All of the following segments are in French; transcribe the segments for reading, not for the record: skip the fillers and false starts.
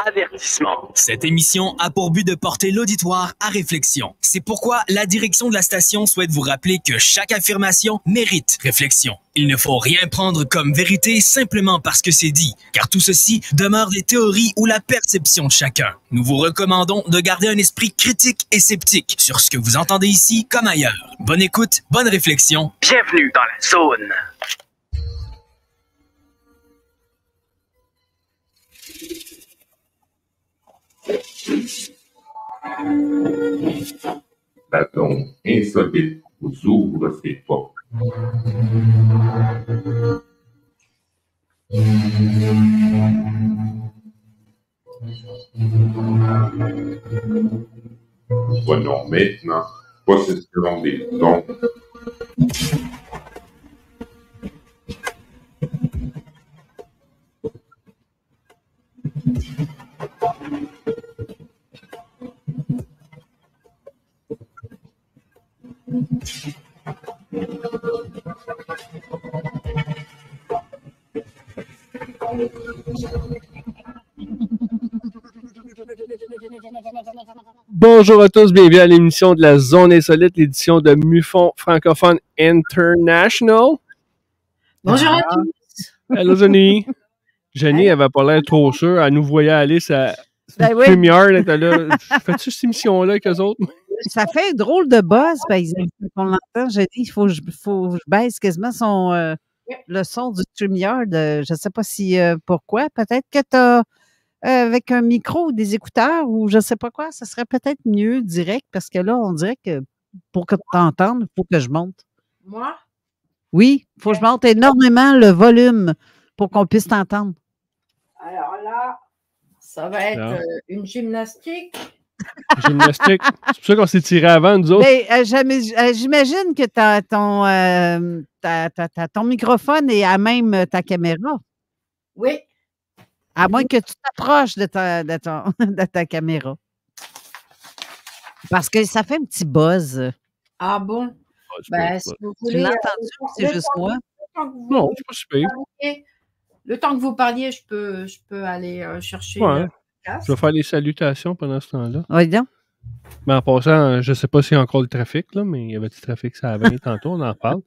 Avertissement. Cette émission a pour but de porter l'auditoire à réflexion. C'est pourquoi la direction de la station souhaite vous rappeler que chaque affirmation mérite réflexion. Il ne faut rien prendre comme vérité simplement parce que c'est dit, car tout ceci demeure des théories ou la perception de chacun. Nous vous recommandons de garder un esprit critique et sceptique sur ce que vous entendez ici comme ailleurs. Bonne écoute, bonne réflexion. Bienvenue dans la zone. La zone insolite vous ouvre ses portes. Prenons maintenant possession des dons. Bonjour à tous, bienvenue à l'émission de la Zone Insolite, l'édition de MUFON Francophone International. Bonjour à tous. Hello, Jenny. Jenny, elle va pas l'air trop sûre. Elle nous voyait aller sa oui. première. Elle était là. Fais-tu cette émission-là avec eux autres? Ça fait drôle de buzz, par exemple. Quand on l'entend, j'ai dit, il faut que je baisse quasiment le son du StreamYard. Je ne sais pas si pourquoi. Peut-être que tu as avec un micro ou des écouteurs ou je ne sais pas quoi, ça serait peut-être mieux direct parce que là, on dirait que pour que tu t'entendes, il faut que je monte. Moi? Oui, il faut que je monte énormément le volume pour qu'on puisse t'entendre. Alors là, ça va être une gymnastique. Gymnastique. C'est pour ça qu'on s'est tiré avant, nous autres. Mais, j'imagine que ton microphone est à même ta caméra. Oui. À moins que tu t'approches de ta caméra. Parce que ça fait un petit buzz. Ah bon? Si vous voulez, tu l'as entendu ou c'est juste moi? Non, c'est pas super. Le temps que vous parliez, je peux aller chercher le casque. Je vais faire les salutations pendant ce temps-là. Oui, donc. Mais en passant, je ne sais pas s'il y a encore le trafic, là, mais il y avait du trafic, ça a venu tantôt, on en parle.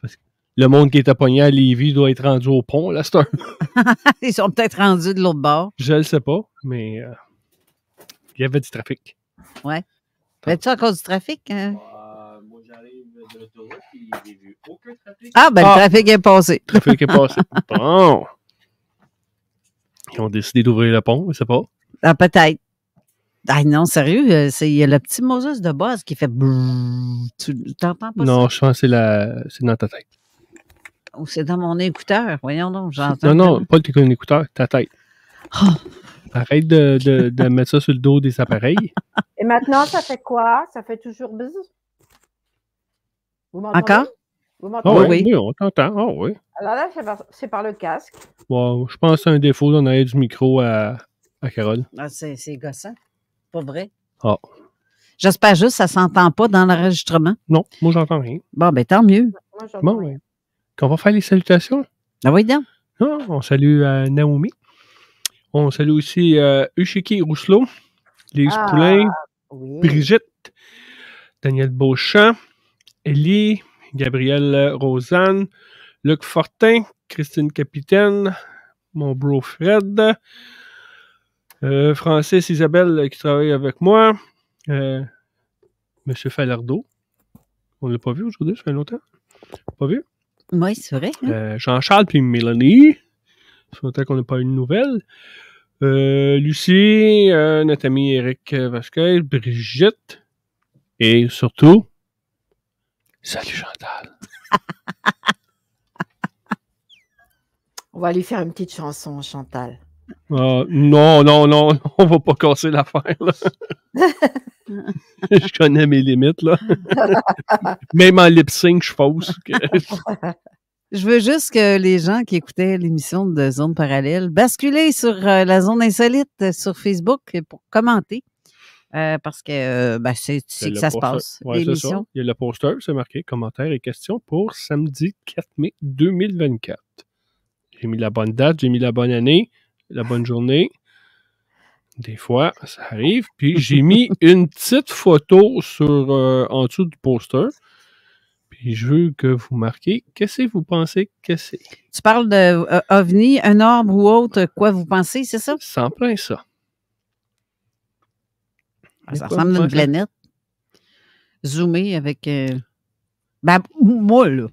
Parce que le monde qui était pogné à Lévis doit être rendu au pont, là, c'est Ils sont peut-être rendus de l'autre bord. Je ne le sais pas, mais il y avait du trafic. Ouais. Fais-tu encore du trafic? Hein? Moi, j'arrive de l'autoroute et j'ai vu aucun trafic. Le trafic est passé. Le trafic est passé. Bon. Ils ont décidé d'ouvrir le pont, je ne sais pas. Ah, peut-être. Ah non, sérieux, il y a le petit Moses de base qui fait brrr. Tu t'entends pas ça? Non, je pense que c'est dans ta tête. Ou c'est dans mon écouteur. Voyons donc, j'entends. Non, pas ton écouteur, ta tête. Oh. Arrête de mettre ça sur le dos des appareils. Et maintenant, ça fait quoi? Ça fait toujours buzz? Vous m'entendez? Encore? Vous m'entendez? Oh, oui, on t'entend. Oh, oui. Alors là, c'est par le casque. Bon, je pense que c'est un défaut d'en aller du micro à Carole. Ah, c'est gossant. Pas vrai? Ah. J'espère juste que ça ne s'entend pas dans l'enregistrement. Non, moi, j'entends rien. Bon, ben tant mieux. Moi, j'entends rien. Qu'on va faire les salutations. Ah oui, donc. Ah, on salue Naomi. On salue aussi Ushiki Rousselot, Lise Poulain, oui. Brigitte, Daniel Beauchamp, Élie, Gabrielle Rosanne, Luc Fortin, Christine Capitaine, mon bro Fred, Francis Isabelle qui travaille avec moi, Monsieur Falardeau. On ne l'a pas vu aujourd'hui, ça fait longtemps. Pas vu? Oui, c'est vrai. Hein? Jean-Charles puis Mélanie. Ça fait longtemps qu'on n'a pas eu de nouvelles. Lucie, notre ami Eric Vasquez, Brigitte et surtout, salut Chantal. On va lui faire une petite chanson, Chantal. Non, on va pas casser l'affaire, là. Je connais mes limites, là. Même en lip-sync, je fausse. Je veux juste que les gens qui écoutaient l'émission de Zone Parallèle basculent sur la Zone Insolite sur Facebook pour commenter. Parce que c'est que ça se passe. Ouais, l'émission. Il y a le poster, c'est marqué commentaires et questions pour samedi 4 mai 2024. J'ai mis la bonne date, j'ai mis la bonne année, la bonne journée. Des fois, ça arrive. Puis j'ai mis une petite photo en dessous du poster. Puis je veux que vous marquiez. Qu'est-ce que vous pensez que c'est? Tu parles de ovni, un arbre ou autre, quoi vous pensez, c'est ça? C'est en plein ça. Ça ressemble à une planète. Zoomée avec... Ben, moi, là.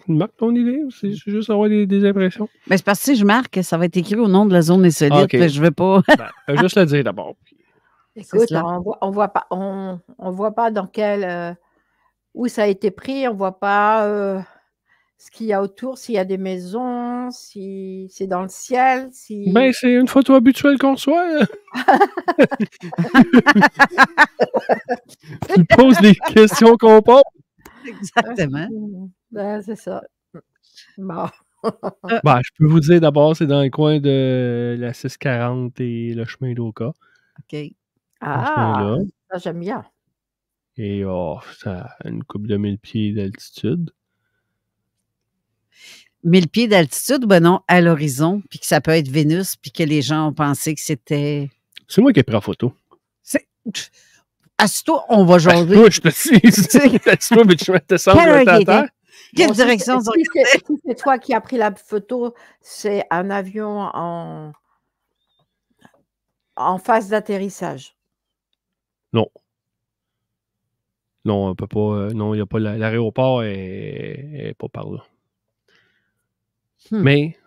Marque ton idée, c'est juste avoir des impressions. Ben, c'est parce que si je marque, ça va être écrit au nom de la zone insolite. Ah, okay. Je ne veux pas. Ben, juste le dire d'abord. Écoute, on voit pas dans quel où ça a été pris, on voit pas ce qu'il y a autour, s'il y a des maisons, si c'est dans le ciel. Si... Ben, c'est une photo habituelle qu'on reçoit. Tu poses les questions qu'on pose. Exactement. Ben, c'est ça. Bon. Ben, je peux vous dire d'abord, c'est dans le coin de la 640 et le chemin d'Oka. OK. Ah, ça j'aime bien. Et ça a une couple de 1000 pieds d'altitude. 1000 pieds d'altitude, ben non, à l'horizon, puis que ça peut être Vénus, puis que les gens ont pensé que c'était... C'est moi qui ai pris la photo. Assis-toi, on va jaser. Moi, je te dis. Assis-toi, mais tu te sens à terre. Quelle direction si c'est toi qui as pris la photo, c'est un avion en phase d'atterrissage. Non. Non, on peut pas. Non, il n'y a pas. L'aéroport est pas par là. Mais,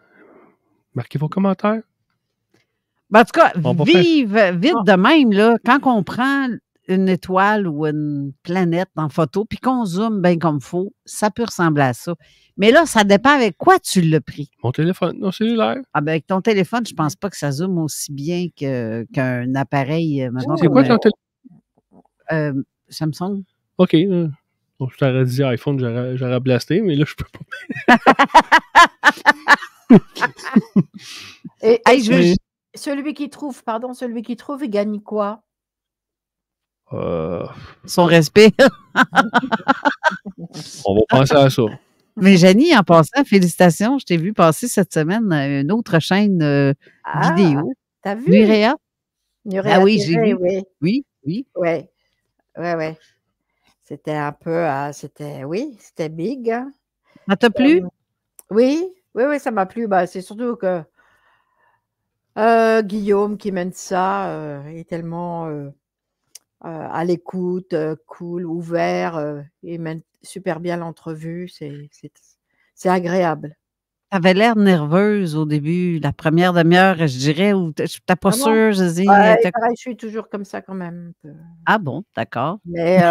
marquez vos commentaires. Ben, en tout cas, vive vite de même, là, quand on prend une étoile ou une planète en photo, puis qu'on zoome bien comme il faut, ça peut ressembler à ça. Mais là, ça dépend avec quoi tu l'as pris. Mon téléphone, mon cellulaire. Ah ben, avec ton téléphone, je pense pas que ça zoome aussi bien qu'un appareil. C'est quoi ton téléphone? Samsung. OK. Bon, je t'aurais dit iPhone, j'aurais blasté, mais là, je peux pas. Celui qui trouve, il gagne quoi? Son respect. On va penser à ça. Mais Janie, en passant, félicitations, je t'ai vu passer cette semaine à une autre chaîne vidéo. T'as vu? Nurea. Nurea. Ah oui, j'ai vu. Oui. Oui. Ouais. C'était un peu, c'était big. Hein. Ça t'a plu? Oui, ça m'a plu. Bah, c'est surtout que Guillaume qui mène ça est tellement à l'écoute, cool, ouvert. Il mène super bien l'entrevue. C'est agréable. Tu avais l'air nerveuse au début, la première demi-heure, je dirais, ou tu n'étais pas sûre. Je suis toujours comme ça quand même. Ah bon, d'accord. Mais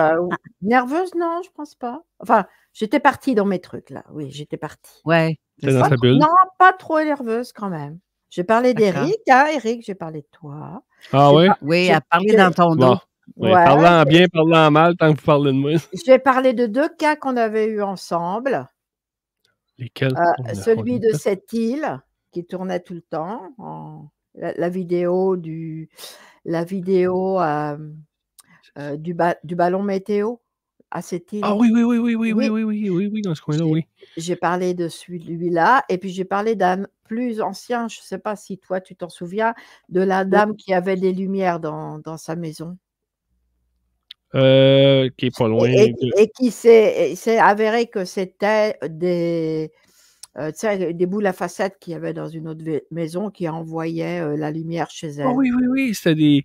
nerveuse, non, je pense pas. Enfin, j'étais partie dans mes trucs, là. Oui, j'étais partie. Ouais. Dans sa bulle. Non, pas trop nerveuse quand même. J'ai parlé d'Éric, Éric, j'ai parlé de toi. Ah oui? Oui, elle a parlé dans ton dos. Bon. Oui, ouais, parlant bien, parlant mal, tant que vous parlez de moi. J'ai parlé de 2 cas qu'on avait eus ensemble. Lesquels? Celui de cette île qui tournait tout le temps, la vidéo du ballon météo à cette île. Ah oui, dans ce coin-là, oui. J'ai parlé de celui-là, et puis j'ai parlé d'un plus ancien, je ne sais pas si toi tu t'en souviens, de la dame qui avait des lumières dans sa maison. Qui est pas loin. Et qui s'est avéré que c'était des boules à facettes qu'il y avait dans une autre maison qui envoyaient la lumière chez elle. Oh oui, c'était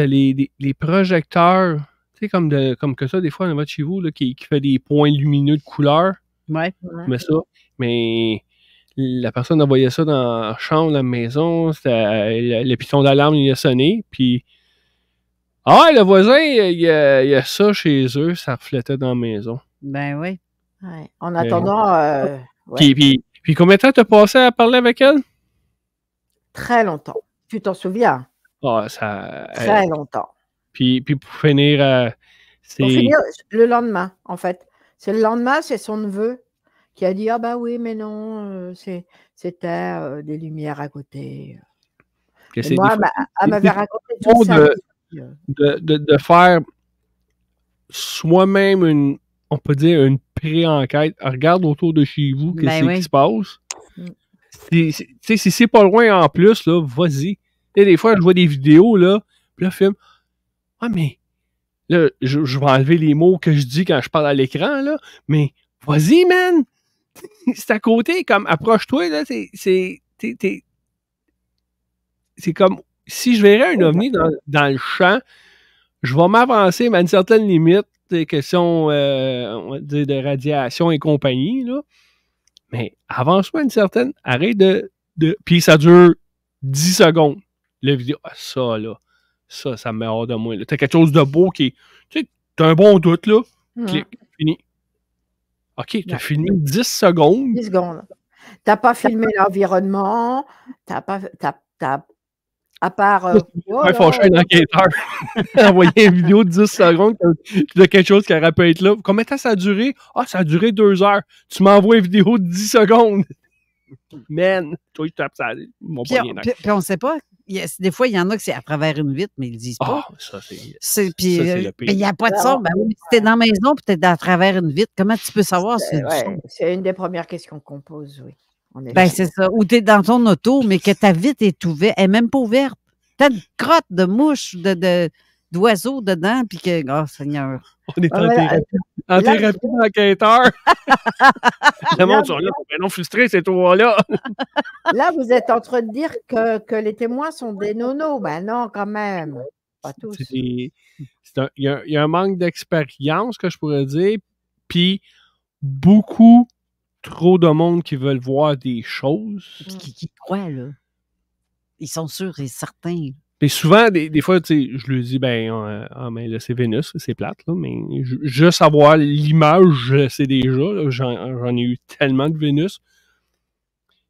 les projecteurs, tu sais, comme que ça, des fois, on va chez vous, là, qui fait des points lumineux de couleur. Ouais. Mais la personne envoyait ça dans la chambre, la maison, le piton d'alarme, il a sonné, puis le voisin, il y a ça chez eux, ça reflétait dans la maison. Ben oui. Ouais. En attendant... Puis combien de temps t'as passé à parler avec elle? Très longtemps. Tu t'en souviens? Très longtemps. Puis pour finir, pour finir, le lendemain, en fait. C'est le lendemain, c'est son neveu qui a dit « Ah bah oui, mais non, c'était des lumières à côté. » Moi, elle m'avait raconté tout ça. De faire soi-même on peut dire une pré-enquête. Regarde autour de chez vous qu'est-ce qui se passe. Si c'est pas loin en plus, là, vas-y. Tu sais, des fois, je vois des vidéos, là, puis là, film. Ah, mais là, je vais enlever les mots que je dis quand je parle à l'écran, là, mais vas-y, man! C'est à côté, comme, approche-toi, là, c'est comme, si je verrais un ovni dans le champ, je vais m'avancer, mais à une certaine limite, des questions, on va dire, de radiation et compagnie, là. Mais avance-toi à une certaine, arrête puis ça dure 10 secondes. La vidéo, ça, là, ça me met hors de moi. T'as quelque chose de beau qui est, tu sais, t'as un bon doute, là, clic, fini. OK, t'as filmé 10 secondes. 10 secondes. T'as pas filmé l'environnement, à part... fâché un enquêteur. Envoyer une vidéo de 10 secondes de quelque chose qui aurait pu être là. Combien de temps ça a duré? Ah, ça a duré 2 heures. Tu m'envoies une vidéo de 10 secondes. Man, toi, je tape ça. Puis on sait pas. Des fois, il y en a que c'est à travers une vitre, mais ils le disent pas. Ah, ça, c'est puis le pire. Il n'y a pas de son. Ben oui, si t'es dans la maison et t'es à travers une vitre, comment tu peux savoir si c'est du son? C'est une des premières questions qu'on pose, oui. Ben, c'est ça. Ou t'es dans ton auto, mais que ta vitre est ouverte, elle n'est même pas ouverte. T'as une crotte de mouches, d'oiseaux dedans, puis que, oh Seigneur. On est en thérapie d'enquêteur. Le monde sont là, non frustrés, ces trois-là. Là, vous êtes en train de dire que les témoins sont des nonos. Ben non, quand même. Pas tous. Il y a un manque d'expérience, que je pourrais dire, puis beaucoup trop de monde qui veulent voir des choses. Qui croient, là. Ils sont sûrs et certains. Mais souvent, des fois, tu sais, je lui dis, ben là, c'est Vénus, c'est plate, là, mais juste avoir l'image, je sais déjà, là, j'en ai eu tellement de Vénus.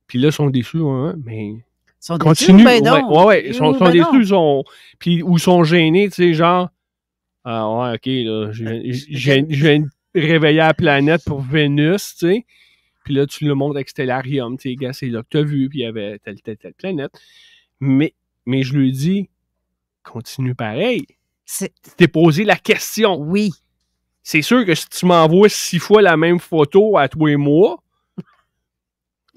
Puis là, ils sont déçus, hein, mais... Sont continue. Déçus, ben non. Ouais, ils sont déçus, puis ou sont gênés, tu sais, genre, ah ouais, ok, là, je viens de réveiller la planète pour Vénus, tu sais. Puis là, tu le montres avec Stellarium, tu sais, gars, c'est là que tu as vu, puis il y avait telle planète. Mais je lui dis, continue pareil. T'es posé la question. Oui. C'est sûr que si tu m'envoies 6 fois la même photo à toi et moi,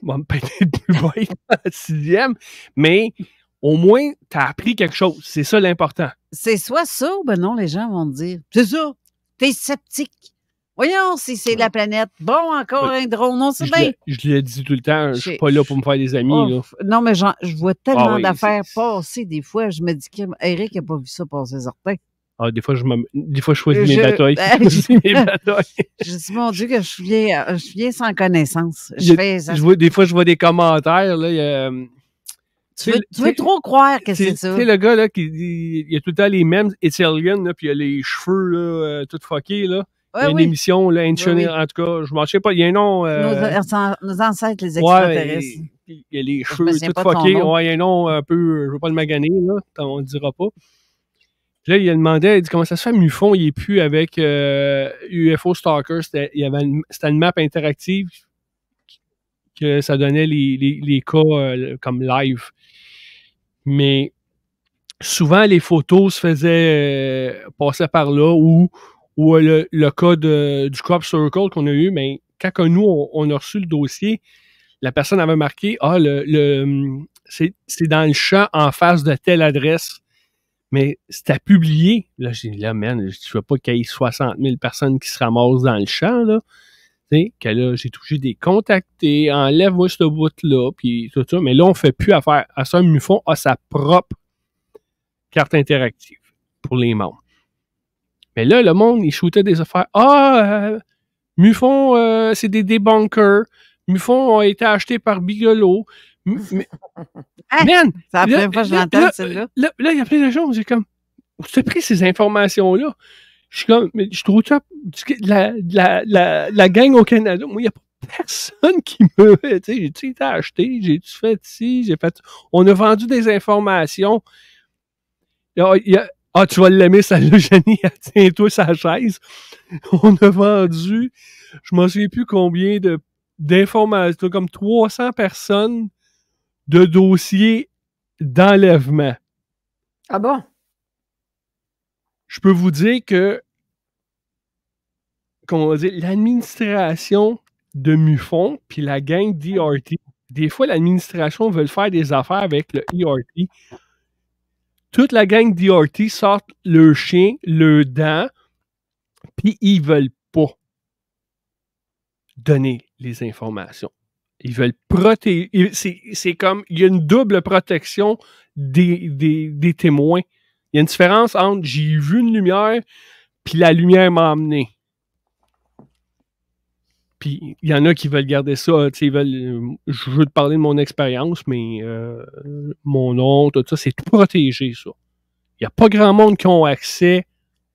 va me peut-être plus bête à la 6e, mais au moins, t'as appris quelque chose. C'est ça l'important. C'est soit ça ou ben non, les gens vont te dire, c'est ça, t'es sceptique. Voyons si c'est la planète. Bon, encore un drone, non, c'est bien. Je l'ai dit tout le temps, je suis pas là pour me faire des amis. Là. Non, mais je vois tellement d'affaires passer des fois. Je me dis qu'Éric n'a pas vu ça passer certains. Ah, des fois, je choisis mes batailles. Je dis, mon Dieu, que je viens sans connaissance. Des fois, je vois des commentaires. Là, tu veux trop croire que c'est ça. Tu sais, le gars, là, il y a tout le temps les mêmes Italiens, puis il a les cheveux là, tout fuckés, là. Il y a une émission, là, en tout cas, je ne sais pas, il y a un nom... Nos ancêtres, les extraterrestres. Il y a les cheveux tout fuckés. Ouais, il y a un nom un peu, je ne veux pas le maganer, là, on ne le dira pas. Puis là, il a demandé, il dit, comment ça se fait, Mufon, il n'est plus avec UFO Stalker, c'était une map interactive que ça donnait les cas comme live. Mais souvent, les photos se faisaient passer par là ou le cas du Crop Circle qu'on a eu, mais quand nous, on a reçu le dossier, la personne avait marqué « Ah, c'est dans le champ en face de telle adresse. » Mais c'était publié. Là, j'ai dit, là, man, je ne veux pas qu'il y ait 60 000 personnes qui se ramassent dans le champ, là. Tu sais, que là, j'ai touché des contactés, enlève-moi ce bout-là, puis tout ça. Mais là, on ne fait plus affaire. À ça, Mufon a sa propre carte interactive pour les membres. Mais là, le monde, il shootait des affaires. Mufon, c'est des débunkers. Mufon a été acheté par Bigelow. Man! C'est la première fois que je l'entends, celle-là. Là, il y a plein de choses. J'ai comme, où tu as pris ces informations-là? Je suis comme, mais je trouve ça, la gang au Canada, moi, il n'y a pas personne qui me, tu sais, j'ai-tu été acheté? J'ai-tu fait ci? On a vendu des informations. Tu vas l'aimer, celle-là, Jenny, tiens-toi sa chaise. On a vendu, je m'en souviens plus combien d'informations, comme 300 personnes de dossiers d'enlèvement. Ah bon? Je peux vous dire que, comment on va dire, l'administration de Mufon puis la gang d'ERT, des fois, l'administration veut faire des affaires avec le ERT. toute la gang d'ERT sortent le chien, le dent, puis ils veulent pas donner les informations. Ils veulent protéger. C'est comme, il y a une double protection des témoins. Il y a une différence entre j'ai vu une lumière, puis la lumière m'a emmené. Puis il y en a qui veulent garder ça. Je veux te parler de mon expérience, mais mon nom, tout ça, c'est tout protégé, ça. Il n'y a pas grand monde qui ont accès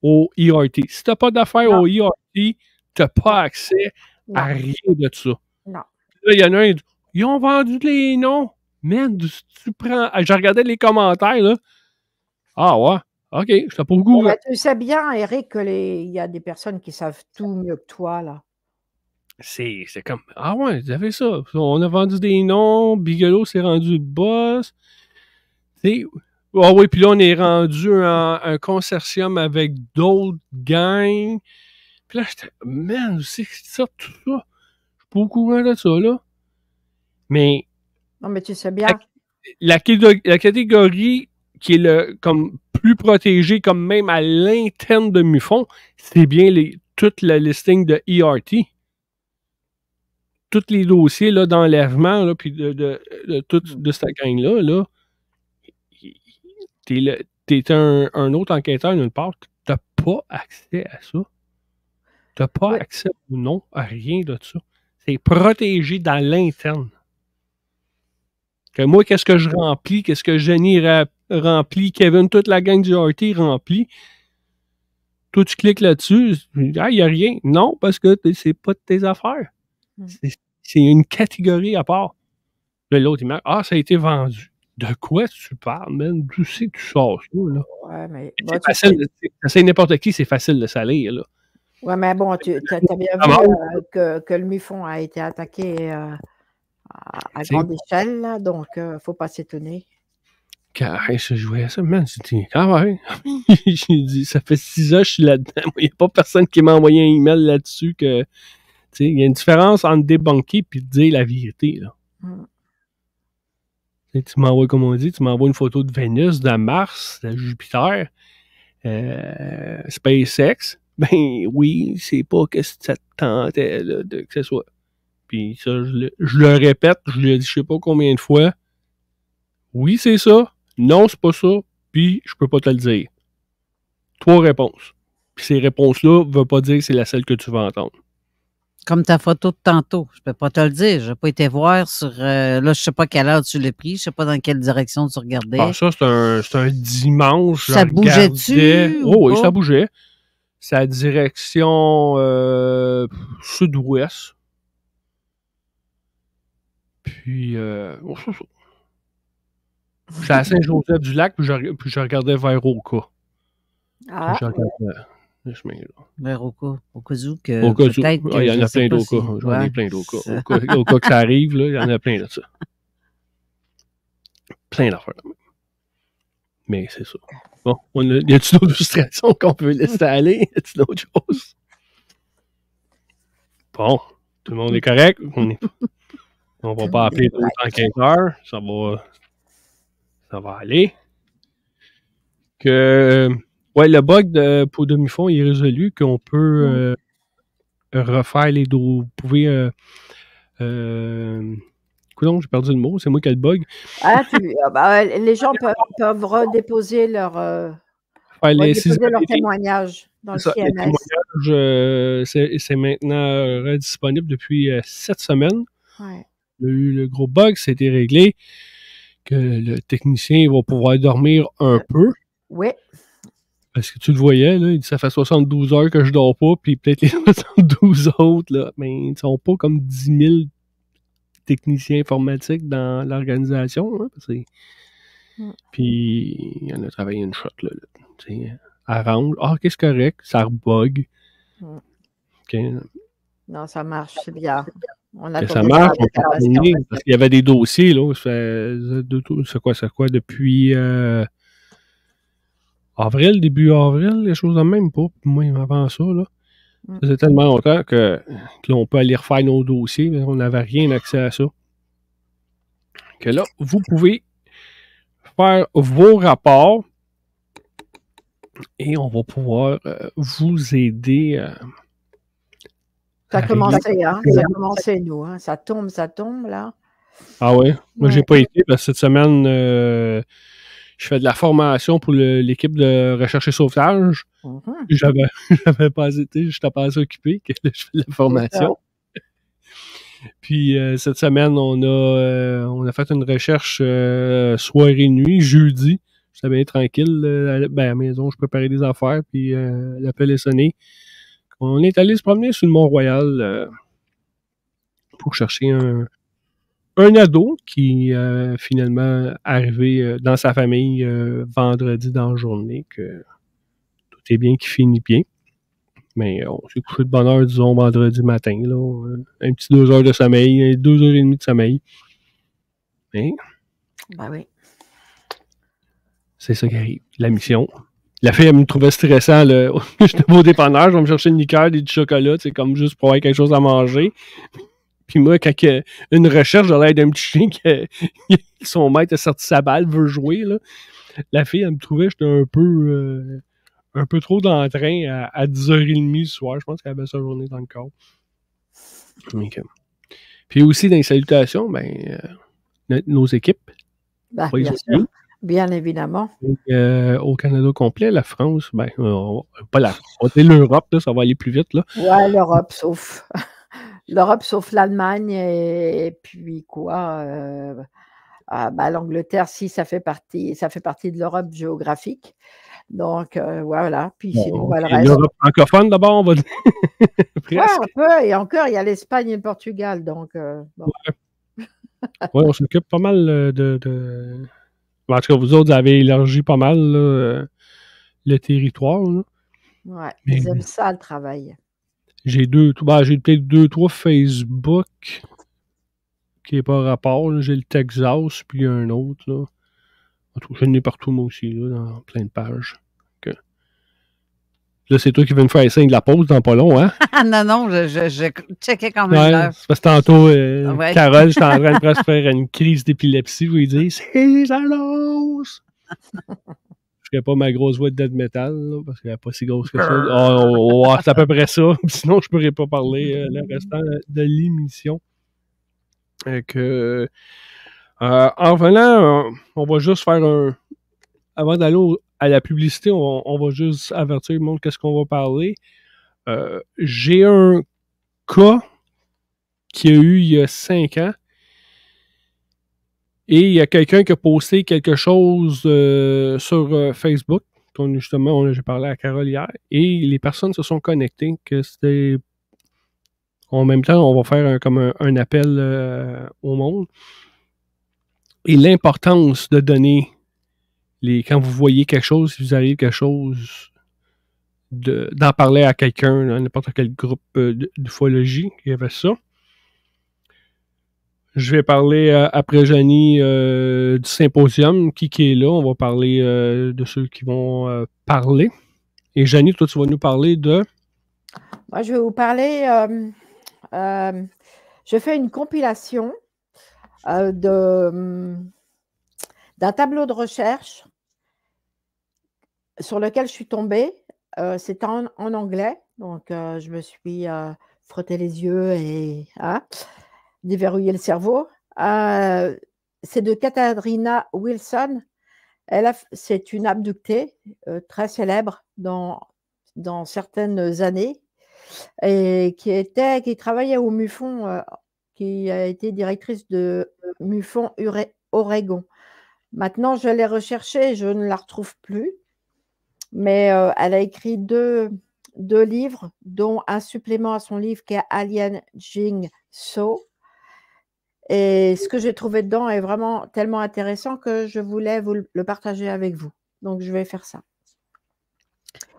au ERT. Si tu n'as pas d'affaires au ERT, tu n'as pas accès à rien de ça. Non. Là, il y en a un, ils ont vendu les noms. Man, tu prends. Je regardais les commentaires, là. Ah ouais, OK, je sais pas beaucoup. Ben, tu sais bien, Eric, qu'il y a des personnes qui savent tout mieux que toi, là. C'est comme, ah ouais, vous avez ça. On a vendu des noms, Bigelow s'est rendu le boss. Ah oui, puis là, on est rendu un consortium avec d'autres gangs. Puis là, j'étais, man, c'est ça, tout ça. Je suis pas au courant de ça, là. Mais. Non, mais tu sais bien. La catégorie qui est comme plus protégée, comme même à l'interne de MUFON, c'est bien toute la listing de ERT. Tous les dossiers là, d'enlèvement, puis de cette gang-là, là, t'es un autre enquêteur d'une part, t'as pas accès à ça. T'as pas accès ou non à rien de ça. C'est protégé dans l'interne. Que moi, qu'est-ce que je remplis, qu'est-ce que Jenny remplit, Kevin, toute la gang du RT remplit. Toi, tu cliques là-dessus, il n'y a rien. Non, parce que c'est pas de tes affaires. C'est une catégorie à part. Là, l'autre, il me dit, ah, ça a été vendu. De quoi tu parles, man? Tu sais que tu sors ça, là. Ouais, mais. C'est facile, c'est n'importe qui, c'est facile de salir, là. Ouais, mais bon, tu as bien vu que le MUFON a été attaqué à grande échelle, là, donc il ne faut pas s'étonner. Quand je voyais ça, man, j'ai dit, ah ouais. J'ai dit, ça fait 6 ans que je suis là-dedans. Il n'y a pas personne qui m'a envoyé un email là-dessus que. Il y a une différence entre débunker et dire la vérité. Là. Tu m'envoies, comme on dit, tu m'envoies une photo de Vénus, de Mars, de Jupiter, SpaceX. Ben oui, c'est pas que ça te tentait là, que ce soit. Puis ça, je le répète, je l'ai dit je sais pas combien de fois. Oui, c'est ça. Non, c'est pas ça. Puis je peux pas te le dire. 3 réponses. Puis ces réponses-là ne veulent pas dire que c'est la seule que tu vas entendre. Comme ta photo de tantôt. Je peux pas te le dire. Je n'ai pas été voir sur... là, je sais pas quelle heure tu l'as pris. Je sais pas dans quelle direction tu regardais. Ah, ça, c'est un dimanche. Ça bougeait-tu? Oh, oui, ça bougeait. C'est la direction sud-ouest. Puis, j'étais à Saint-Joseph-du-Lac, puis je regardais vers Oka. Ah. Je regardais le chemin, là. Vers Oka. Au cas où que Oka, peut-être que il y en a plein d'Oka. J'en ai plein d'Oka. Au cas que ça arrive, là, il y en a plein de ça. Plein d'affaires. Mais c'est ça. Bon, y a-t-il d'autres illustrations qu'on peut laisser aller? Y a-t-il d'autres choses? Bon, tout le monde est correct. On va pas appeler d'autres enquêteurs. Ça va aller. Ouais, le bug pour demi-fond est résolu, qu'on peut refaire les dos. Vous pouvez. Coudonc, j'ai perdu le mot, c'est moi qui ai le bug. Les gens peuvent redéposer leur témoignage dans le CMS. Le témoignage, c'est maintenant disponible depuis 7 semaines. Ouais. Le gros bug, c'était réglé, que le technicien va pouvoir dormir un peu. Oui. Parce que tu le voyais, là, il dit ça fait 72 heures que je dors pas, puis peut-être les 72 autres, là, mais ils ne sont pas comme 10 000 techniciens informatiques dans l'organisation. Hein, puis il y en a travaillé une shot, là à rendre. Ah, qu'est-ce que c'est correct? Ça rebug. Okay. Non, ça marche, c'est bien. Ça marche, parce qu'il y avait des dossiers, là. C'est quoi, depuis avril, début avril, les choses de même, pas moi avant ça, là. Ça faisait tellement longtemps que là, on peut aller refaire nos dossiers, mais on n'avait rien accès à ça. Que là, vous pouvez faire vos rapports Et on va pouvoir vous aider. Ça a commencé, hein? Ça a commencé, nous. Hein? Ça tombe, là. Ah ouais? Moi, j'ai pas été parce que cette semaine, je fais de la formation pour l'équipe de recherche et sauvetage. J'avais pas été, j'étais pas assez occupé que je fais de la formation. Puis cette semaine, on a fait une recherche soirée-nuit, jeudi. J'étais bien tranquille. À la maison, je préparais des affaires, puis l'appel est sonné. On est allé se promener sur le Mont-Royal pour chercher un ado qui finalement arrivé dans sa famille vendredi dans la journée, que tout est bien qui finit bien. Mais on s'est couché de bonne heure, disons, vendredi matin. Là, un petit 2 heures de sommeil, 2 heures et demie de sommeil. Mais, ben oui. C'est ça qui arrive. La mission. La fille, elle me trouvait stressant. J'étais au dépanneur, je vais me chercher une liqueur, des chocolats, c'est comme juste pour avoir quelque chose à manger. Puis moi, quand une recherche, j'ai l'air d'un petit chien que son maître a sorti sa balle, veut jouer. Là. La fille, elle me trouvait, j'étais un peu trop d'entrain à 10h30 le soir. Je pense qu'elle avait sa journée dans le corps. Okay. Puis aussi, dans les salutations, nos équipes. Bien sûr. Bien évidemment. Au Canada complet, la France, pas la France, l'Europe, là, ça va aller plus vite. Là. Ouais, l'Europe, sauf l'Allemagne et puis quoi l'Angleterre, si ça fait partie de l'Europe géographique. Donc voilà. Puis sinon, le reste. L'Europe francophone d'abord, on va dire. Ouais, un peu. Et encore, il y a l'Espagne et le Portugal. Donc bon. Ouais, on s'occupe pas mal de... En tout cas, vous autres, vous avez élargi pas mal le territoire. Là. Ouais, ils aiment ça, le travail. J'ai peut-être 2-3 Facebook qui n'est pas rapport. Là. J'ai le Texas, puis un autre. Là. En tout cas, je l'ai partout, moi aussi, là, dans plein de pages. Okay. Là, c'est toi qui viens me faire le signe de la pause dans pas long, hein? Non, je checkais quand même l'heure. C'est parce que tantôt, Carole, j'étais en train de presque faire une crise d'épilepsie, vous lui dites « C'est les annonces! » Je ferais pas ma grosse voix de death metal, là, parce qu'elle n'est pas si grosse que ça. C'est à peu près ça. Sinon, je ne pourrais pas parler le restant de l'émission. En venant, on va juste faire avant d'aller à la publicité, on va juste avertir le monde qu'est-ce qu'on va parler. J'ai un cas qu'il y a eu il y a 5 ans. Et il y a quelqu'un qui a posté quelque chose sur Facebook. Justement, j'ai parlé à Carole hier. Et les personnes se sont connectées. Que c'était. En même temps, on va faire un appel au monde. Et l'importance de donner quand vous voyez quelque chose, si vous arrive quelque chose, d'en parler à quelqu'un, dans n'importe quel groupe d'ufologie qui avait ça. Je vais parler après Janie du symposium, qui est là. On va parler de ceux qui vont parler. Et Janie, toi, tu vas nous parler de... Moi, je vais vous parler... je fais une compilation d'un tableau de recherche sur lequel je suis tombée. C'est en anglais, donc je me suis frotté les yeux et déverrouillé le cerveau. C'est de Katharina Wilson. C'est une abductée très célèbre dans certaines années et qui travaillait au MUFON, qui a été directrice de MUFON Oregon. Maintenant, je l'ai recherchée, je ne la retrouve plus, mais elle a écrit deux livres, dont un supplément à son livre qui est Alien Jing So. Et ce que j'ai trouvé dedans est vraiment tellement intéressant que je voulais vous le partager avec vous. Donc, je vais faire ça.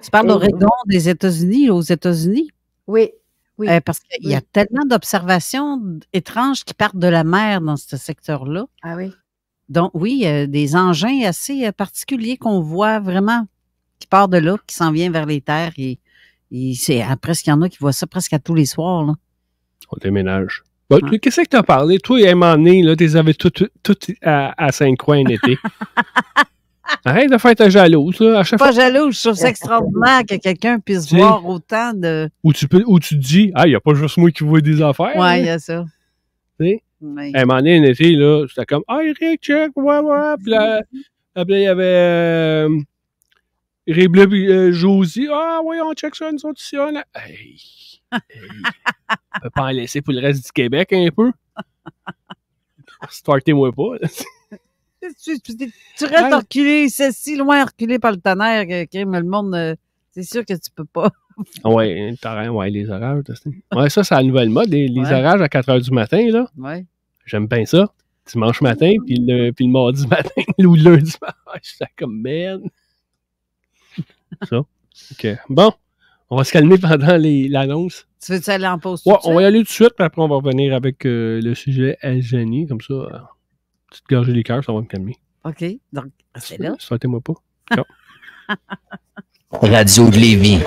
Tu parles d'Oregon, des États-Unis, aux États-Unis? Oui. Parce qu'il y a tellement d'observations étranges qui partent de la mer dans ce secteur-là. Ah oui? Donc, oui, des engins assez particuliers qu'on voit vraiment qui partent de là, qui s'en viennent vers les terres. Et presque, il y en a qui voient ça presque à tous les soirs. Là. On déménage. Bon, qu'est-ce que tu as parlé? Toi, à un moment donné, tu les avais toutes à Saint-Croix un été. Arrête de faire ta jalouse, là. À chaque Pas fois. jaloux, je trouve ça extraordinaire que quelqu'un puisse voir autant de. Où tu te dis, il n'y a pas juste moi qui vois des affaires. Ouais, il y a ça. Tu sais? Ouais. À un moment donné, un été, là, c'était comme, Eric, check, ouais. Puis là, après, il y avait Ray Bleu et Josie. Oui, on check ça, nous autres ici. Hey. On peut pas en laisser pour le reste du Québec un peu. Startez-moi pas. Là. Tu restes reculé, c'est si loin reculé par le tonnerre que le monde, c'est sûr que tu peux pas. Ouais, les orages. Ouais, ça, c'est la nouvelle mode. Les orages à 4 h du matin, là. Ouais. J'aime bien ça. Dimanche matin, puis le mardi matin, ou le lundi matin. Je suis comme merde. Ça. OK. Bon, on va se calmer pendant l'annonce. Tu veux-tu aller en pause? Ouais, on va y aller tout de suite, puis après, on va revenir avec le sujet à Jenny. Comme ça, petite gorgée de liqueur, ça va me calmer. OK. Donc, c'est là. Sortez-moi pas. Non. Radio de Lévis.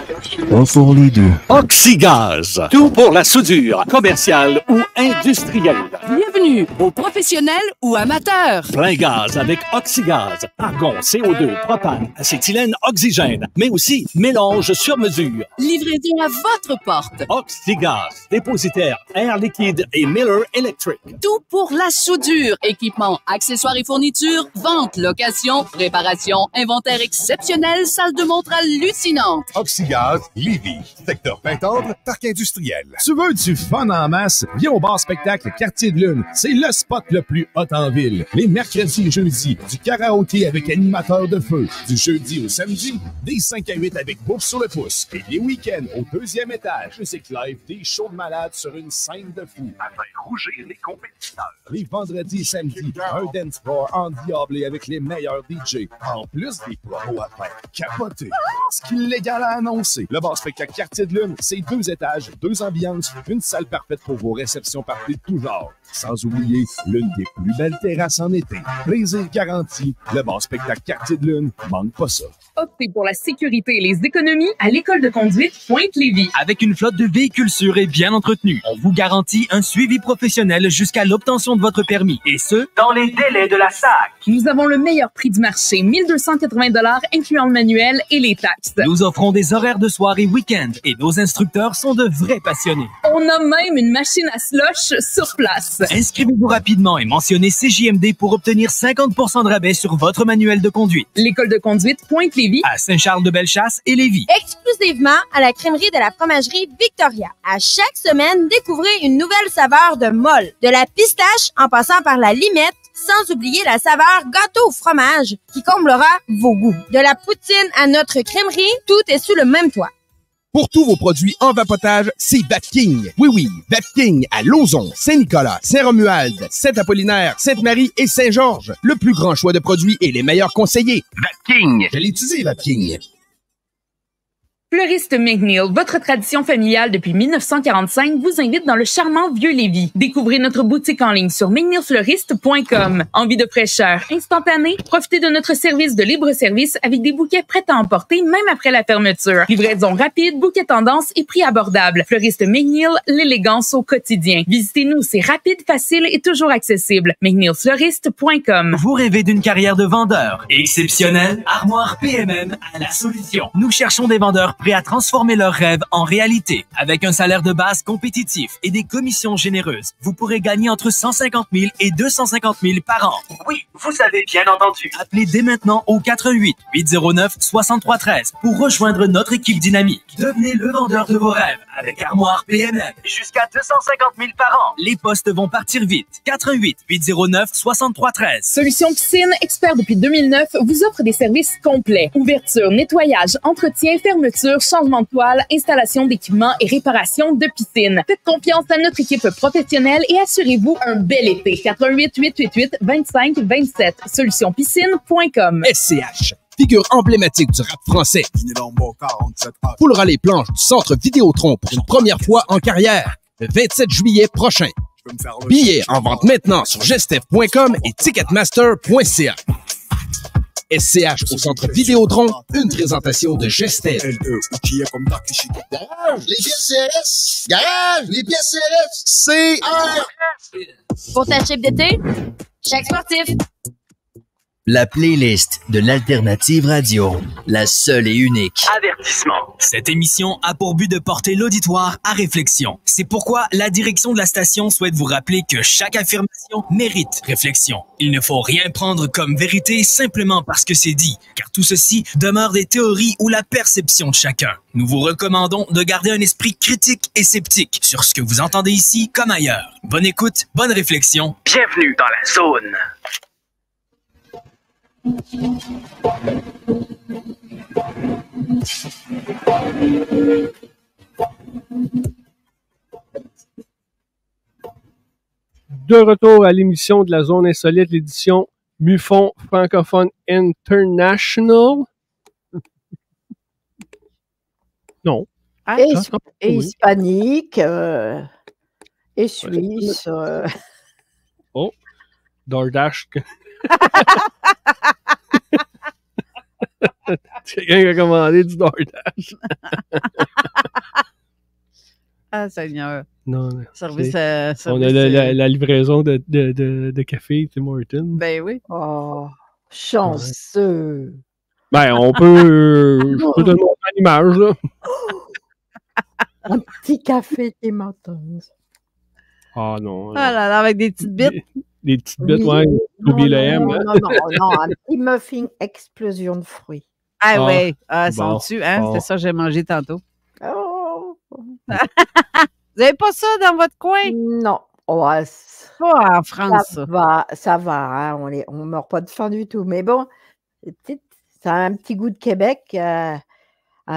Pas pour les deux. Oxygaz. Tout pour la soudure, commerciale ou industrielle. Bienvenue aux professionnels ou amateurs. Plein gaz avec Oxygaz. Argon, CO2, propane, acétylène, oxygène, mais aussi mélange sur mesure. Livraison à votre porte. Oxygaz. Dépositaire Air Liquide et Miller Electric. Tout pour la soudure. Équipements, accessoires et fournitures. Vente, location, réparation, inventaire exceptionnel, salle de montre hallucinante. Oxygaz, Lévis. Secteur Pintendre, parc industriel. Tu veux du fun en masse? Viens au bar spectacle Quartier de Lune. C'est le spot le plus hot en ville. Les mercredis et jeudis, du karaoké avec animateur de feu. Du jeudi au samedi, des 5 à 8 avec bouffe sur le pouce. Et les week-ends, au 2e étage, musique live, des shows de malades sur une scène de fou. Afin rougir les compétiteurs. Les vendredis et samedis, un dance floor endiablé avec les meilleurs DJ. En plus des promos à faire. Capoté. Ce qui est légal à annoncer. Le bar spectacle Quartier de Lune, c'est 2 étages, 2 ambiances, une salle parfaite pour vos réceptions parties de tout genre. Sans oublier l'une des plus belles terrasses en été. Plaisir garanti. Le bar spectacle Quartier de Lune, manque pas ça. Optez pour la sécurité et les économies à l'école de conduite Pointe-Lévis. Avec une flotte de véhicules sûrs et bien entretenus, on vous garantit un suivi professionnel jusqu'à l'obtention de votre permis. Et ce, dans les délais de la SAC. Nous avons le meilleur prix du marché, 1 280 $ incluant le manuel et les taxes. Nous offrons des horaires de soirée week-end et nos instructeurs sont de vrais passionnés. On a même une machine à slush sur place. Inscrivez-vous rapidement et mentionnez CJMD pour obtenir 50% de rabais sur votre manuel de conduite. L'école de conduite Pointe-Lévis à Saint-Charles-de-Bellechasse et Lévis. Exclusivement à la crèmerie de la fromagerie Victoria. À chaque semaine, découvrez une nouvelle saveur de molle. De la pistache en passant par la limette, sans oublier la saveur gâteau au fromage qui comblera vos goûts. De la poutine à notre crèmerie, tout est sous le même toit. Pour tous vos produits en vapotage, c'est Vapking. Oui, Vapking à Lauson, Saint-Nicolas, Saint-Romuald, Saint-Apollinaire, Sainte-Marie et Saint-Georges. Le plus grand choix de produits et les meilleurs conseillers. Vapking. Je l'ai utilisé, Vapking. Fleuriste McNeil, votre tradition familiale depuis 1945, vous invite dans le charmant Vieux-Lévis. Découvrez notre boutique en ligne sur mcneilfleuriste.com. Envie de fraîcheur instantanée? Profitez de notre service de libre-service avec des bouquets prêts à emporter même après la fermeture. Livraison rapide, bouquet tendance et prix abordable. Fleuriste McNeil, l'élégance au quotidien. Visitez-nous, c'est rapide, facile et toujours accessible. mcneilfleuriste.com. Vous rêvez d'une carrière de vendeur exceptionnelle? Armoire PMM a la solution. Nous cherchons des vendeurs prêts à transformer leurs rêves en réalité. Avec un salaire de base compétitif et des commissions généreuses, vous pourrez gagner entre 150 000 et 250 000 par an. Oui, vous avez bien entendu. Appelez dès maintenant au 88 809 63 13 pour rejoindre notre équipe dynamique. Devenez le vendeur de vos rêves avec Armoire PMM. Jusqu'à 250 000 par an. Les postes vont partir vite. 88 809 63 13. Solution Piscine, expert depuis 2009, vous offre des services complets. Ouverture, nettoyage, entretien, fermeture, changement de toile, installation d'équipements et réparation de piscine. Faites confiance à notre équipe professionnelle et assurez-vous un bel été. 88 888 25 27. Solutionpiscine.com. SCH. Figure emblématique du rap français. Foulera les planches du Centre Vidéotron pour une première fois en carrière. Le 27 juillet prochain. Billets en vente maintenant sur gestef.com et ticketmaster.ca. SCH au Centre Vidéotron, une présentation de Gestef. Garage, les pièces CRS. Garage, les pièces CRS. Pour ta chip d'été, chaque sportif. La playlist de l'Alternative Radio, la seule et unique. Avertissement. Cette émission a pour but de porter l'auditoire à réflexion. C'est pourquoi la direction de la station souhaite vous rappeler que chaque affirmation mérite réflexion. Il ne faut rien prendre comme vérité simplement parce que c'est dit, car tout ceci demeure des théories ou la perception de chacun. Nous vous recommandons de garder un esprit critique et sceptique sur ce que vous entendez ici comme ailleurs. Bonne écoute, bonne réflexion. Bienvenue dans la zone. De retour à l'émission de la Zone Insolite, l'édition MUFON Francophone International. Non. Et hispanique, et suisse. Oh, DoorDash. Quelqu'un qui a commandé du DoorDash. Ah, Seigneur. Non, service, on a la livraison de café Tim Hortons. Ben oui. Oh, chanceux. Ben, on peut... je peux te montrer l'image, là. Un petit café Tim Hortons. Ah non. Ah là là, avec des petites bites. Des petites bites, ouais. Oubliez le M. Non, un petit muffin explosion de fruits. Ah oui, bon, sens-tu, hein? bon. C'est ça que j'ai mangé tantôt. Oh. Vous n'avez pas ça dans votre coin? Non. Ouais, pas en France, ça va, hein? On ne meurt pas de faim du tout. Mais bon, ça a un petit goût de Québec, un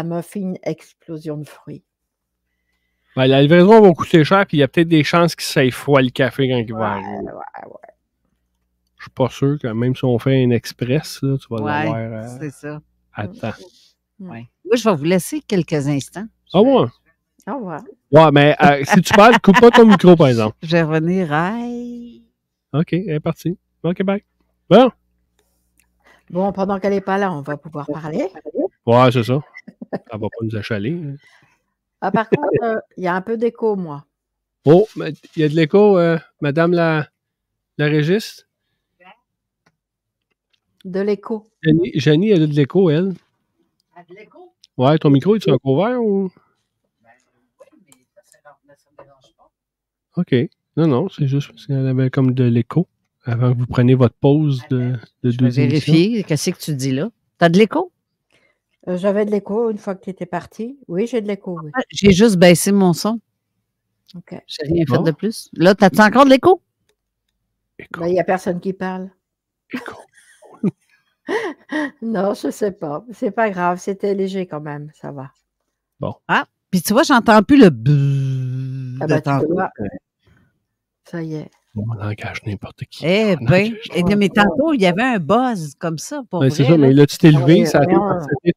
muffin explosion de fruits. Ben, la livraison va coûter cher, puis il y a peut-être des chances qu'il s'aille froid le café quand il va arriver. Ouais. Je suis pas sûr que même si on fait un express, là, tu vas Ouais, l'avoir. c'est ça. Attends. Ouais. Moi, je vais vous laisser quelques instants. Ah ouais? Au revoir. Ouais, mais si tu parles, coupe pas ton micro, par exemple. Je vais revenir. OK, elle est partie. OK, bye. Bon. Bon, pendant qu'elle n'est pas là, on va pouvoir parler. Ouais, c'est ça. Elle va pas nous achaler. Ah, par contre, il y a un peu d'écho, moi. Oh, il y a de l'écho, madame la régiste? De l'écho. Jenny, elle a de l'écho, elle. Elle a de l'écho? Ouais, ton micro, est-tu encore ouvert ou? OK. Non, c'est juste parce qu'elle avait comme de l'écho avant que vous preniez votre pause de Je vais vérifier. Qu'est-ce que tu dis là? T'as de l'écho? J'avais de l'écho une fois que tu étais parti. Oui, j'ai de l'écho. Oui. J'ai juste baissé mon son. OK. J'ai rien fait de plus. Là, t'as-tu encore de l'écho? Il n'y a personne qui parle. Non, je ne sais pas. C'est pas grave. C'était léger quand même. Ça va. Bon. Ah, puis tu vois, j'entends plus le bzzz de tantôt. Ça y est. On engage n'importe qui. Eh bien, mais tantôt, il y avait un buzz comme ça. Pour c'est ça, mais là, tu t'es levé, ça a été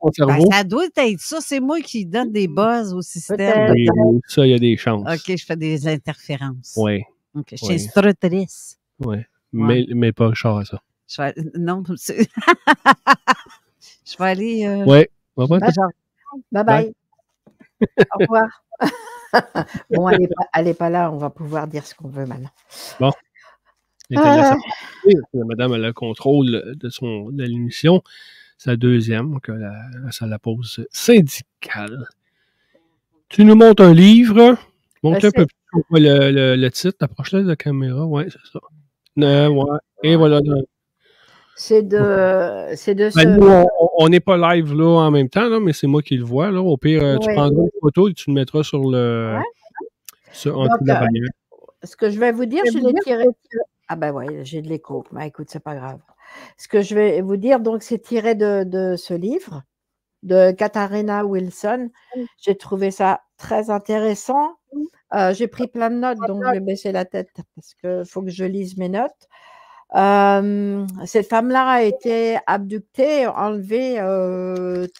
ton cerveau. Ça doit être ça. C'est moi qui donne des buzz au système. Oui, ça, il y a des chances. OK, je fais des interférences. Oui. OK, je suis instructrice. Oui, mais pas Richard à ça. Non, je vais aller... Oui. Bye-bye. Au revoir. Bon, elle n'est pas là, on va pouvoir dire ce qu'on veut maintenant. Bon. La madame a le contrôle de l'émission. C'est la deuxième, donc ça la pause syndicale. Tu nous montres un livre. Montre un peu plus le titre. Approche-le de la caméra. Oui, c'est ça. Ouais. Et voilà. C'est de ce... Nous, on n'est pas live là en même temps, là, mais c'est moi qui le vois. Là. Au pire, tu prendras une photo et tu le mettras sur le... en dessous de la bannière. Ce que je vais vous dire, je l'ai tiré... Ah ben oui, j'ai de l'écho. Ben, écoute, c'est pas grave. Ce que je vais vous dire, donc, c'est tiré de ce livre de Katharina Wilson. J'ai trouvé ça très intéressant. J'ai pris plein de notes, donc je vais baisser la tête parce qu'il faut que je lise mes notes. Cette femme-là a été abductée, enlevée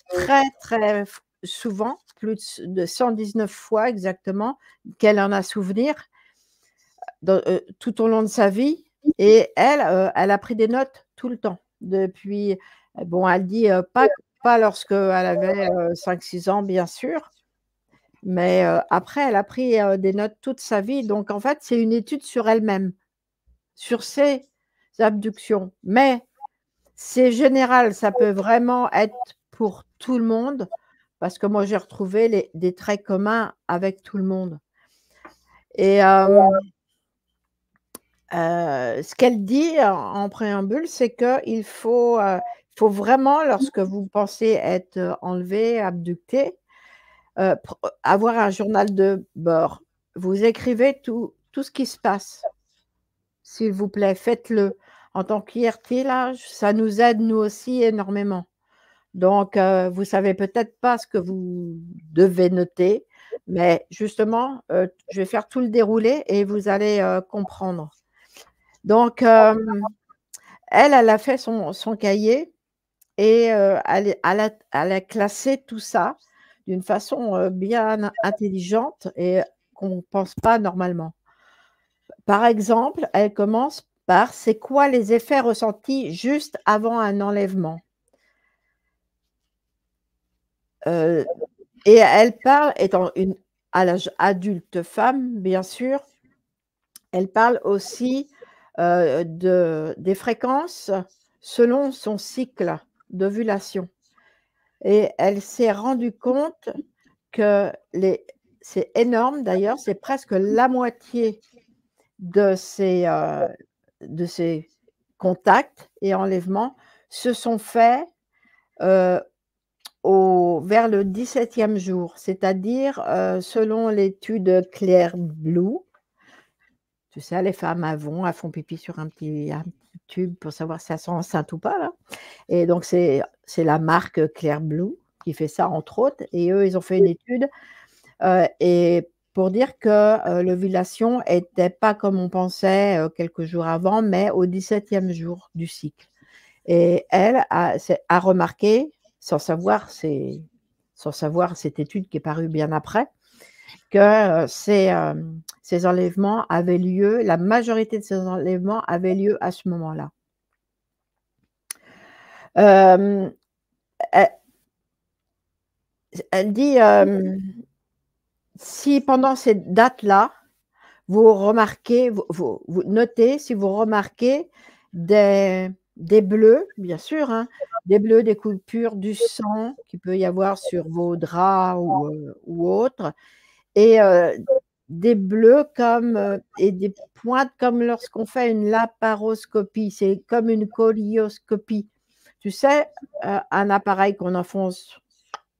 très, très souvent, plus de 119 fois exactement, qu'elle en a souvenir tout au long de sa vie. Et elle a pris des notes tout le temps. Depuis, bon, elle dit pas lorsqu'elle avait 5-6 ans, bien sûr, mais après, elle a pris des notes toute sa vie. Donc, en fait, c'est une étude sur elle-même, sur ses abductions. Mais C'est général, ça peut vraiment être pour tout le monde, parce que moi, j'ai retrouvé des traits communs avec tout le monde. Et ce qu'elle dit en préambule, c'est qu'il faut vraiment, lorsque vous pensez être enlevé, abducté, avoir un journal de bord. Vous écrivez tout ce qui se passe. S'il vous plaît, faites-le. En tant qu'IRT, là, ça nous aide, nous aussi, énormément. Donc, vous ne savez peut-être pas ce que vous devez noter, mais justement, je vais faire tout le déroulé et vous allez comprendre. Donc, elle a fait son cahier et elle a classé tout ça d'une façon bien intelligente et qu'on ne pense pas normalement. Par exemple, elle commence par « c'est quoi les effets ressentis juste avant un enlèvement ?» Et elle parle, étant à l'âge adulte femme, bien sûr, elle parle aussi des fréquences selon son cycle d'ovulation. Et elle s'est rendue compte que c'est énorme d'ailleurs, c'est presque la moitié de ces contacts et enlèvements se sont faits vers le 17e jour, c'est-à-dire selon l'étude Claire Blue. Tu sais, les femmes elles font pipi sur un petit tube pour savoir si elles sont enceintes ou pas. Là. Et donc, c'est la marque Claire Blue qui fait ça, entre autres. Et eux, ils ont fait une étude et pour dire que l'ovulation n'était pas comme on pensait quelques jours avant, mais au 17e jour du cycle. Et elle a remarqué, sans savoir cette étude qui est parue bien après, que ces enlèvements avaient lieu, la majorité de ces enlèvements avaient lieu à ce moment-là. Elle dit, si pendant ces dates-là, vous remarquez, vous notez, si vous remarquez des bleus, bien sûr, hein, des bleus, des coupures, du sang qu'il peut y avoir sur vos draps ou autres, et des bleus et des pointes comme lorsqu'on fait une laparoscopie, c'est comme une colioscopie. Tu sais, un appareil qu'on enfonce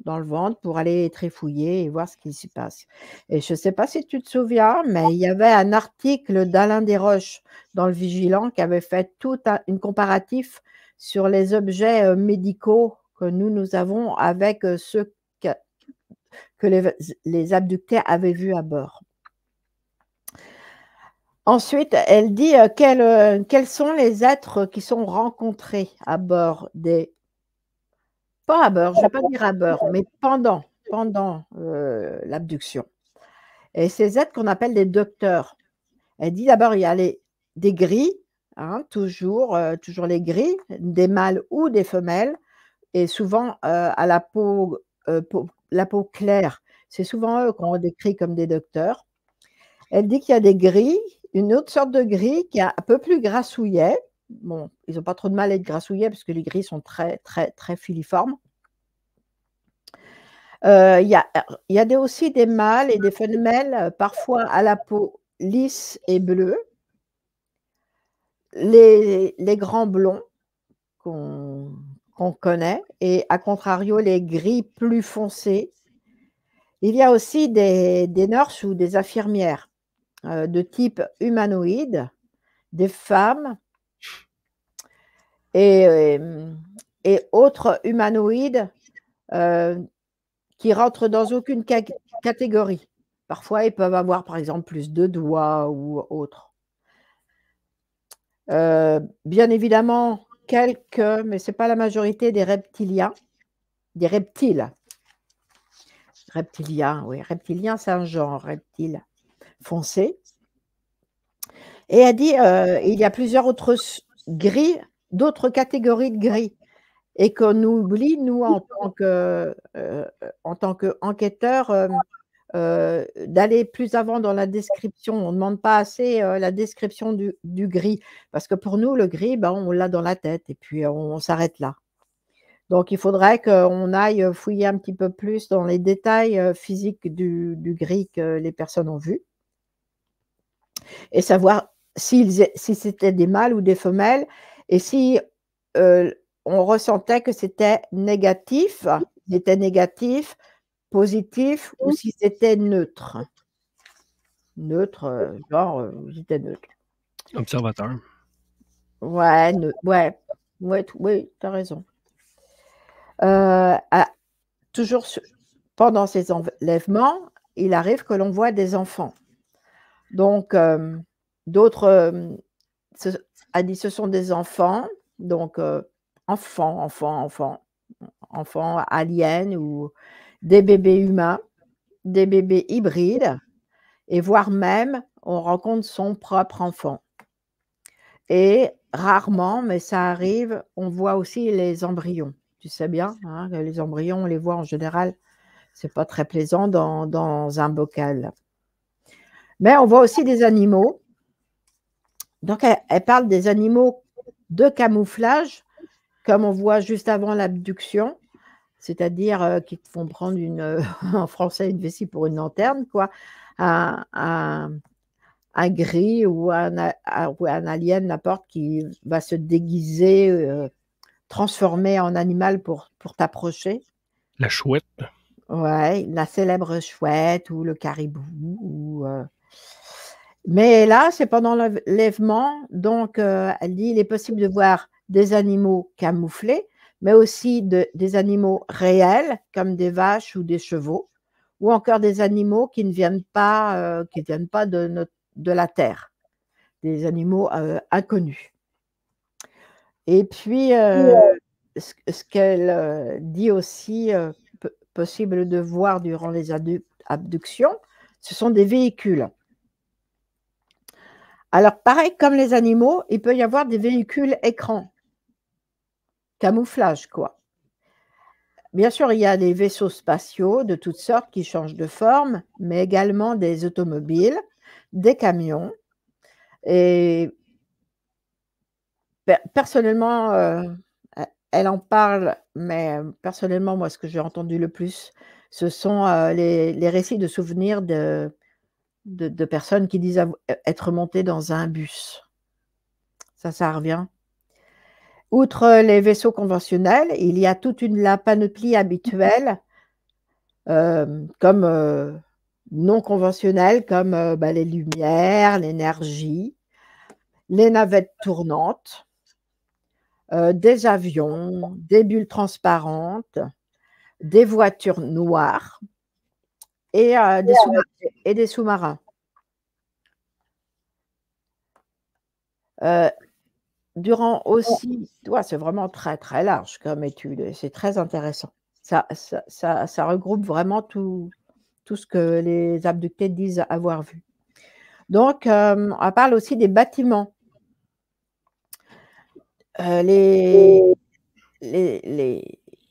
dans le ventre pour aller trifouiller et voir ce qui s'y passe. Et je ne sais pas si tu te souviens, mais il y avait un article d'Alain Desroches dans Le Vigilant qui avait fait tout un comparatif sur les objets médicaux que nous avons avec ceux que les abductés avaient vus à bord. Ensuite, elle dit quels sont les êtres qui sont rencontrés à bord des... Pas à bord, je ne vais pas dire à bord, mais pendant l'abduction. Et ces êtres qu'on appelle des docteurs. Elle dit d'abord, il y a des gris, hein, toujours les gris, des mâles ou des femelles, et souvent à la peau claire. C'est souvent eux qu'on décrit comme des docteurs. Elle dit qu'il y a des gris, une autre sorte de gris qui est un peu plus grassouillet. Bon, ils n'ont pas trop de mal à être grassouillets parce que les gris sont très, très, très filiformes. Il y a aussi des mâles et des femelles, parfois à la peau lisse et bleue. Les grands blonds qu'on connaît, et à contrario, les gris plus foncés. Il y a aussi des nurses ou des infirmières de type humanoïde, des femmes et autres humanoïdes qui rentrent dans aucune catégorie. Parfois, ils peuvent avoir, par exemple, plus de doigts ou autre. Bien évidemment, mais ce n'est pas la majorité des reptiliens, des reptiles. Reptilien, oui, reptilien, c'est un genre, reptile foncé. Et elle dit il y a plusieurs autres gris, d'autres catégories de gris, et qu'on oublie, nous, en tant qu'enquêteurs d'aller plus avant dans la description. On ne demande pas assez la description du gris, parce que pour nous, le gris, ben, on l'a dans la tête et puis on s'arrête là. Donc, il faudrait qu'on aille fouiller un petit peu plus dans les détails physiques du gris que les personnes ont vu et savoir si c'était des mâles ou des femelles et si on ressentait que c'était négatif, positif ou si c'était neutre. Neutre, genre, j'étais neutre. Observateur. Ouais, oui, tu as raison. Toujours pendant ces enlèvements, il arrive que l'on voit des enfants. Donc, d'autres a dit ce sont des enfants, donc enfants aliens ou des bébés humains, des bébés hybrides, et voire même on rencontre son propre enfant. Et rarement, mais ça arrive, on voit aussi les embryons. Tu sais bien, hein, que les embryons, on les voit en général, c'est pas très plaisant dans un bocal. Mais on voit aussi des animaux. Donc, elle parle des animaux de camouflage, comme on voit juste avant l'abduction, c'est-à-dire qui te font prendre en français, une vessie pour une lanterne, quoi, un gris ou un alien, n'importe, qui va se déguiser, transformer en animal pour t'approcher. La chouette. Ouais, la célèbre chouette ou le caribou. Mais là, c'est pendant l'enlèvement, donc elle dit il est possible de voir des animaux camouflés, mais aussi des animaux réels, comme des vaches ou des chevaux, ou encore des animaux qui ne viennent pas, de la Terre, des animaux inconnus. Et puis, ce qu'elle dit aussi, possible de voir durant les abductions, ce sont des véhicules. Alors, pareil, comme les animaux, il peut y avoir des véhicules écrans, camouflage, quoi. Bien sûr, il y a des vaisseaux spatiaux de toutes sortes qui changent de forme, mais également des automobiles, des camions. Et personnellement, elle en parle, mais personnellement, moi, ce que j'ai entendu le plus, ce sont les récits de souvenirs de personnes qui disent être montées dans un bus. Ça revient. Outre les vaisseaux conventionnels, il y a toute la panoplie habituelle, comme non conventionnelle, comme les lumières, l'énergie, les navettes tournantes, des avions, des bulles transparentes, des voitures noires et des sous-marins. Durant aussi, c'est vraiment très très large comme étude, c'est très intéressant. Ça regroupe vraiment tout ce que les abductés disent avoir vu. Donc, on parle aussi des bâtiments. Les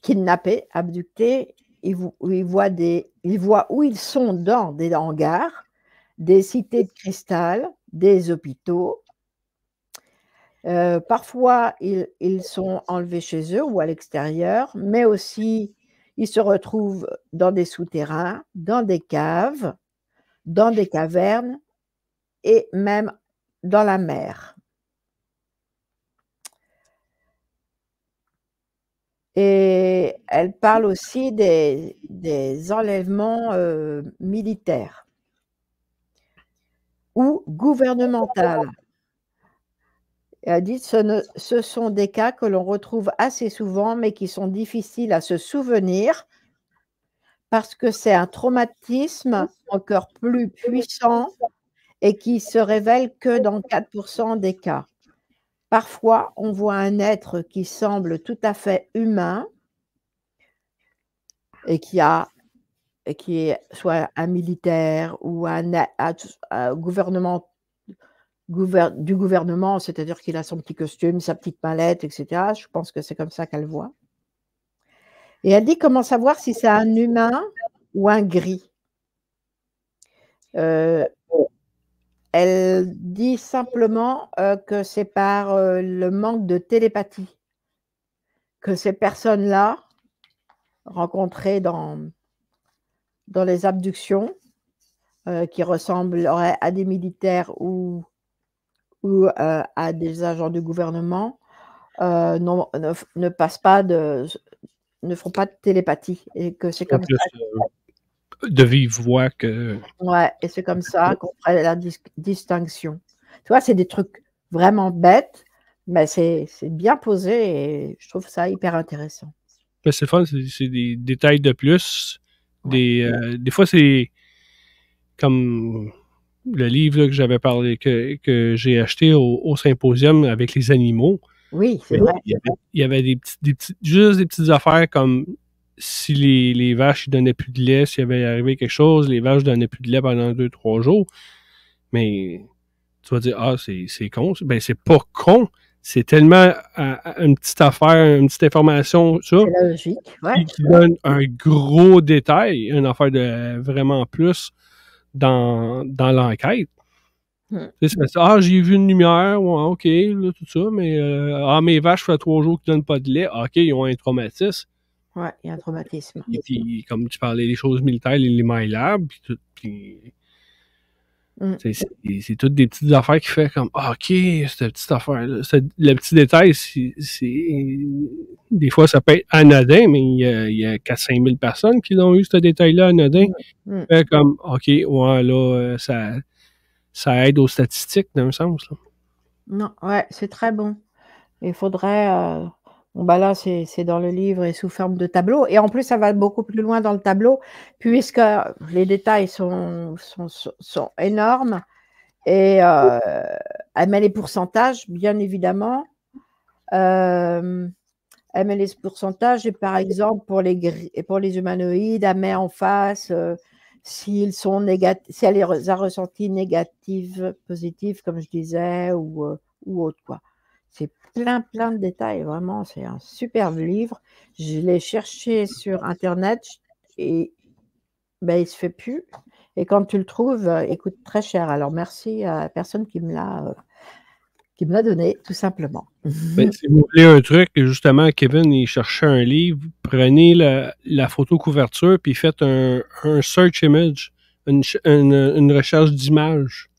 kidnappés, abductés, ils voient où ils sont dans des hangars, des cités de cristal, des hôpitaux. Parfois, ils sont enlevés chez eux ou à l'extérieur, mais aussi ils se retrouvent dans des souterrains, dans des caves, dans des cavernes et même dans la mer. Et elle parle aussi des enlèvements militaires ou gouvernementaux. Elle dit ce sont des cas que l'on retrouve assez souvent, mais qui sont difficiles à se souvenir parce que c'est un traumatisme encore plus puissant et qui se révèle que dans 4% des cas. Parfois, on voit un être qui semble tout à fait humain et qui est soit un militaire ou un du gouvernement, c'est-à-dire qu'il a son petit costume, sa petite mallette, etc. Je pense que c'est comme ça qu'elle voit. Et elle dit comment savoir si c'est un humain ou un gris. Elle dit simplement que c'est par le manque de télépathie que ces personnes-là, rencontrées dans les abductions, qui ressembleraient à des militaires ou à des agents du gouvernement, ne passent pas ne font pas de télépathie, et que c'est comme ça. De vive voix que. Ouais, et c'est comme ça qu'on ferait la distinction. Tu vois, c'est des trucs vraiment bêtes, mais c'est bien posé et je trouve ça hyper intéressant. Ben, c'est fun, c'est des détails de plus. Des fois, c'est comme le livre là, que j'avais parlé, que j'ai acheté au symposium avec les animaux. Oui, c'est vrai. Il y avait juste des petites affaires comme si les vaches ne donnaient plus de lait, s'il y avait arrivé quelque chose, les vaches ne donnaient plus de lait pendant 2-3 jours. Mais tu vas dire, c'est con. Ben, c'est pas con. C'est tellement une petite affaire, une petite information, ça, c'est logique, ouais. Qui donne un gros détail, une affaire de vraiment plus dans l'enquête. J'ai vu une lumière, ouais, ok, là, tout ça, mais mes vaches, ça fait 3 jours qu'ils ne donnent pas de lait, ok, ils ont un traumatisme. Ouais, il y a un traumatisme. Et puis, comme tu parlais des choses militaires, les MyLab, c'est toutes des petites affaires qui fait comme ok, cette petite affaire-là. Le petit détail, des fois, ça peut être anodin, mais il y a 4-5 000 personnes qui l'ont eu, ce détail-là, anodin. Fait comme, ok, ouais, là, ça aide aux statistiques, dans un sens. Là. Non, ouais, c'est très bon. Il faudrait. Ben là, c'est dans le livre et sous forme de tableau. Et en plus, ça va beaucoup plus loin dans le tableau, puisque les détails sont énormes. Et elle met les pourcentages, bien évidemment. Elle met les pourcentages, et par exemple, pour les humanoïdes, elle met en face s'ils sont négatifs, si elle les a ressentis négatives, positives, comme je disais, ou autre, quoi. C'est plein de détails, vraiment, c'est un superbe livre. Je l'ai cherché sur Internet et ben, il ne se fait plus. Et quand tu le trouves, il coûte très cher. Alors, merci à la personne qui me l'a donné, tout simplement. Ben, si vous voulez un truc, justement, Kevin, il cherchait un livre, prenez la photo couverture puis faites un search image, une recherche d'image.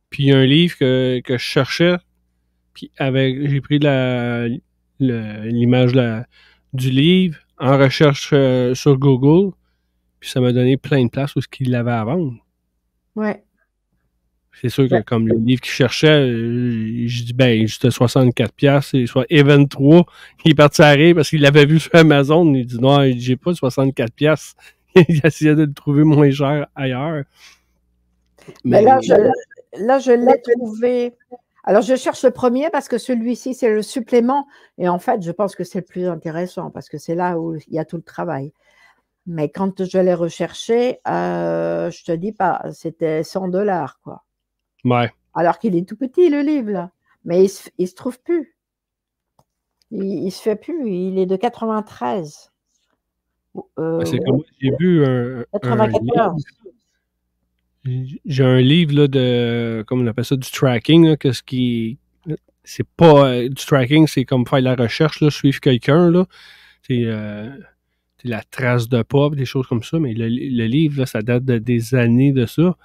Puis un livre que je cherchais, puis j'ai pris l'image du livre en recherche sur Google, puis ça m'a donné plein de places où il l'avait à vendre. Ouais. C'est sûr que comme le livre qu'il cherchait, je dis, ben, c'était 64$, soit E23, il est parti à rire parce qu'il l'avait vu sur Amazon. Il dit, non, j'ai pas 64$. Il essayait de le trouver moins cher ailleurs. Mais là, je l'ai trouvé. Alors, je cherche le premier parce que celui-ci, c'est le supplément. Et en fait, je pense que c'est le plus intéressant parce que c'est là où il y a tout le travail. Mais quand je l'ai recherché, je te dis pas, c'était $100, quoi. Ouais. Alors qu'il est tout petit, le livre, là. Mais il se trouve plus. Il se fait plus. Il est de 93. C'est comme j'ai vu 94. J'ai un livre là, de, comme on appelle ça, du tracking. Là, c'est pas du tracking, c'est comme faire la recherche, là, suivre quelqu'un. Là. C'est la trace de pas, des choses comme ça. Mais le livre, là, ça date des années de ça.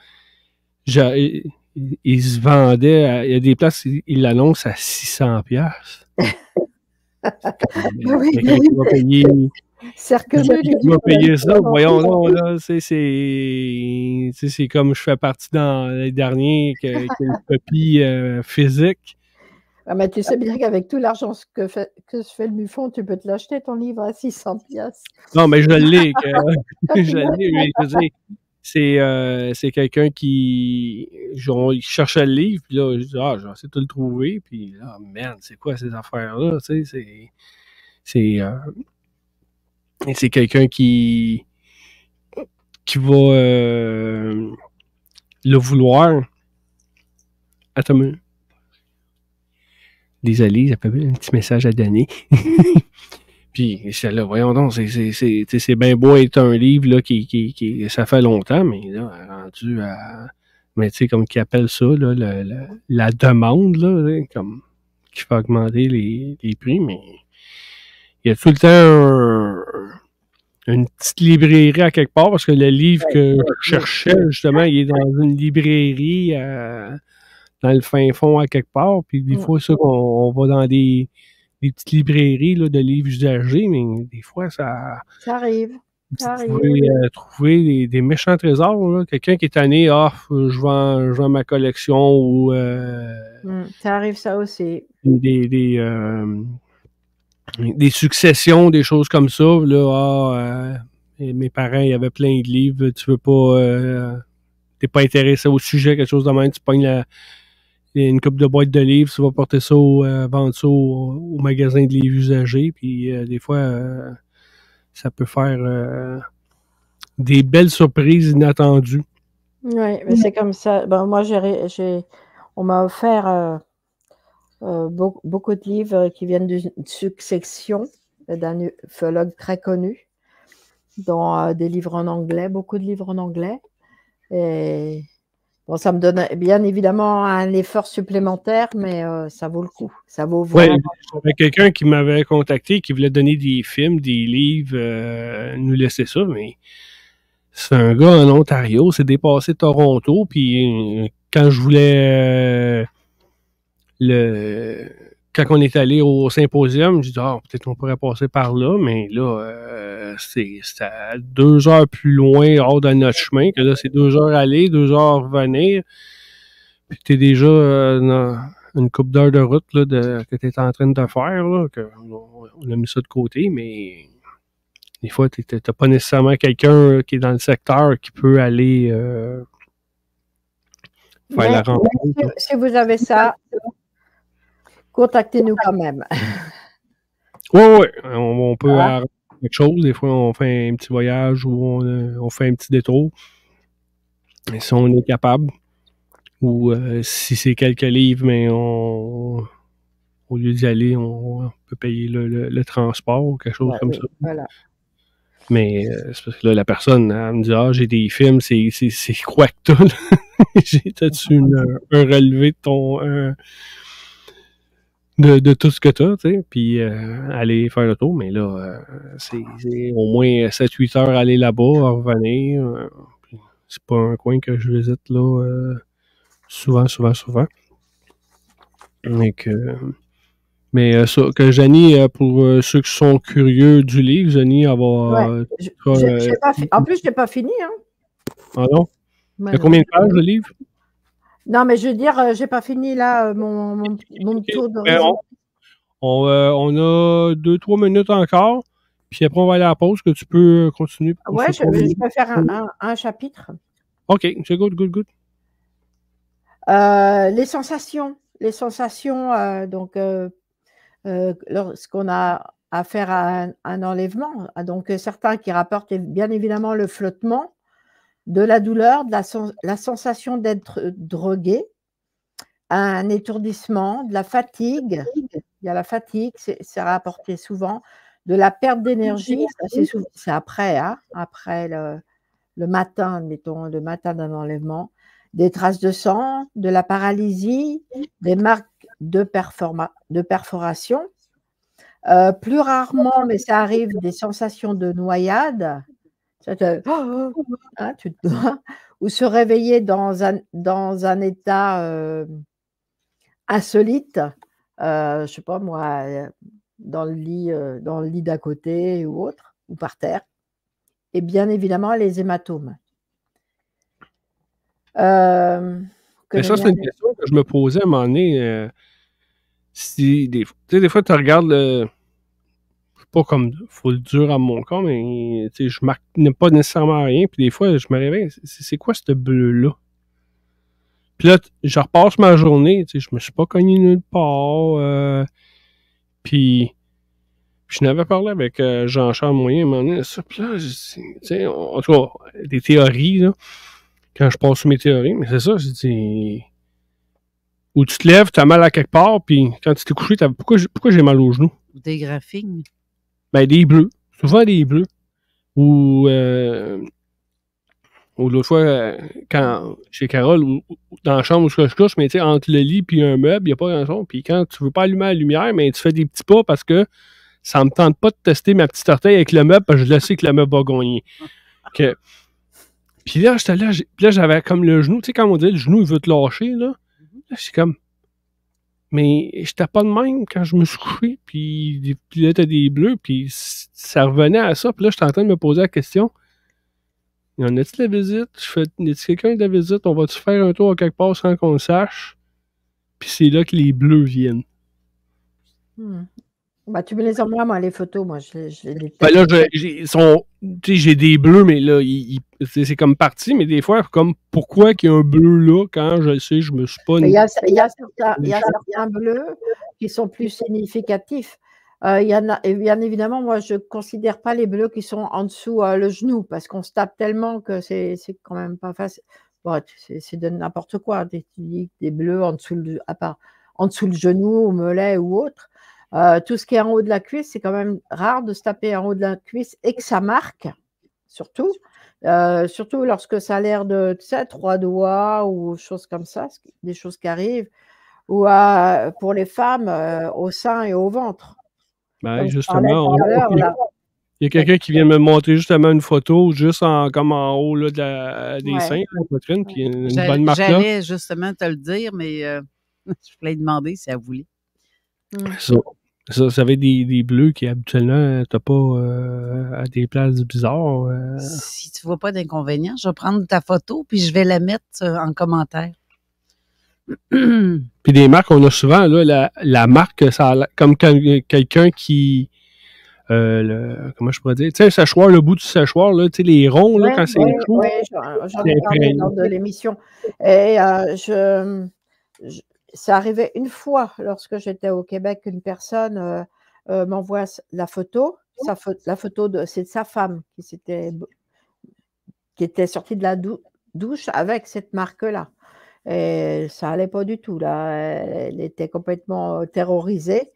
Il se vendait, il y a des places, il l'annonce à 600$. Il va payer. Il va payer ça, voyons donc, là, c'est comme je fais partie dans les derniers qui a une copie physique. Ah, mais tu sais bien qu'avec tout l'argent que se fait le Buffon, tu peux te l'acheter ton livre à 600$. Non, mais je l'ai. C'est quelqu'un qui il cherchait le livre, puis là, je dis, je vais essayer de le trouver, puis là, merde, c'est quoi ces affaires-là, tu sais, c'est quelqu'un qui va le vouloir. Attends, désolé, j'avais un petit message à donner. Puis, c'est là, voyons donc, c'est bien beau être un livre, là, qui ça fait longtemps, mais là, rendu à, mais tu sais, comme qu'ils appellent ça, là, la demande, là, comme, qui fait augmenter les prix, mais il y a tout le temps une petite librairie à quelque part, parce que le livre que je cherchais, justement, il est dans une librairie dans le fin fond à quelque part, puis des fois, ça, on va dans des petites librairies là, de livres usagés, mais des fois, ça arrive. Vous pouvez trouver des méchants trésors. Là. Quelqu'un qui est tanné, je vends ma collection ou... ça arrive ça aussi. Des successions, des choses comme ça. Là, mes parents, il y avait plein de livres. Tu veux pas... t'es pas intéressé au sujet, quelque chose de même. Tu pognes une coupe de boîte de livres, tu vas porter ça vendre ça au magasin de livres usagés. Puis des fois, ça peut faire des belles surprises inattendues. Oui, mais c'est comme ça. Ben, moi, on m'a offert beaucoup de livres qui viennent d'une succession d'un ufologue très connu, dont des livres en anglais, beaucoup de livres en anglais. Et bon, ça me donne bien évidemment un effort supplémentaire, mais ça vaut le coup. Ça vaut vraiment. Oui, j'avais quelqu'un qui m'avait contacté, qui voulait donner des films, des livres, nous laisser ça, mais c'est un gars en Ontario, c'est dépassé Toronto, puis quand je voulais quand on est allé au symposium, j'ai dit peut-être qu'on pourrait passer par là, mais là, c'est à 2 heures plus loin, hors de notre chemin, que là, c'est 2 heures aller, 2 heures revenir. Puis t'es déjà dans une couple d'heures de route là, que t'es en train de faire, là, on a mis ça de côté, mais des fois, t'as pas nécessairement quelqu'un qui est dans le secteur qui peut aller faire la rencontre. Si vous avez ça, contactez-nous quand même. Oui, on peut arranger quelque chose. Des fois, on fait un petit voyage ou on fait un petit détour. Et si on est capable. Ou si c'est quelques livres, mais au lieu d'y aller, on peut payer le transport ou quelque chose comme ça. Voilà. Mais c'est parce que là, la personne, elle me dit j'ai des films, c'est quoi que t'as, là? T'as-tu un relevé de ton... de tout ce que t'as, tu sais, puis aller faire le tour, mais là, c'est au moins 7-8 heures aller là-bas, revenir. C'est pas un coin que je visite, là, souvent. Mais ça, que Janie, pour ceux qui sont curieux du livre, Janie, elle va... en plus, je n'ai pas fini, hein. Ah non? Il y a combien de pages, le livre? Non, mais je veux dire, j'ai pas fini là mon tour de raison. On a 2-3 minutes encore, puis après on va aller à la pause, que tu peux continuer. Ouais, je peux faire un chapitre. OK, c'est good. Les sensations, donc lorsqu'on a affaire à un enlèvement, donc certains qui rapportent bien évidemment le flottement, de la douleur, de la sensation d'être drogué, un étourdissement, de la fatigue, il y a la fatigue, c'est rapporté souvent, de la perte d'énergie, c'est après, hein, après le matin, admettons, le matin d'un enlèvement, des traces de sang, de la paralysie, des marques de perforation, plus rarement, mais ça arrive, des sensations de noyade, ou se réveiller dans un état insolite, je sais pas moi, dans le lit d'à côté ou autre, ou par terre, et bien évidemment les hématomes. Ça, c'est une question que je me posais à un moment donné. Des fois, tu regardes pas comme faut le dur à mon corps, mais je marque pas nécessairement rien. Puis des fois, je me réveille, c'est quoi ce bleu-là? Puis là, je repasse ma journée, je me suis pas cogné nulle part. Puis je n'avais parlé avec Jean-Charles Moyen à un moment donné, ça. Puis là, en tout cas, des théories, là, quand je passe sur mes théories, mais c'est ça, je dis... Où tu te lèves, tu as mal à quelque part, puis quand tu t'es couché, pourquoi j'ai mal aux genoux? Des graphines. Ben, des bleus. Souvent des bleus. Ou l'autre fois, quand chez Carole, ou dans la chambre où je couche, mais tu sais, entre le lit et un meuble, il n'y a pas grand-chose. Puis quand tu veux pas allumer la lumière, mais tu fais des petits pas parce que ça me tente pas de tester ma petite orteille avec le meuble parce que je le sais que le meuble va gagner. Que... Puis là, j'étais là, là, j'avais comme le genou. Tu sais, quand on dit le genou, il veut te lâcher, là. Là, je suis comme... Mais j'étais pas de même quand je me suis couché, puis là, t'as des bleus, puis ça revenait à ça. Puis là, j'étais en train de me poser la question. Y en a-t-il la visite? Y a-t-il quelqu'un de la visite? On va-tu faire un tour à quelque part sans qu'on le sache? Puis c'est là que les bleus viennent. Bah, tu me les envoies, moi, les photos. Moi, je les ben là, j'ai des bleus, mais là, c'est comme parti, mais des fois, comme pourquoi qu'il y a un bleu là quand je le sais, je me suis pas... Il y a certains bleus qui sont plus significatifs. Il y en a, et bien évidemment, moi, je ne considère pas les bleus qui sont en dessous le genou parce qu'on se tape tellement que c'est quand même pas facile. Bon, c'est de n'importe quoi. Des bleus en dessous le genou, au mollet ou autre. Tout ce qui est en haut de la cuisse, c'est quand même rare de se taper en haut de la cuisse et que ça marque, surtout. Surtout lorsque ça a l'air de, tu sais, 3 doigts ou choses comme ça, des choses qui arrivent. Ou pour les femmes, au sein et au ventre. Ben, justement, il y a quelqu'un qui vient me montrer justement une photo, juste comme en haut là, des seins, la poitrine, puis une bonne marque là. J'allais justement te le dire, mais je voulais demander si elle voulait. Ça avait des bleus qui habituellement t'as pas à des places bizarres. Si tu vois pas d'inconvénient, je vais prendre ta photo puis je vais la mettre en commentaire. Puis des marques, on a souvent là, la marque, ça a, comme quelqu'un qui comment je pourrais dire, tu sais, un séchoir, le bout du séchoir, là, tu sais, les ronds, là, quand c'est chaud. Oui, j'en ai parlé lors de l'émission. Et ça arrivait une fois lorsque j'étais au Québec, une personne m'envoie la photo. La photo c'est de sa femme qui était sortie de la douche avec cette marque-là. Et ça allait pas du tout, là. Elle était complètement terrorisée.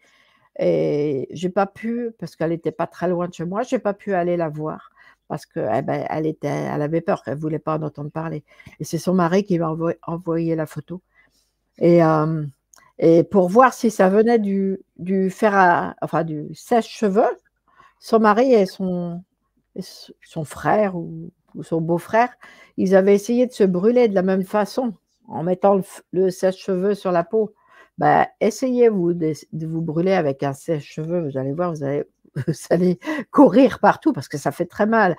Et j'ai pas pu, parce qu'elle n'était pas très loin de chez moi, j'ai pas pu aller la voir. Parce qu'elle avait peur, elle voulait pas en entendre parler. Et c'est son mari qui m'a envoyé la photo. Et pour voir si ça venait du sèche-cheveux, son mari et son frère ou son beau-frère, ils avaient essayé de se brûler de la même façon en mettant le sèche-cheveux sur la peau. Ben, essayez-vous de vous brûler avec un sèche-cheveux, vous allez voir, vous allez courir partout parce que ça fait très mal.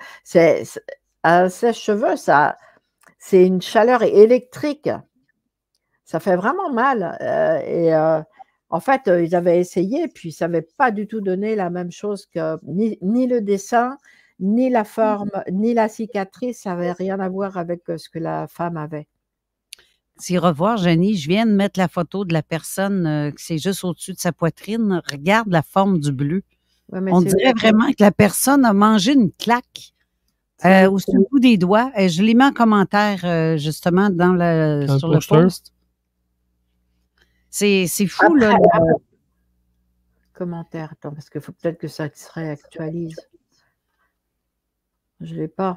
Un sèche-cheveux, c'est une chaleur électrique. Ça fait vraiment mal. En fait, ils avaient essayé, puis ça n'avait pas du tout donné la même chose que ni le dessin, ni la forme, ni la cicatrice. Ça n'avait rien à voir avec ce que la femme avait. Si revoir, Jenny, je viens de mettre la photo de la personne qui c'est juste au-dessus de sa poitrine. Regarde la forme du bleu. Ouais, on dirait vraiment que la personne a mangé une claque au bout des doigts. Je l'ai mis en commentaire justement sur le post. C'est fou, après, là. Commentaire, attends, parce qu'il faut peut-être que ça se réactualise. Je ne l'ai pas.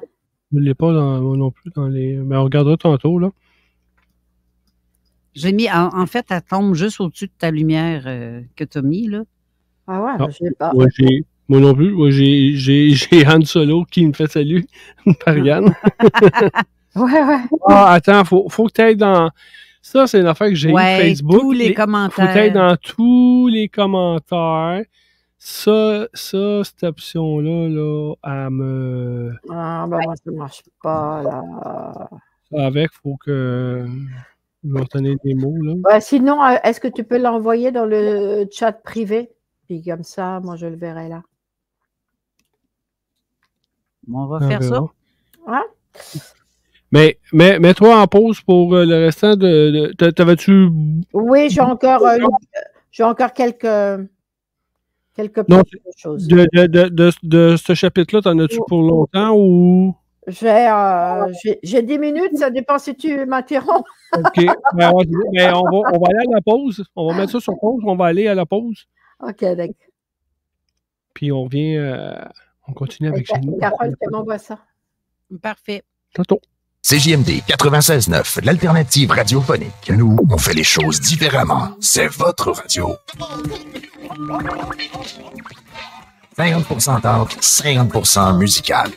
Je ne l'ai pas non plus dans les. Mais on regardera tantôt, là. J'ai mis, en fait, elle tombe juste au-dessus de ta lumière que tu as mis, là. Ah ouais, je ne l'ai pas. Moi non plus. Moi, j'ai Han Solo qui me fait salut, Marianne. Ouais. Ah, attends, faut que tu ailles dans. Ça, c'est une affaire que j'ai Facebook. Tous les commentaires. Faut que tu ailles dans tous les commentaires. Ça, cette option-là, là, elle me. Ah, ben moi, ça ne marche pas, là. Avec, faut que. Je vais retenir des mots, là. Ouais, sinon, est-ce que tu peux l'envoyer dans le chat privé? Puis comme ça, moi, je le verrai là. On va faire ça. Ouais. Mais mets-toi en pause pour le restant de t'avais-tu... Oui, j'ai encore quelques choses. De ce chapitre-là, t'en as-tu pour longtemps ou... J'ai 10 minutes, ça dépend si tu m'interromps. OK. Ben, on va aller à la pause. On va mettre ça sur pause, on va aller à la pause. OK, d'accord. Puis on revient, on continue avec Jenny. Carole, tu m'envoies ça. Parfait. Tantôt. CJMD 96.9, l'alternative radiophonique. Nous, on fait les choses différemment. C'est votre radio. 50% talk, 50% musical.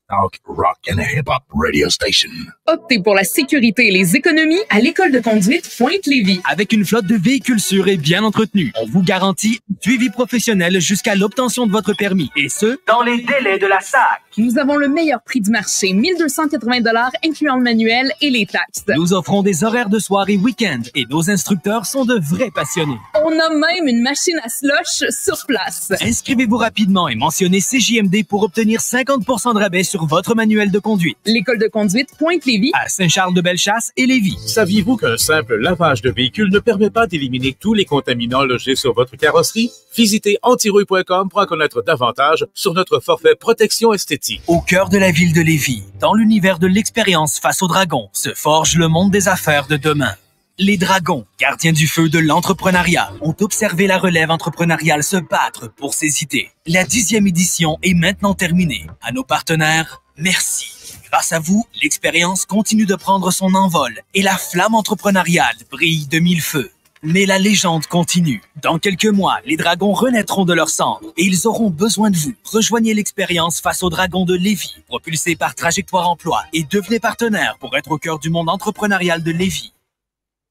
Talk, rock and hip-hop radio station. Optez pour la sécurité et les économies à l'école de conduite Pointe-Lévis. Avec une flotte de véhicules sûrs et bien entretenus, on vous garantit un suivi professionnel jusqu'à l'obtention de votre permis. Et ce, dans les délais de la SAC. Nous avons le meilleur prix du marché, 1 280 $ incluant le manuel et les taxes. Nous offrons des horaires de soirée week-end et nos instructeurs sont de vrais passionnés. On a même une machine à slush sur place. Inscrivez-vous rapidement et mentionnez CJMD pour obtenir 50% de rabais sur votre manuel de conduite. L'école de conduite Pointe-Lévis à Saint-Charles-de-Bellechasse et Lévis. Saviez-vous qu'un simple lavage de véhicule ne permet pas d'éliminer tous les contaminants logés sur votre carrosserie? Visitez antirouille.com pour en connaître davantage sur notre forfait protection esthétique. Au cœur de la ville de Lévis, dans l'univers de l'expérience face aux dragons, se forge le monde des affaires de demain. Les dragons, gardiens du feu de l'entrepreneuriat, ont observé la relève entrepreneuriale se battre pour ses idées. La 10e édition est maintenant terminée. À nos partenaires, merci. Grâce à vous, l'expérience continue de prendre son envol et la flamme entrepreneuriale brille de mille feux. Mais la légende continue. Dans quelques mois, les dragons renaîtront de leurs cendres et ils auront besoin de vous. Rejoignez l'expérience face aux dragons de Lévis, propulsé par Trajectoire Emploi, et devenez partenaire pour être au cœur du monde entrepreneurial de Lévis.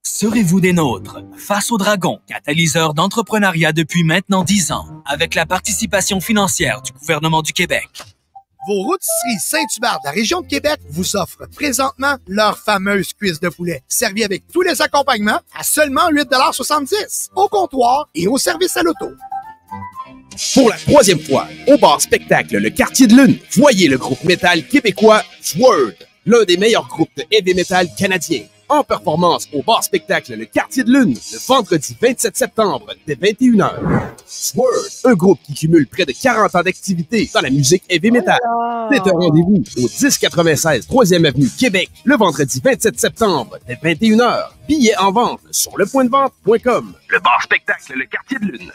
Serez-vous des nôtres? Face aux dragons, catalyseur d'entrepreneuriat depuis maintenant 10 ans, avec la participation financière du gouvernement du Québec. Vos rôtisseries Saint-Hubert de la région de Québec vous offrent présentement leur fameuse cuisse de poulet, servie avec tous les accompagnements à seulement 8,70 $ au comptoir et au service à l'auto. Pour la 3e fois, au bar spectacle Le Quartier de Lune, voyez le groupe métal québécois Sword, l'un des meilleurs groupes de heavy metal canadiens. En performance au bar spectacle Le Quartier de Lune, le vendredi 27 septembre, dès 21h. Sword, un groupe qui cumule près de 40 ans d'activité dans la musique heavy metal. C'est un rendez-vous au 1096 3e Avenue, Québec, le vendredi 27 septembre, dès 21h. Billets en vente sur lepointdevente.com. Le bar spectacle Le Quartier de Lune.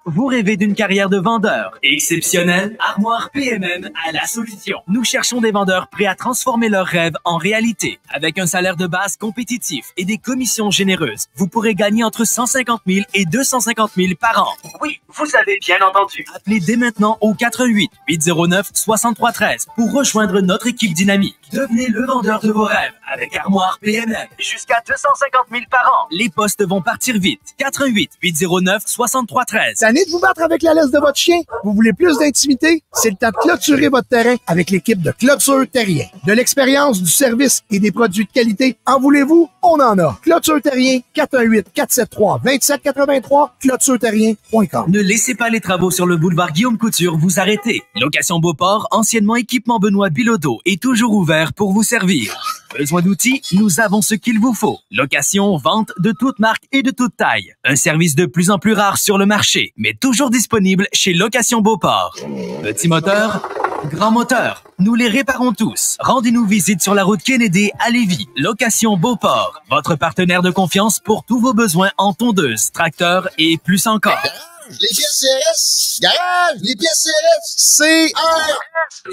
Vous rêvez d'une carrière de vendeur exceptionnelle? Armoire PMM a la solution. Nous cherchons des vendeurs prêts à transformer leurs rêves en réalité. Avec un salaire de base compétitif et des commissions généreuses, vous pourrez gagner entre 150 000 et 250 000 par an. Oui, vous avez bien entendu. Appelez dès maintenant au 88 809 63 13 pour rejoindre notre équipe dynamique. Devenez le vendeur de vos rêves avec Armoire PMM. Jusqu'à 250 000 par an. Les postes vont partir vite. 88 809 63 13. Tanné de vous battre avec la laisse de votre chien? Vous voulez plus d'intimité? C'est le temps de clôturer votre terrain avec l'équipe de Clôture Terrien. De l'expérience, du service et des produits de qualité, en voulez-vous? On en a. Clôture Terrien, 418-473-2783, clôtureterrien.com. Ne laissez pas les travaux sur le boulevard Guillaume Couture vous arrêter. Location Beauport, anciennement équipement Benoît Bilodeau, est toujours ouvert pour vous servir. Besoin d'outils? Nous avons ce qu'il vous faut. Location, vente de toutes marques et de toutes tailles. Un service de plus en plus rare sur le marché, mais toujours disponible chez Location Beauport. Petit moteur, grand moteur, nous les réparons tous. Rendez-nous visite sur la route Kennedy à Lévis. Location Beauport, votre partenaire de confiance pour tous vos besoins en tondeuse, tracteur et plus encore. Les pièces CRS! Garage! Les pièces CRS! CRS!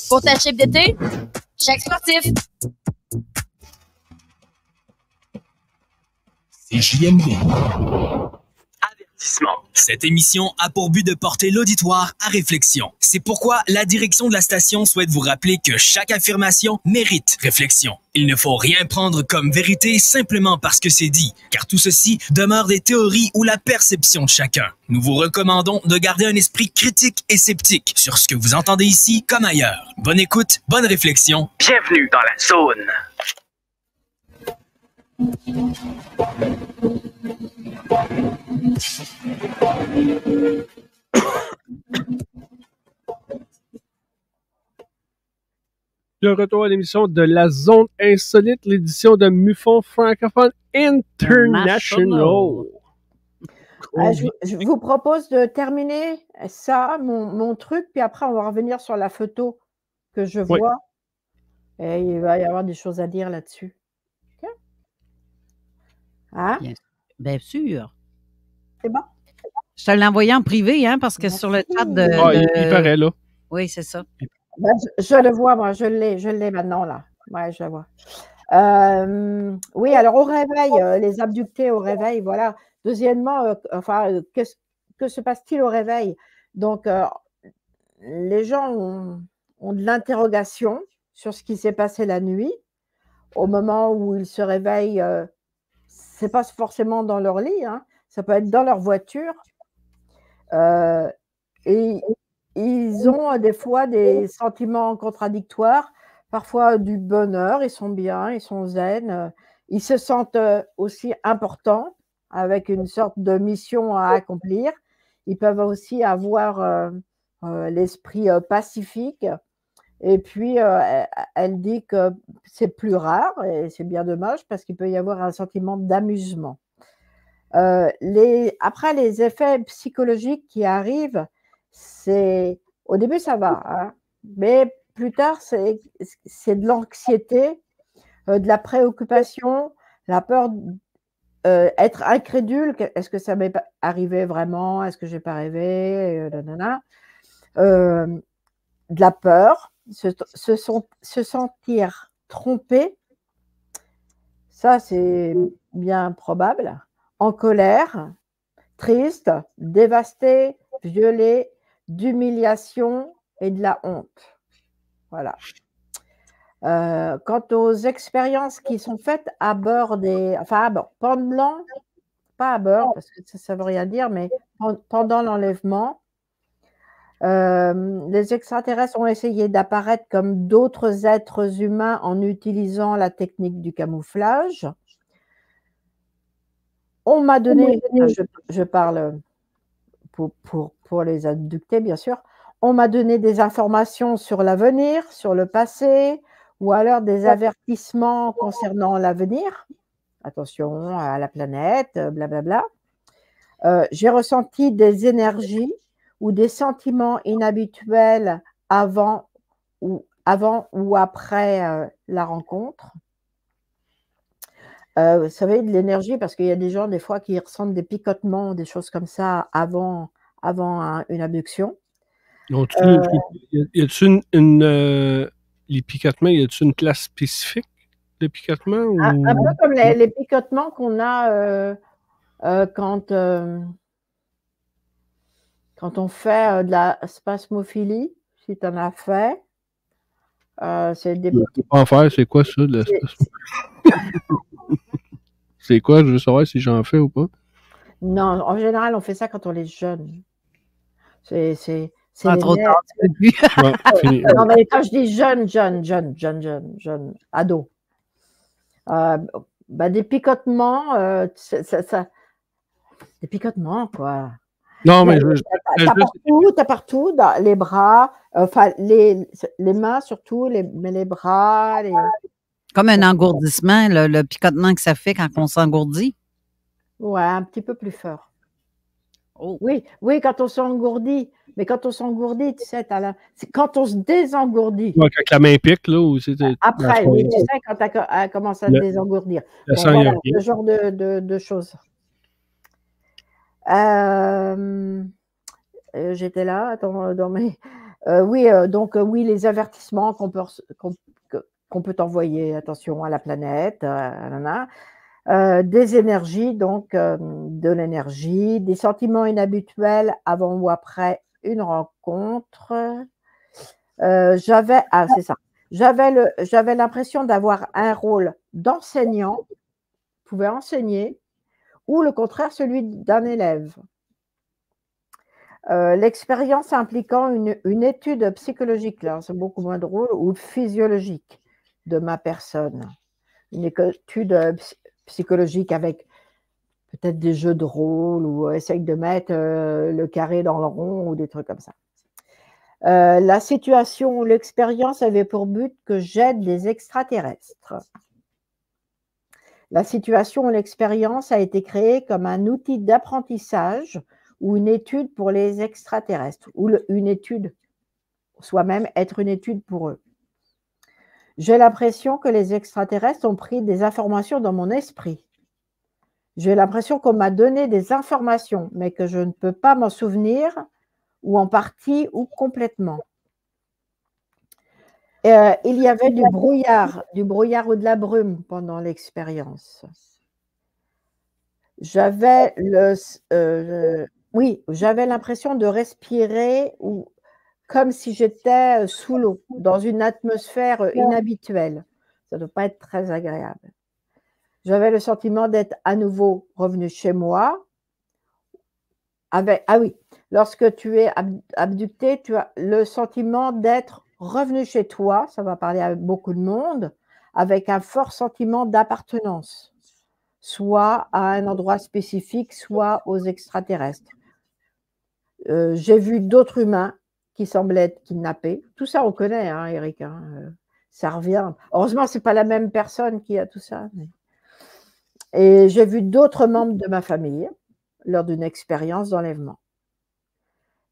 Pour ta chip d'été, chèque sportif. CJMD. Cette émission a pour but de porter l'auditoire à réflexion. C'est pourquoi la direction de la station souhaite vous rappeler que chaque affirmation mérite réflexion. Il ne faut rien prendre comme vérité simplement parce que c'est dit, car tout ceci demeure des théories ou la perception de chacun. Nous vous recommandons de garder un esprit critique et sceptique sur ce que vous entendez ici comme ailleurs. Bonne écoute, bonne réflexion. Bienvenue dans la zone. De retour à l'émission de la Zone Insolite, l'édition de MUFON francophone International. Je vous propose de terminer ça, mon truc, puis après on va revenir sur la photo que je vois. Oui. Et il va y avoir des choses à dire là-dessus. Okay. Hein? Bien sûr. C'est bon? Je te l'ai envoyé en privé, hein, parce que sur le chat de... il paraît, là. Oui, c'est ça. Ben, je le vois, moi, je l'ai maintenant, là. Ouais, je le vois. Oui, alors au réveil, les abductés au réveil, voilà. Deuxièmement, que se passe-t-il au réveil? Donc, les gens ont de l'interrogation sur ce qui s'est passé la nuit. Au moment où ils se réveillent, c'est pas forcément dans leur lit, hein, ça peut être dans leur voiture. Et ils ont des fois des sentiments contradictoires, parfois du bonheur, ils sont bien, ils sont zen, ils se sentent aussi importants, avec une sorte de mission à accomplir. Ils peuvent aussi avoir l'esprit pacifique. Et puis, elle dit que c'est plus rare, et c'est bien dommage, parce qu'il peut y avoir un sentiment d'amusement. Après, les effets psychologiques qui arrivent, au début, ça va, hein, mais plus tard, c'est de l'anxiété, de la préoccupation, la peur, être incrédule. Est-ce que ça m'est arrivé vraiment? Est-ce que je n'ai pas rêvé? De la peur, se sentir trompé, ça c'est bien probable, en colère, triste, dévasté, violé, d'humiliation et de la honte. Voilà. Quant aux expériences qui sont faites à bord pendant, pas à bord, parce que ça ne veut rien dire, mais pendant l'enlèvement, les extraterrestres ont essayé d'apparaître comme d'autres êtres humains en utilisant la technique du camouflage. On m'a donné, je parle pour les abductés, bien sûr, on m'a donné des informations sur l'avenir, sur le passé, ou alors des avertissements concernant l'avenir. Attention à la planète, blablabla. J'ai ressenti des énergies ou des sentiments inhabituels avant ou après la rencontre. Vous savez, de l'énergie, parce qu'il y a des gens, des fois, qui ressentent des picotements, des choses comme ça avant une abduction. Y a-t-il les picotements, y a-t-il une classe spécifique de picotement? Ou... Un peu comme les picotements qu'on a quand on fait de la spasmophilie, si tu en as fait. C'est des... En faire, c'est quoi ça, de la spasmophilie? C'est quoi? Je veux savoir si j'en fais ou pas. Non, en général, on fait ça quand on est jeune. C'est trop tard, tu peux plus. Non, mais quand je dis jeune, ado. Des picotements, des picotements, quoi. Non, mais t'as partout, dans les bras, les mains surtout, mais les bras. Comme un engourdissement, le picotement que ça fait quand on s'engourdit. Ouais, un petit peu plus fort. Oh. Oui, quand on s'engourdit. Mais quand on s'engourdit, tu sais, c'est quand on se désengourdit. Ouais, quand la main pique, là, ou c'était. Après, oui, tu sais, quand elle commence à se désengourdir. Voilà, ce genre de choses. J'étais là, attends, oui, les avertissements qu'on peut t'envoyer, attention à la planète, des énergies, donc de l'énergie, des sentiments inhabituels avant ou après une rencontre. J'avais l'impression d'avoir un rôle d'enseignant, je pouvais enseigner, ou le contraire, celui d'un élève. L'expérience impliquant une étude psychologique, là, c'est beaucoup moins drôle, ou physiologique de ma personne. Une étude psychologique avec peut-être des jeux de rôle ou essaye de mettre le carré dans le rond ou des trucs comme ça. La situation ou l'expérience avait pour but que j'aide des extraterrestres. La situation ou l'expérience a été créée comme un outil d'apprentissage ou une étude pour les extraterrestres, ou une étude, soit même être une étude pour eux. J'ai l'impression que les extraterrestres ont pris des informations dans mon esprit. J'ai l'impression qu'on m'a donné des informations, mais que je ne peux pas m'en souvenir, ou en partie, ou complètement. Il y avait du brouillard ou de la brume pendant l'expérience. J'avais l'impression de respirer comme si j'étais sous l'eau, dans une atmosphère inhabituelle. Ça ne doit pas être très agréable. J'avais le sentiment d'être à nouveau revenu chez moi. Lorsque tu es abducté, tu as le sentiment d'être revenu chez toi, ça va parler à beaucoup de monde, avec un fort sentiment d'appartenance, soit à un endroit spécifique, soit aux extraterrestres. J'ai vu d'autres humains qui semblaient être kidnappés. Tout ça, on connaît, hein, Eric. Ça revient. Heureusement, ce n'est pas la même personne qui a tout ça. Et j'ai vu d'autres membres de ma famille lors d'une expérience d'enlèvement.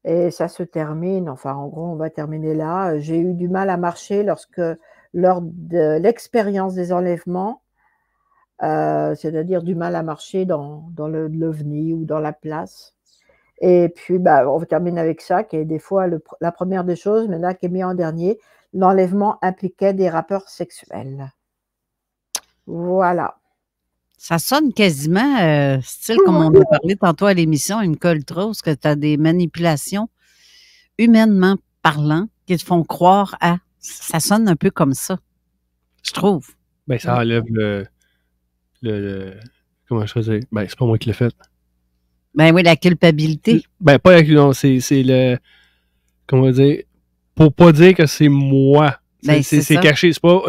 Et ça se termine, enfin, en gros, on va terminer là. J'ai eu du mal à marcher lors de l'expérience des enlèvements, c'est-à-dire du mal à marcher dans l'OVNI ou dans la place. Et puis, on termine avec ça, qui est des fois la première des choses, mais là, qui est mis en dernier. L'enlèvement impliquait des rapports sexuels. Voilà. Ça sonne quasiment, style comme on a parlé tantôt à l'émission, une coltrose, que tu as des manipulations humainement parlant qui te font croire à. Ça sonne un peu comme ça, je trouve. Ben, ça enlève comment je faisais? Ben, c'est pas moi qui l'ai fait. Ben oui, la culpabilité. Ben, pas non, c'est le. Comment dire? Pour pas dire que c'est moi. Ben, c'est caché. C'est pas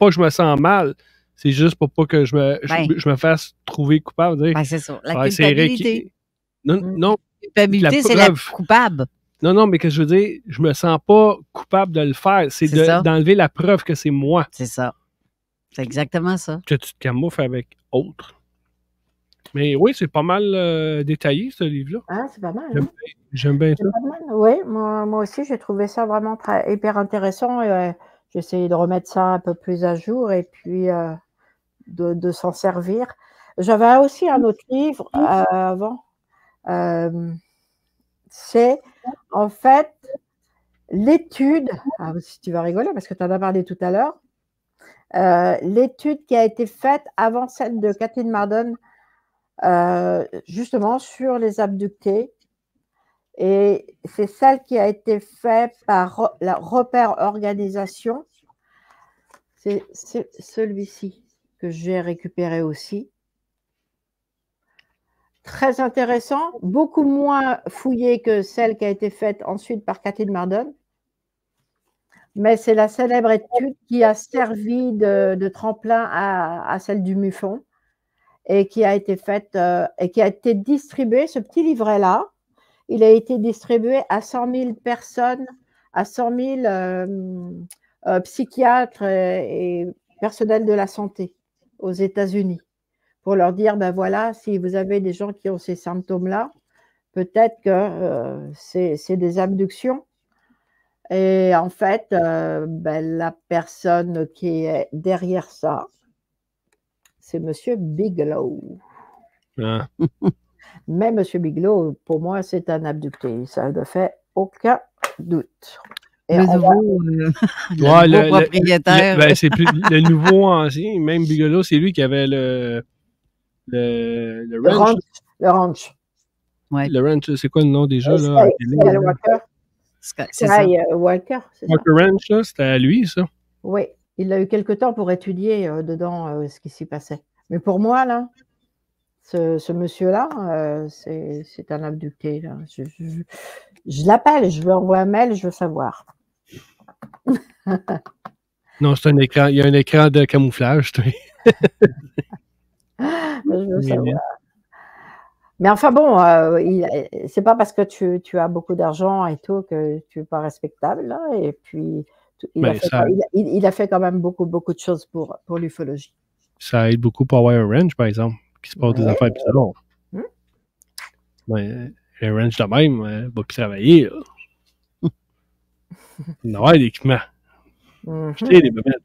que je me sens mal. C'est juste pour pas que je me fasse trouver coupable. Ben, c'est ça. La culpabilité. Non. La culpabilité, c'est la coupable. Non, mais que je veux dire, je me sens pas coupable de le faire. C'est d'enlever la preuve que c'est moi. C'est ça. C'est exactement ça. Que tu te camoufles avec autre. Mais oui, c'est pas mal détaillé, ce livre-là. Ah, c'est pas mal. J'aime bien ça. Oui, moi aussi, j'ai trouvé ça vraiment hyper intéressant. J'ai essayé de remettre ça un peu plus à jour et puis de s'en servir. J'avais aussi un autre livre avant. C'est en fait l'étude, si tu vas rigoler parce que tu en as parlé tout à l'heure, l'étude qui a été faite avant celle de Kathleen Marden, justement sur les abductés. Et c'est celle qui a été faite par la Repère Organisation. C'est celui-ci que j'ai récupéré aussi. Très intéressant, beaucoup moins fouillé que celle qui a été faite ensuite par Kathleen Marden. Mais c'est la célèbre étude qui a servi de tremplin à celle du MUFON et qui a été faite et qui a été distribuée, ce petit livret-là. Il a été distribué à 100 000 personnes, à 100 000 psychiatres et personnels de la santé aux États-Unis pour leur dire, ben voilà, si vous avez des gens qui ont ces symptômes-là, peut-être que c'est des abductions. Et en fait, la personne qui est derrière ça, c'est M. Bigelow. Ah. Mais M. Bigelow, pour moi, c'est un abducté. Ça ne fait aucun doute. Et le nouveau propriétaire. C'est plus le nouveau ancien. Même Bigelow, c'est lui qui avait le ranch. Le ranch. Ouais. Le ranch, c'est quoi le nom déjà? Là, Walker. Sky Walker. Walker Ranch, là, c'était à lui, ça? Oui. Il a eu quelque temps pour étudier dedans ce qui s'y passait. Mais pour moi, là, ce monsieur-là, c'est un abducté. Là. Je l'appelle, je veux envoyer un mail, je veux savoir. Non, c'est un écran. Il y a un écran de camouflage. Je veux savoir. Mais enfin bon, c'est pas parce que tu as beaucoup d'argent et tout que tu es pas respectable. Là, et puis, il a fait quand même beaucoup de choses pour l'ufologie. Ça aide beaucoup pour avoir un ranch, par exemple, qui se passe des affaires bizarres. Un ranch de même, va plus travailler. Il va avoir l'équipement. Acheter des bébêtes.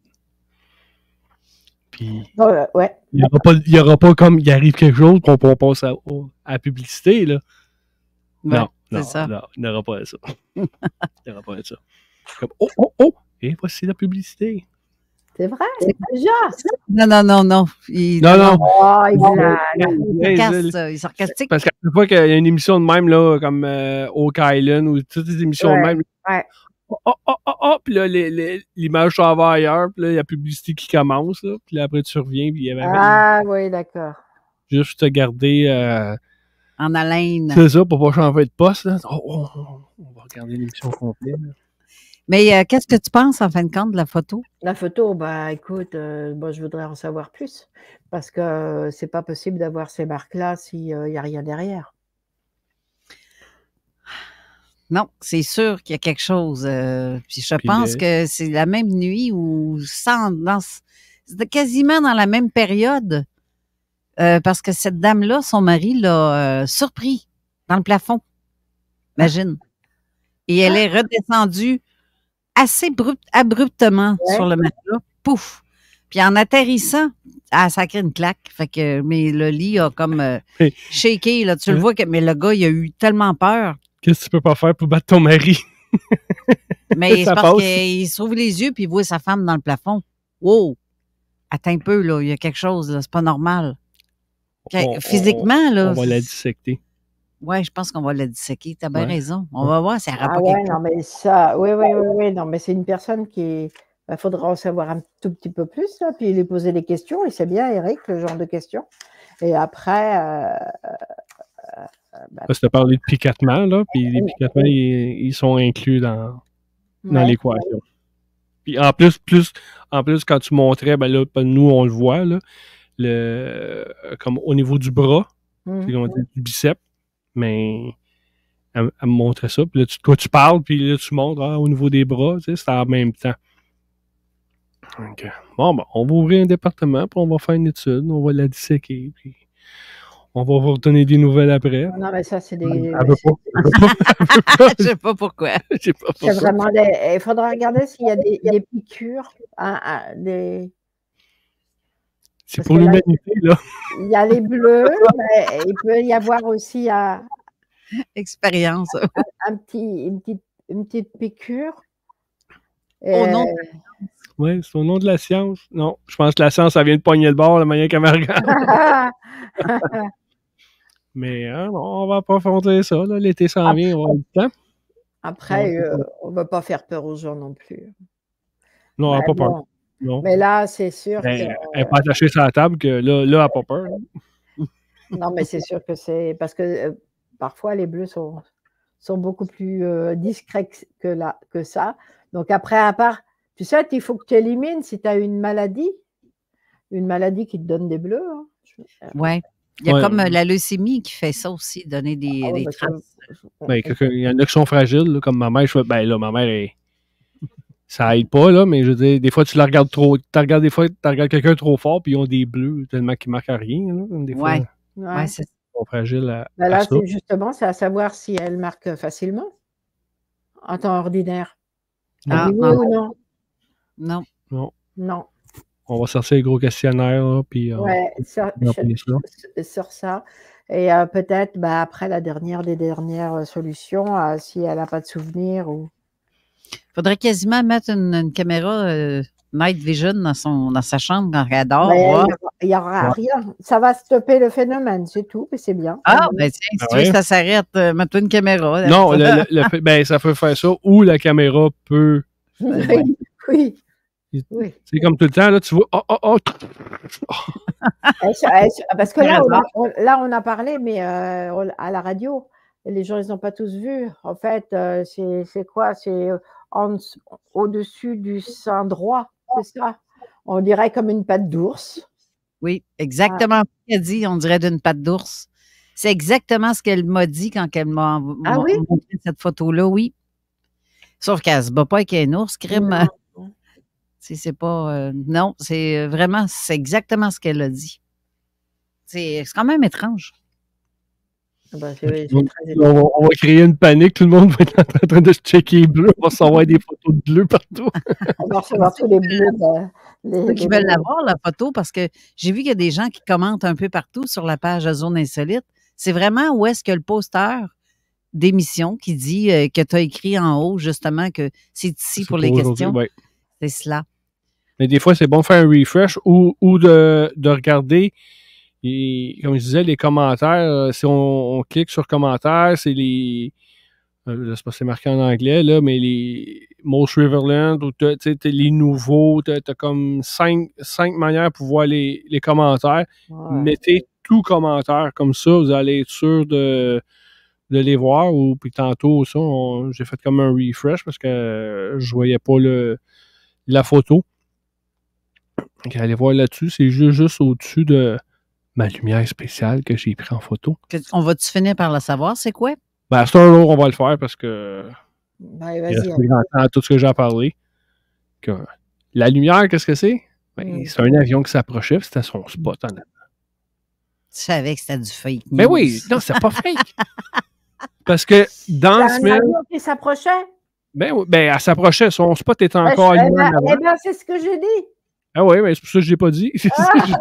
Puis, ouais. Il n'y aura pas comme il arrive quelque chose qu'on passe à la publicité, là. Ouais, non, il n'y aura pas de ça. Il n'y aura pas de ça. Comme, et voici la publicité. C'est vrai, c'est déjà. Non. Non. Il est sarcastique. Parce qu'à chaque fois qu'il y a une émission de même, là, comme Oak Island ou toutes les émissions de même, puis là, l'image s'en va ailleurs, puis là, il y a la publicité qui commence, là, puis là, après, tu reviens, puis il y avait... Ah, oui, d'accord. Juste te garder... en haleine. C'est ça, pour pas changer de poste, là. On va regarder l'émission complète, là. Mais qu'est-ce que tu penses, en fin de compte, de la photo? La photo, écoute, je voudrais en savoir plus, parce que c'est pas possible d'avoir ces marques-là s'il n'y a rien derrière. Non, c'est sûr qu'il y a quelque chose. Puis je pense que c'est la même nuit ou c'était quasiment dans la même période, parce que cette dame-là, son mari l'a surpris dans le plafond. Imagine. Et elle est redescendue assez abruptement sur le matelas. Pouf! Puis en atterrissant, elle a sacré une claque. Fait que, mais le lit a comme shaké. Là, tu le vois, mais le gars, il a eu tellement peur. Qu'est-ce que tu peux pas faire pour battre ton mari? Mais c'est parce qu'il s'ouvre les yeux puis il voit sa femme dans le plafond. Wow! Attends un peu, là. Il y a quelque chose, là. C'est pas normal. Physiquement, là. On va la dissecter. Oui, je pense qu'on va la disséquer. Tu as bien raison. On va voir si elle rapporte quelque chose. Non, mais ça, oui. Non, mais c'est une personne qui il faudra en savoir un tout petit peu plus, là, puis lui poser des questions. Et c'est bien, Eric, le genre de questions. Et après... Parce que tu as parlé de picotement, là, puis les picotements, ils sont inclus dans l'équation. Puis en plus, quand tu montrais, là, nous, on le voit, là, comme au niveau du bras, du biceps, mais elle me montrait ça. Puis là, toi, tu parles, puis là, tu montres au niveau des bras, tu sais, c'est en même temps. Donc, on va ouvrir un département, puis on va faire une étude, on va la disséquer, puis on va vous redonner des nouvelles après. Non, mais ça, c'est des... Elle veut pas. Je sais pas pourquoi. C'est vraiment il faudra regarder s'il y a des piqûres, C'est pour l'humanité, là. Il y a les bleus, mais il peut y avoir aussi expérience. Une petite piqûre. Au nom Oui, c'est au nom de la science. Non, je pense que la science, ça vient de pogner le bord, la manière qu'elle me regarde. Mais on va approfondir ça. L'été s'en vient, on va avoir du temps. Après, on ne va pas faire peur aux gens non plus. Non, elle n'a pas peur. Non. Mais là, c'est sûr Elle n'est pas attachée sur la table que là, elle n'a pas peur. Non, mais c'est sûr que c'est... Parce que parfois, les bleus sont beaucoup plus discrets que ça. Donc après, à part... Tu sais, il faut que tu élimines si tu as une maladie qui te donne des bleus. Hein. Oui. Il y a comme la leucémie qui fait ça aussi, donner des traces. Il y en a qui sont fragiles, là, comme ma mère. Ma mère, ça aide pas, là, mais je veux dire, des fois, tu la regardes trop. Tu regardes quelqu'un trop fort, puis ils ont des bleus tellement qu'ils ne marquent à rien. Oui, c'est ils sont fragiles à là, ça. C'est à savoir si elle marque facilement en temps ordinaire. Non. Ou non? Non. On va sortir les gros questionnaires, puis sur ça. Et peut-être, après la dernière des dernières solutions, si elle n'a pas de souvenir ou... Il faudrait quasiment mettre une caméra night vision dans sa chambre quand elle dort. Il n'y aura rien. Ça va stopper le phénomène, c'est tout, mais c'est bien. Ah, tiens, si tu veux que ça s'arrête, mets-toi une caméra. Non, ça peut faire ça, ou la caméra peut... Oui. C'est comme tout le temps, là, tu vois... Parce que là, on a parlé, mais à la radio, les gens, ils n'ont pas tous vu. En fait, c'est quoi? C'est au-dessus du sein droit, c'est ça? On dirait comme une patte d'ours. Oui, exactement ce qu'elle dit, on dirait d'une patte d'ours. C'est exactement ce qu'elle m'a dit quand elle m'a montré cette photo-là, oui. Sauf qu'elle ne se bat pas avec un ours, crime. C'est pas... non, c'est vraiment... C'est exactement ce qu'elle a dit. C'est quand même étrange. On va créer une panique. Tout le monde va être en train de checker les bleus. On va recevoir des photos de bleus partout. On va recevoir tous les bleus Ceux qui veulent l'avoir, la photo, parce que j'ai vu qu'il y a des gens qui commentent un peu partout sur la page de Zone Insolite. C'est vraiment où est-ce que le poster d'émission qui dit que tu as écrit en haut, justement, que c'est ici pour les questions. Ouais. C'est cela. Mais des fois, c'est bon de faire un refresh ou de regarder, et, comme je disais, les commentaires. Si on clique sur commentaires, c'est les... je sais pas si c'est marqué en anglais, là, mais les Most Riverland, ou les nouveaux, t'as comme 5 manières pour voir les commentaires. Ouais. Mettez tout commentaire comme ça, vous allez être sûr de les voir. Ou puis tantôt, ça, j'ai fait comme un refresh parce que je voyais pas la photo. Donc, allez voir là-dessus, c'est juste au-dessus de ma lumière spéciale que j'ai pris en photo. On va-tu finir par le savoir, c'est quoi? Ben, à ce jour, on va le faire parce que ben, vas-y, tout ce que j'ai à parler. Que la lumière, qu'est-ce que c'est? Ben, c'est un avion qui s'approchait, c'était son spot en avant. Tu savais que c'était du fake news. Ben oui, non, c'est pas fake. Parce que dans la semaine... un avion qui s'approchait? Ben oui, ben, elle s'approchait, son spot était encore allumé en avant. Eh bien, c'est ce que j'ai dit. Ah oui, mais c'est pour ça que je l'ai pas dit. C'est ça que j'ai dit.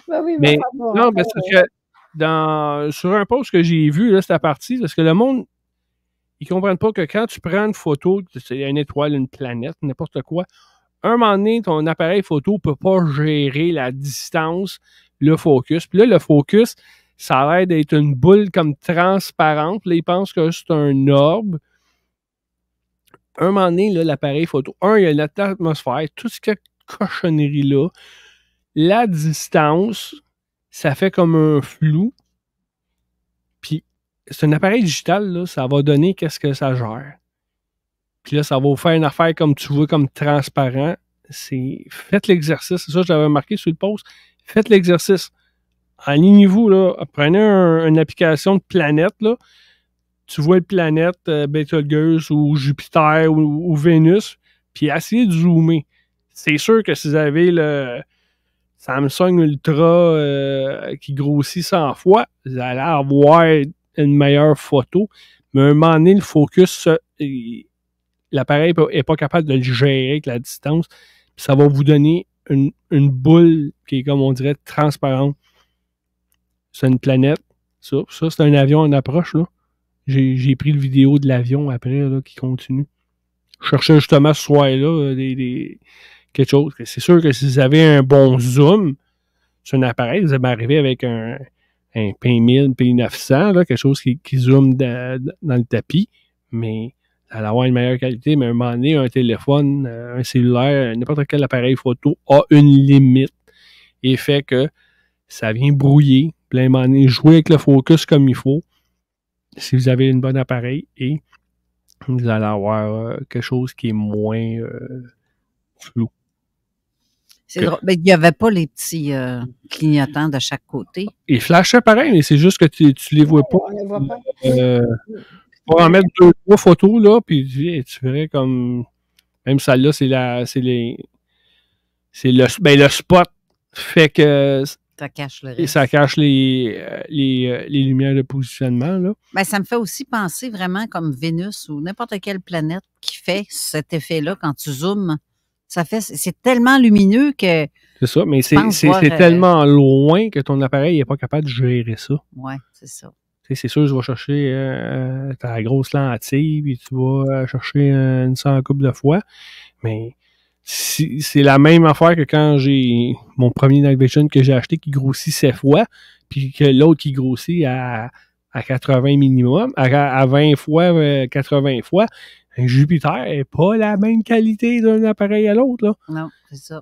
Ben oui, mais non, mais c'est que sur un post que j'ai vu, là, c'était parti, parce que le monde, ils comprennent pas que quand tu prends une photo, c'est une étoile, une planète, n'importe quoi, un moment donné, ton appareil photo peut pas gérer la distance, le focus. Puis là, le focus, ça a l'air d'être une boule comme transparente. Là, ils pensent que c'est un orbe. Un moment donné, là, l'appareil photo, il y a notre atmosphère, tout ce qui est cochonnerie-là, la distance, ça fait comme un flou. Puis, c'est un appareil digital, là, ça va donner qu'est-ce que ça gère. Puis là, ça va vous faire une affaire comme tu vois, comme transparent. Faites l'exercice, c'est ça que j'avais marqué sur le post. Faites l'exercice. Alignez-vous, là, prenez une application de planète, là. Tu vois une planète, Betelgeuse ou Jupiter ou Vénus, puis essayez de zoomer. C'est sûr que si vous avez le Samsung Ultra qui grossit 100 fois, vous allez avoir une meilleure photo. Mais à un moment donné, le focus, l'appareil n'est pas capable de le gérer avec la distance. Puis ça va vous donner une boule qui est, comme on dirait, transparente. C'est une planète. Ça c'est un avion en approche, là. J'ai pris le vidéo de l'avion après, là, qui continue. Je cherchais justement ce soir-là quelque chose. C'est sûr que si vous avez un bon zoom sur un appareil, vous allez arriver avec un P1000, P900, là, quelque chose qui zoome dans le tapis, mais ça va avoir une meilleure qualité. Mais à un moment donné, un téléphone, un cellulaire, n'importe quel appareil photo a une limite et fait que ça vient brouiller. Puis à un moment donné, jouer avec le focus comme il faut. Si vous avez une bonne appareil, et vous allez avoir quelque chose qui est moins flou. C'est drôle. Mais il n'y avait pas les petits clignotants de chaque côté. Ils flashaient pareil, mais c'est juste que tu les vois pas. On les voit pas. Tu vas en mettre 2-3 photos, là, puis tu verrais comme... Même celle-là, le spot fait que... Ça cache le reste. Et ça cache les lumières de positionnement, là. Ben, ça me fait aussi penser vraiment comme Vénus ou n'importe quelle planète qui fait cet effet-là quand tu zoomes. C'est tellement lumineux que... C'est ça, mais c'est tellement loin que ton appareil n'est pas capable de gérer ça. Oui, c'est ça. C'est sûr, tu vas chercher ta grosse lentille, puis tu vas chercher une 100 couple de fois, mais... C'est la même affaire que quand j'ai mon premier Night Vision que j'ai acheté qui grossit 7 fois, puis que l'autre qui grossit à 80 minimum, à 20 fois, 80 fois. Un Jupiter n'est pas la même qualité d'un appareil à l'autre, là. Non, c'est ça.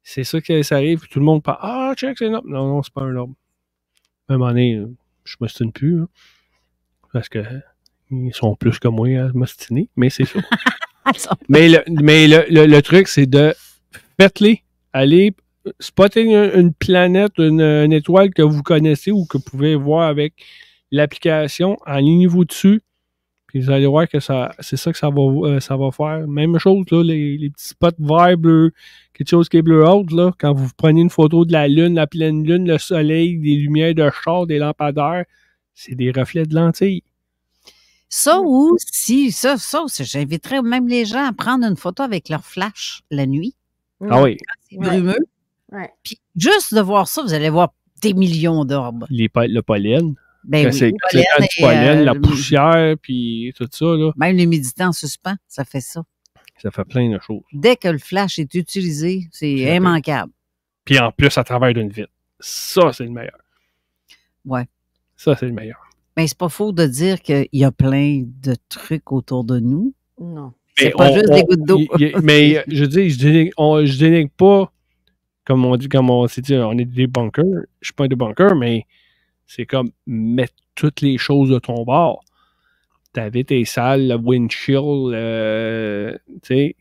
C'est ça que ça arrive, tout le monde parle « Ah, check, c'est un orbe. » Non, c'est pas un orbe. À un moment donné, je m'ostine plus, hein, parce que ils sont plus que moi à m'ostiner, mais c'est ça. Mais le truc, c'est de faites-les. Allez spotter une planète, une étoile que vous connaissez ou que vous pouvez voir avec l'application, alignez-vous dessus, puis vous allez voir que c'est ça que ça va faire. Même chose, là, les petits spots verts, bleus, quelque chose qui est bleu haute, là, quand vous prenez une photo de la lune, la pleine lune, le soleil, des lumières de char, des lampadaires, c'est des reflets de lentilles. Ça ou si, ça, j'inviterais même les gens à prendre une photo avec leur flash la nuit. Ah oui. Quand c'est brumeux. Ouais. Puis juste de voir ça, vous allez voir des millions d'orbes. Le pollen. Ben oui, c'est le pollen, du pollen, la poussière, puis tout ça. Là. Même l'humidité en suspens, ça fait ça. Ça fait plein de choses. Dès que le flash est utilisé, c'est immanquable. Puis en plus, à travers d'une vitre. Ça, c'est le meilleur. Ouais. Ça, c'est le meilleur. Mais c'est pas faux de dire qu'il y a plein de trucs autour de nous. Non. C'est pas juste des gouttes d'eau. Mais je dis, je dénigre pas, comme on s'est dit, on est des bunkers. Je suis pas un débunker, mais c'est comme mettre toutes les choses de ton bord. Ta vitre est sale, le windshield, tu sais,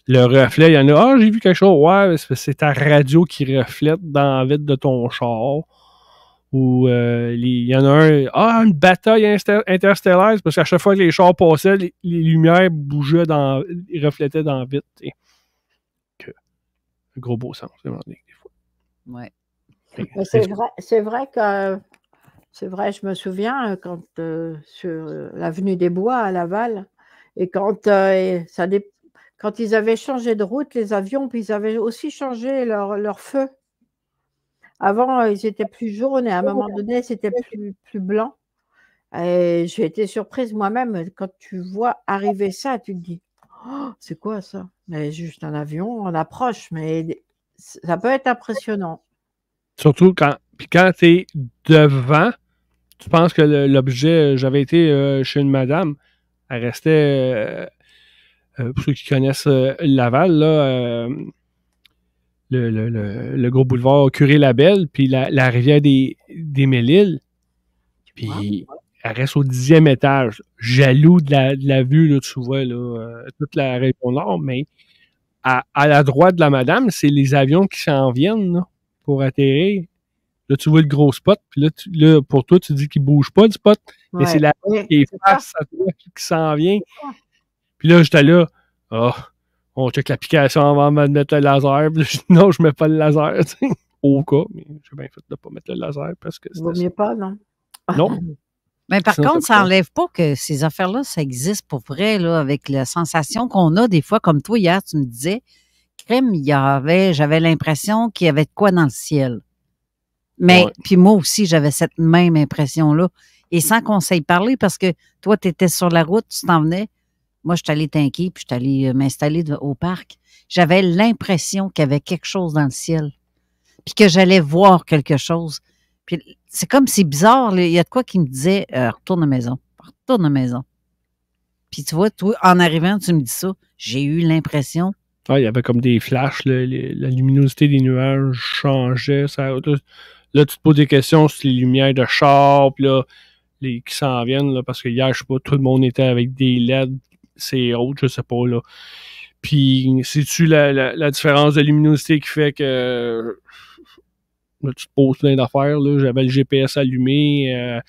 le reflet, il y en a. Ah, j'ai vu quelque chose. Ouais, c'est ta radio qui reflète dans la vitre de ton char. Ou il y en a un. Ah, une bataille interstellaire. C'est parce qu'à chaque fois que les chars passaient, les lumières bougeaient, ils reflétaient dans la vitre. Un gros beau sens, des fois. Ouais. C'est vrai que. C'est vrai, je me souviens quand sur l'avenue des Bois à Laval, et quand ils avaient changé de route, les avions, puis ils avaient aussi changé leur feu. Avant, ils étaient plus jaunes et à un moment donné, c'était plus blanc. Et j'ai été surprise moi-même quand tu vois arriver ça, tu te dis, oh, c'est quoi ça? Mais juste un avion en approche, mais ça peut être impressionnant. Surtout quand tu es devant. Tu penses que l'objet, j'avais été chez une madame, elle restait, pour ceux qui connaissent Laval, là, le gros boulevard Curé-Labelle, puis la rivière des Mélilles, puis elle reste au 10e étage, jaloux de la vue, là, tu vois, là, toute la région nord, mais à la droite de la madame, c'est les avions qui s'en viennent là, pour atterrir. Là, tu vois le gros spot, puis là, pour toi, tu dis qu'il ne bouge pas, le spot, mais c'est la qui est face à toi qui s'en vient. Puis là, j'étais là, on check l'application avant de mettre le laser, puis là, non, je ne mets pas le laser, tu sais, au cas, mais j'ai bien fait de ne pas mettre le laser, parce que vaut mieux pas, non? Non. Mais par contre, ça n'enlève pas que ces affaires-là, ça existe pour vrai, là, avec la sensation qu'on a des fois, comme toi, hier, tu me disais, crème, j'avais l'impression qu'il y avait de quoi dans le ciel. Mais, puis moi aussi, j'avais cette même impression-là. Et sans qu'on s'aille parler, parce que toi, tu étais sur la route, tu t'en venais. Moi, je suis allée tanker, puis je suis allée m'installer au parc. J'avais l'impression qu'il y avait quelque chose dans le ciel. Puis que j'allais voir quelque chose. Puis c'est comme, c'est bizarre, il y a de quoi qui me disait, retourne à la maison. Retourne à la maison. Puis tu vois, toi, en arrivant, tu me dis ça. J'ai eu l'impression. Ah, il y avait comme des flashs, la luminosité des nuages changeait. Là, tu te poses des questions sur les lumières de char, puis là, qui s'en viennent, là, parce que hier, je sais pas, tout le monde était avec des LED, c'est autre, je sais pas, là. Puis, c'est-tu la différence de luminosité qui fait que là, tu te poses plein d'affaires, là. J'avais le GPS allumé,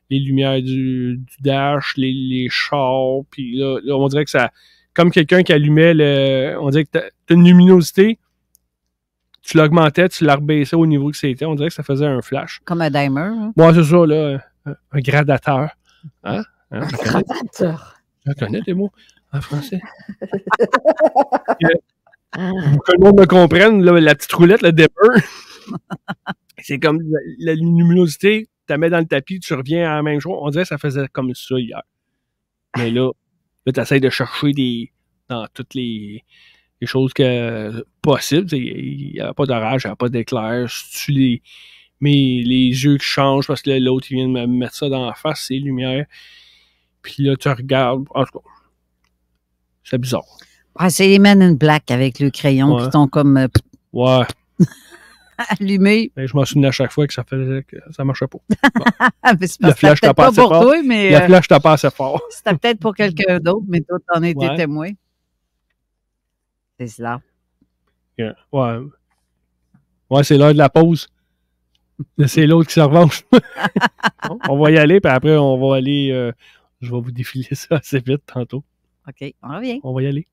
les lumières du dash, les chars, puis là, on dirait que ça... Comme quelqu'un qui allumait on dirait que t'as une luminosité, tu l'augmentais, tu la rebaissais au niveau que c'était. On dirait que ça faisait un flash. Comme un dimer. Hein? Moi, c'est ça, là. Un gradateur. Hein? Un gradateur. Je connais tes mots en français. Pour que le monde me comprenne, là, la petite roulette, le dipper, c'est comme la luminosité, tu la mets dans le tapis, tu reviens à la même chose. On dirait que ça faisait comme ça hier. Mais là tu essaies de chercher dans toutes les choses possibles. Il n'y avait pas d'orage, il n'y avait pas d'éclair. Si tu mais les yeux qui changent parce que l'autre, il vient de me mettre ça dans la face, c'est lumière. Puis là, tu regardes. En tout cas, c'est bizarre. Ah, c'est les Men in Black avec le crayon qui sont comme allumés. Ben, je m'en souvenais à chaque fois que ça marchait pas. Bon. Le flash t'a pas assez fort. Toi, mais, le flash t'a pas assez fort. C'était peut-être pour quelqu'un d'autre, mais toi, t'en as été témoin. C'est cela. Yeah. Ouais, c'est l'heure de la pause. C'est l'autre qui se revanche. On va y aller, puis après, on va aller... je vais vous défiler ça assez vite tantôt. OK, on revient. On va y aller.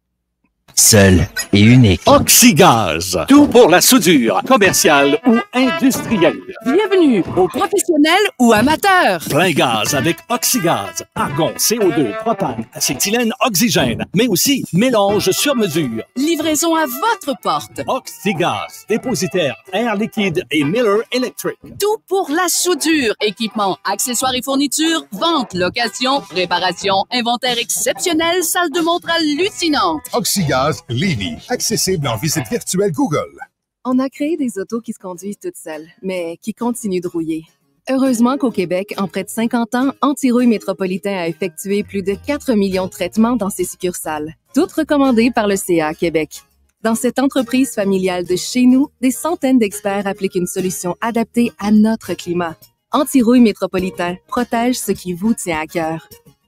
Seul et unique. Oxygaz, tout pour la soudure, commerciale ou industrielle. Bienvenue aux professionnels ou amateurs. Plein gaz avec Oxygaz, argon, CO2, propane, acétylène, oxygène, mais aussi mélange sur mesure. Livraison à votre porte. Oxygaz, dépositaire, air liquide et Miller Electric. Tout pour la soudure, équipement, accessoires et fournitures, vente, location, réparation, inventaire exceptionnel, salle de montre hallucinante. Oxygaz Lévis, accessible en visite virtuelle Google. On a créé des autos qui se conduisent toutes seules, mais qui continuent de rouiller. Heureusement qu'au Québec, en près de 50 ans, Antirouille Métropolitain a effectué plus de 4 millions de traitements dans ses succursales, toutes recommandées par le CA Québec. Dans cette entreprise familiale de chez nous, des centaines d'experts appliquent une solution adaptée à notre climat. Antirouille Métropolitain protège ce qui vous tient à cœur.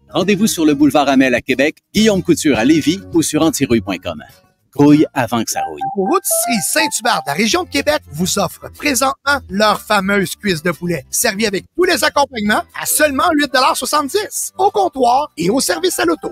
Rendez-vous sur le boulevard Amel à Québec, Guillaume Couture à Lévis ou sur antirouille.com. Grouille avant que ça rouille. Rôtisserie Saint-Hubert de la région de Québec vous offre présentement leur fameuse cuisse de poulet, servie avec tous les accompagnements à seulement 8,70 $ au comptoir et au service à l'auto.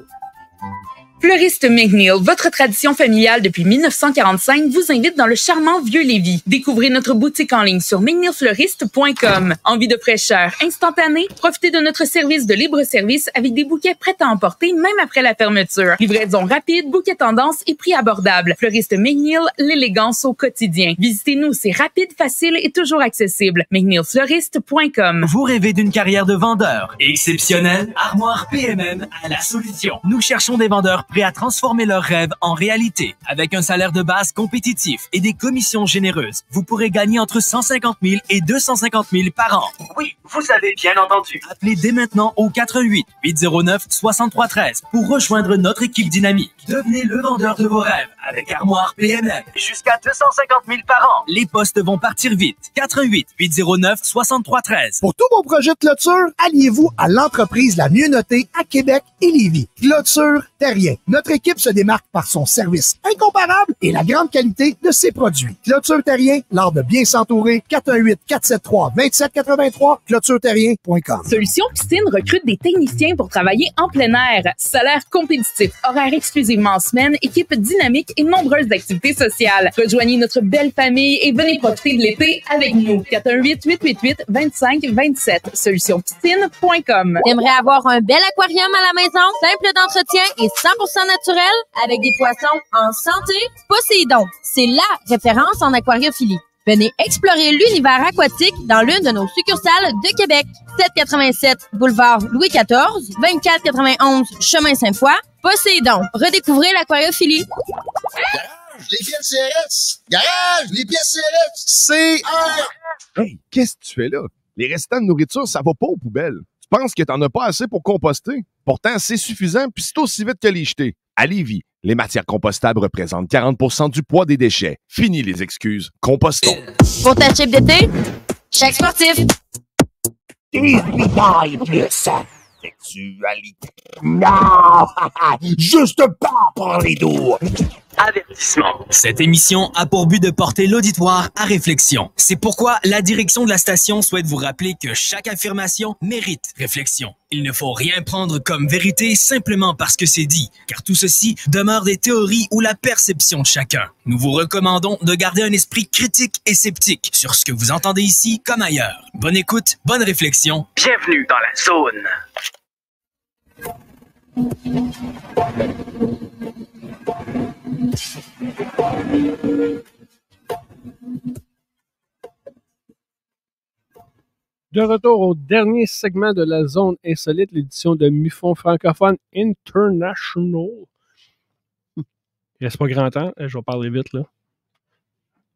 Fleuriste McNeil, votre tradition familiale depuis 1945, vous invite dans le charmant Vieux-Lévis. Découvrez notre boutique en ligne sur mcneilfleuriste.com. Envie de fraîcheur instantanée? Profitez de notre service de libre-service avec des bouquets prêts à emporter même après la fermeture. Livraison rapide, bouquet tendance et prix abordable. Fleuriste McNeil, l'élégance au quotidien. Visitez-nous, c'est rapide, facile et toujours accessible. mcneilfleuriste.com. Vous rêvez d'une carrière de vendeur exceptionnelle? Armoire PMM a la solution. Nous cherchons des vendeurs prêts à transformer leurs rêves en réalité. Avec un salaire de base compétitif et des commissions généreuses, vous pourrez gagner entre 150 000 et 250 000 par an. Oui, vous avez bien entendu. Appelez dès maintenant au 88 809 63 13 pour rejoindre notre équipe dynamique. Devenez le vendeur de vos rêves avec Armoire PMM. Jusqu'à 250 000 par an. Les postes vont partir vite. 88 809 63 13. Pour tous vos projets de clôture, alliez-vous à l'entreprise la mieux notée à Québec et Lévis. Clôture Terrien. Notre équipe se démarque par son service incomparable et la grande qualité de ses produits. Clôture Terrien, l'art de bien s'entourer. 418-473-2783, clôtureterrien.com. Solution Piscine recrute des techniciens pour travailler en plein air. Salaire compétitif, horaire exclusivement en semaine, équipe dynamique et nombreuses activités sociales. Rejoignez notre belle famille et venez profiter de l'été avec nous. 418-888-2527, solutionpiscine.com. T'aimerais avoir un bel aquarium à la maison, simple d'entretien et 100% naturel, avec des poissons en santé? Poséidon, c'est la référence en aquariophilie. Venez explorer l'univers aquatique dans l'une de nos succursales de Québec. 787 boulevard Louis XIV, 2491 chemin Sainte-Foy. Poséidon, redécouvrez l'aquariophilie. Garage, les pièces CRS! Garage, les pièces CRS! CRS! Hey, qu'est-ce que tu fais là? Les restants de nourriture, ça va pas aux poubelles. Tu penses que t'en as pas assez pour composter? Pourtant, c'est suffisant puis c'est aussi vite que les jeter. À Lévis, les matières compostables représentent 40% du poids des déchets. Fini les excuses. Compostons. Pour ta chip d'été, chèque sportif. 18 ans et plus. Sexualité. Non! Juste pas pour les dos. Avertissement. Cette émission a pour but de porter l'auditoire à réflexion. C'est pourquoi la direction de la station souhaite vous rappeler que chaque affirmation mérite réflexion. Il ne faut rien prendre comme vérité simplement parce que c'est dit, car tout ceci demeure des théories ou la perception de chacun. Nous vous recommandons de garder un esprit critique et sceptique sur ce que vous entendez ici comme ailleurs. Bonne écoute, bonne réflexion. Bienvenue dans la zone. De retour au dernier segment de la Zone Insolite, l'édition de MUFON francophone International. Il reste pas grand temps, je vais parler vite là.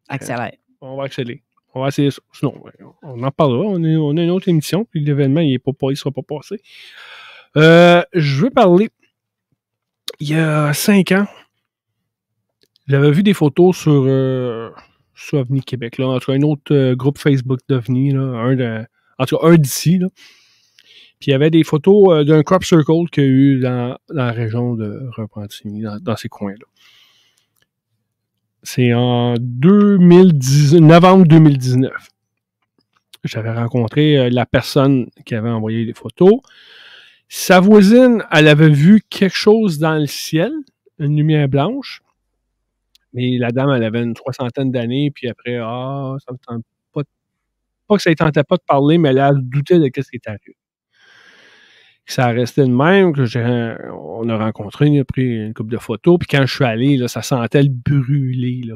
Accélère. On va accélérer. On va essayer ça. Sinon, on en parlera. On a une autre émission, puis l'événement, il ne sera pas passé. Je veux parler. Il y a 5 ans, j'avais vu des photos sur OVNI Québec, là, entre un autre groupe Facebook d'OVNI, en tout cas un d'ici. Là. Puis il y avait des photos d'un crop circle qu'il y a eu dans la région de Repentigny, dans ces coins-là. C'est en novembre 2019. J'avais rencontré la personne qui avait envoyé les photos. Sa voisine, elle avait vu quelque chose dans le ciel, une lumière blanche. Mais la dame, elle avait une 60aine d'années, puis après, ça me tente pas. Pas que ça ne tentait pas de parler, mais elle doutait de ce qui était arrivé. Ça a resté de même, on a rencontré, on a pris une couple de photos, puis quand je suis allé, là, ça sentait le brûler, là.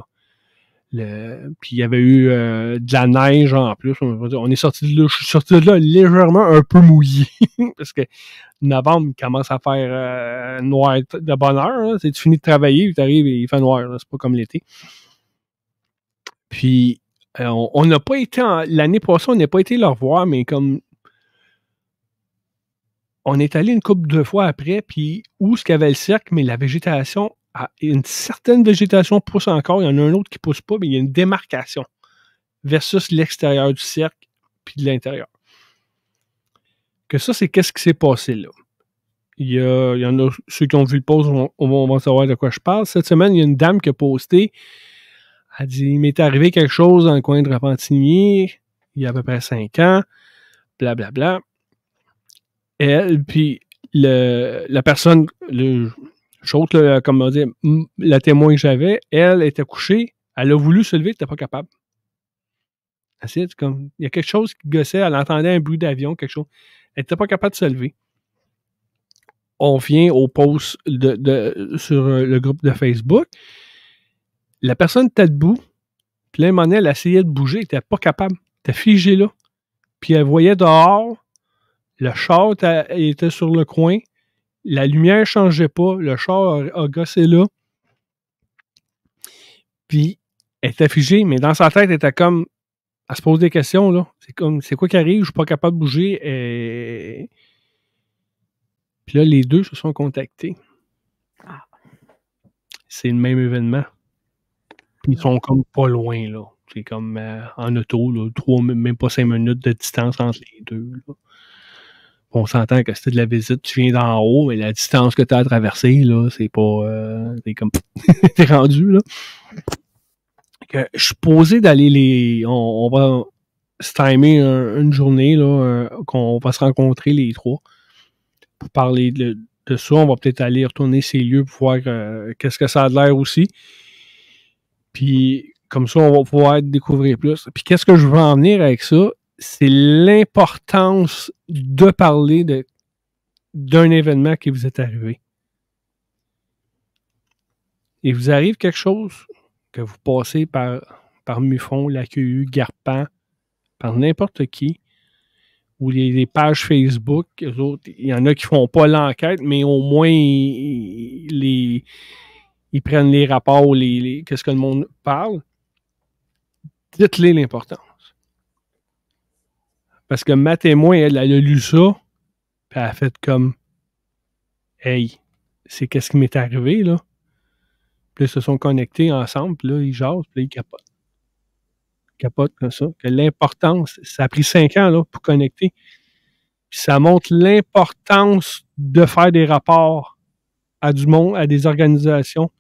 Puis il y avait eu de la neige en plus. On est sorti de là, je suis sorti de là légèrement un peu mouillé. Parce que novembre, il commence à faire noir de bonne heure. Tu finis de travailler, tu arrives et il fait noir. Là. C'est pas comme l'été. Puis on n'a pas été l'année passée, on n'a pas été leur voir, mais comme on est allé une couple de fois après, puis où ce qu'il y avait le cercle, mais la végétation, une certaine végétation pousse encore, il y en a un autre qui pousse pas, mais il y a une démarcation versus l'extérieur du cercle puis de l'intérieur. Que ça, c'est qu'est-ce qui s'est passé là. Il y en a ceux qui ont vu le post vont savoir de quoi je parle. Cette semaine, il y a une dame qui a posté. Elle dit, il m'est arrivé quelque chose dans le coin de Repentigny, il y a à peu près 5 ans, blablabla. Elle, puis la personne, comme on dit, la témoin que j'avais, elle était couchée, elle a voulu se lever, elle n'était pas capable. Il y a quelque chose qui gossait, elle entendait un bruit d'avion, quelque chose. Elle n'était pas capable de se lever. On vient au post sur le groupe de Facebook. La personne était debout, puis là, un moment donné, elle essayait de bouger, elle n'était pas capable. Elle était figée là. Puis elle voyait dehors, le char était sur le coin, la lumière ne changeait pas, le char a gossé là. Puis elle était figée, mais dans sa tête, elle était comme, elle se pose des questions, là. C'est quoi qui arrive? Je ne suis pas capable de bouger. Puis là, les deux se sont contactés. C'est le même événement. Puis ils sont comme pas loin, là. C'est comme en auto, là, même pas 5 minutes de distance entre les deux, là. On s'entend que c'était de la visite, tu viens d'en haut, mais la distance que tu as à traverser, là, c'est pas... c'est comme... t'es rendu, là. Je suis posé d'aller on va se timer une journée, là, qu'on va se rencontrer les trois pour parler de ça. On va peut-être aller retourner ces lieux pour voir qu'est-ce que ça a de l'air aussi. Puis, comme ça, on va pouvoir découvrir plus. Puis, qu'est-ce que je veux en venir avec ça? C'est l'importance de parler d'un événement qui vous est arrivé. Il vous arrive quelque chose que vous passez par MUFON, l'AQU, Garpan, par n'importe qui, ou les pages Facebook, eux autres, il y en a qui font pas l'enquête, mais au moins ils prennent les rapports, qu'est-ce que le monde parle. Dites-les l'importance. Parce que ma témoin, elle a lu ça, puis elle a fait comme hey, c'est qu'est-ce qui m'est arrivé, là. Puis là, ils se sont connectés ensemble, puis là, ils jasent, puis là, ils capotent. Ils capotent comme ça. Que l'importance, ça a pris 5 ans, là, pour connecter. Puis ça montre l'importance de faire des rapports à du monde, à des organisations,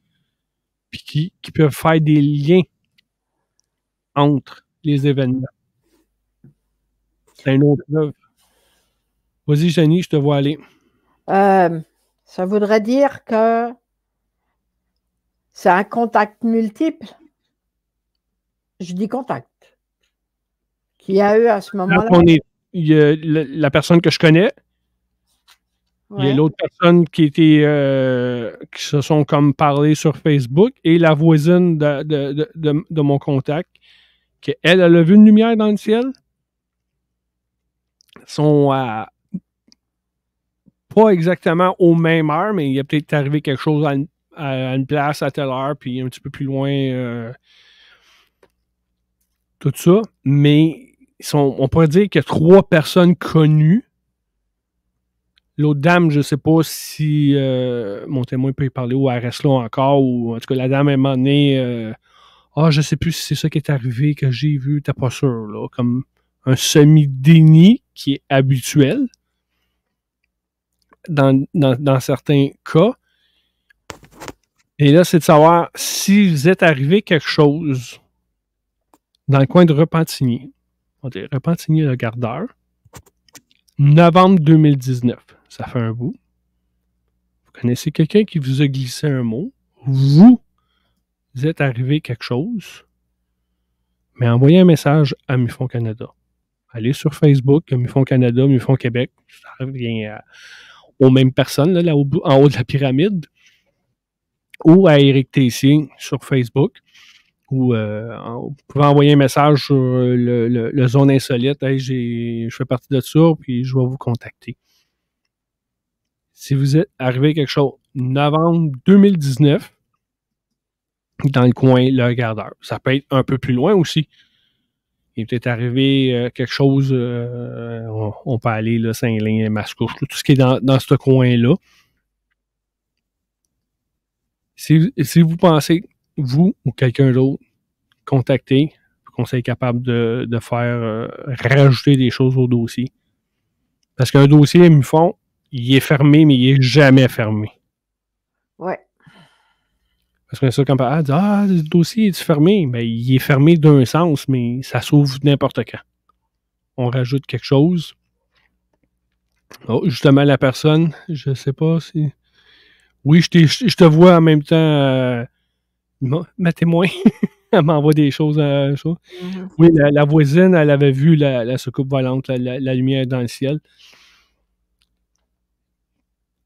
puis qui peuvent faire des liens entre les événements. C'est une autre œuvre. Vas-y, Jenny, je te vois aller. Ça voudrait dire que c'est un contact multiple. Je dis contact. Qu'il y a eu à ce moment-là. Il y a la personne que je connais. Ouais. Il y a l'autre personne qui se sont comme parlé sur Facebook et la voisine de mon contact, qu'elle a vu une lumière dans le ciel. Sont pas exactement aux mêmes heures, mais il y a peut-être arrivé quelque chose à une place à telle heure, puis un petit peu plus loin, tout ça. Mais on pourrait dire qu'il y a 3 personnes connues. L'autre dame, je ne sais pas si mon témoin peut y parler ou elle reste là encore, ou en tout cas, la dame, elle m'a donné je ne sais plus si c'est ça qui est arrivé, que j'ai vu, t'es pas sûr, là, comme un semi-déni qui est habituel dans certains cas. Et là, c'est de savoir si vous êtes arrivé quelque chose dans le coin de Repentigny. On dit Repentigny-le-Gardeur. Novembre 2019. Ça fait un bout. Vous connaissez quelqu'un qui vous a glissé un mot. Vous vous êtes arrivé quelque chose, mais envoyez un message à MUFON Canada. Allez sur Facebook, MUFON Canada, MUFON Québec. Ça revient aux mêmes personnes, là en haut de la pyramide. Ou à Éric Tessier sur Facebook. Ou vous pouvez envoyer un message sur le Zone Insolite. Hey, je fais partie de ça, puis je vais vous contacter. Si vous êtes arrivé quelque chose, novembre 2019, dans le coin Le Regardeur. Ça peut être un peu plus loin aussi. Il est peut-être arrivé quelque chose, on peut aller là, Saint-Lin, Mascouche, tout ce qui est dans ce coin-là. Si vous pensez, vous ou quelqu'un d'autre, contactez, qu'on soit capable de faire rajouter des choses au dossier. Parce qu'un dossier MUFON, il est fermé, mais il n'est jamais fermé. Ouais. Parce que ça, quand on dit le dossier est fermé, ben, il est fermé d'un sens, mais ça s'ouvre n'importe quand. On rajoute quelque chose. Oh, justement, la personne, je sais pas si. Oui, je te vois en même temps. Ma témoin, elle m'envoie des choses. Mm-hmm. Oui, la voisine, elle avait vu la soucoupe volante, la lumière dans le ciel.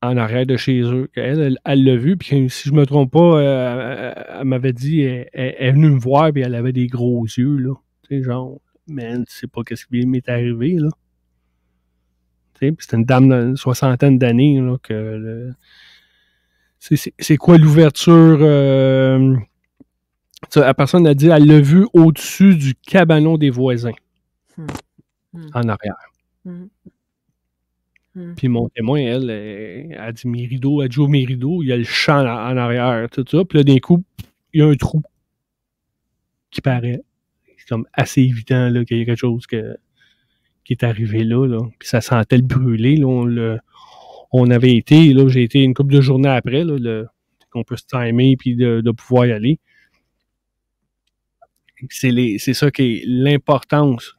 En arrière de chez eux. Elle l'a vu, puis si je me trompe pas, elle m'avait dit, elle est venue me voir, puis elle avait des gros yeux, là. Tu sais, genre, man, tu sais pas qu'est-ce qui m'est arrivé, là. Tu sais, puis c'était une dame d'une soixantaine d'années, là, que c'est quoi l'ouverture? La personne a dit, elle l'a vu au-dessus du cabanon des voisins. En arrière. Puis mon témoin, elle a dit mes rideaux, elle dit oh, mes rideaux, il y a le champ en arrière, tout ça. Puis là, d'un coup, il y a un trou qui paraît. C'est comme assez évident là, qu'il y a quelque chose qui est arrivé là. Puis ça sentait le brûler. Là, on avait été, là, j'ai été une couple de journées après, là, qu'on peut se timer puis de pouvoir y aller. C'est ça qui est l'importance.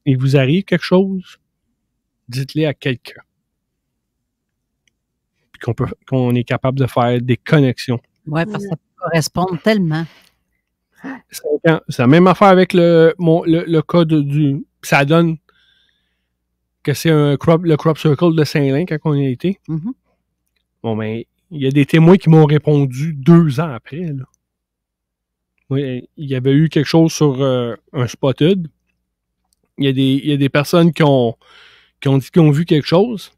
Il vous arrive quelque chose, dites-le à quelqu'un. Puis qu'on est capable de faire des connexions. Oui, parce que ça peut correspondre tellement. C'est la même affaire avec le code du. Ça donne que c'est le Crop Circle de Saint-Lin quand on y a été. Mm-hmm. Bon, ben, il y a des témoins qui m'ont répondu 2 ans après. Là. Oui, il y avait eu quelque chose sur un spotted. Il y a des personnes qui ont dit qu'ils ont vu quelque chose.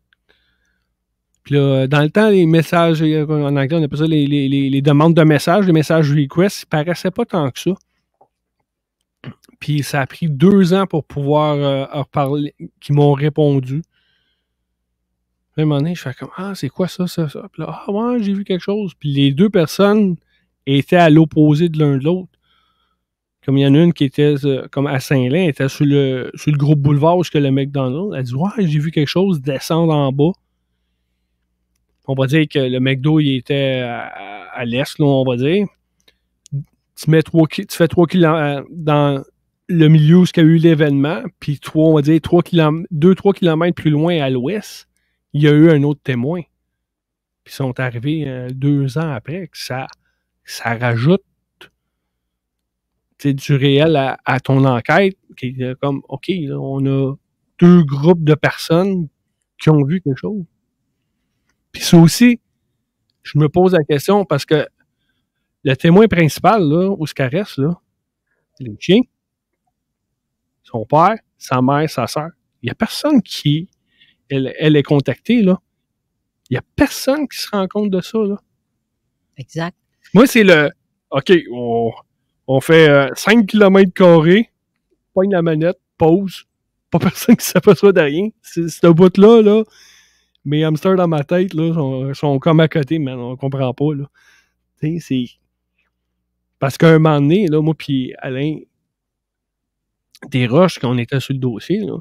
Puis là, dans le temps, les messages, en anglais, on appelle ça les demandes de messages, les messages requests, ils paraissaient pas tant que ça. Puis ça a pris 2 ans pour pouvoir reparler, qu'ils m'ont répondu. Puis à un moment donné, je fais comme, c'est quoi ça? Puis là, ouais, j'ai vu quelque chose. Puis les 2 personnes étaient à l'opposé de l'un de l'autre. Comme il y en a une qui était comme à Saint-Lin, elle était sur le gros boulevard jusqu'à le McDonald's. Elle dit ouais, j'ai vu quelque chose descendre en bas. On va dire que le McDo, il était à l'est, là, on va dire. Tu fais 3 km dans le milieu où il y a eu l'événement, puis 2-3 km plus loin à l'ouest, il y a eu un autre témoin. Puis ils sont arrivés 2 ans après, que ça rajoute du réel à ton enquête, qui est comme, OK, là, on a 2 groupes de personnes qui ont vu quelque chose. Puis ça aussi, je me pose la question parce que le témoin principal, là, où se caresse, là, les chiens, son père, sa mère, sa soeur, il n'y a personne qui elle est contactée, là. Il n'y a personne qui se rend compte de ça, là. Exact. Moi, c'est OK, on fait 5 km², pogne la manette, pause. Pas personne qui s'aperçoit de rien. C'est ce bout-là, là, mes hamsters dans ma tête, là, sont comme à côté, mais on comprend pas, là. Tu sais, c'est. Parce qu'à un moment donné, là, moi puis Alain, des roches, quand on était sur le dossier, là,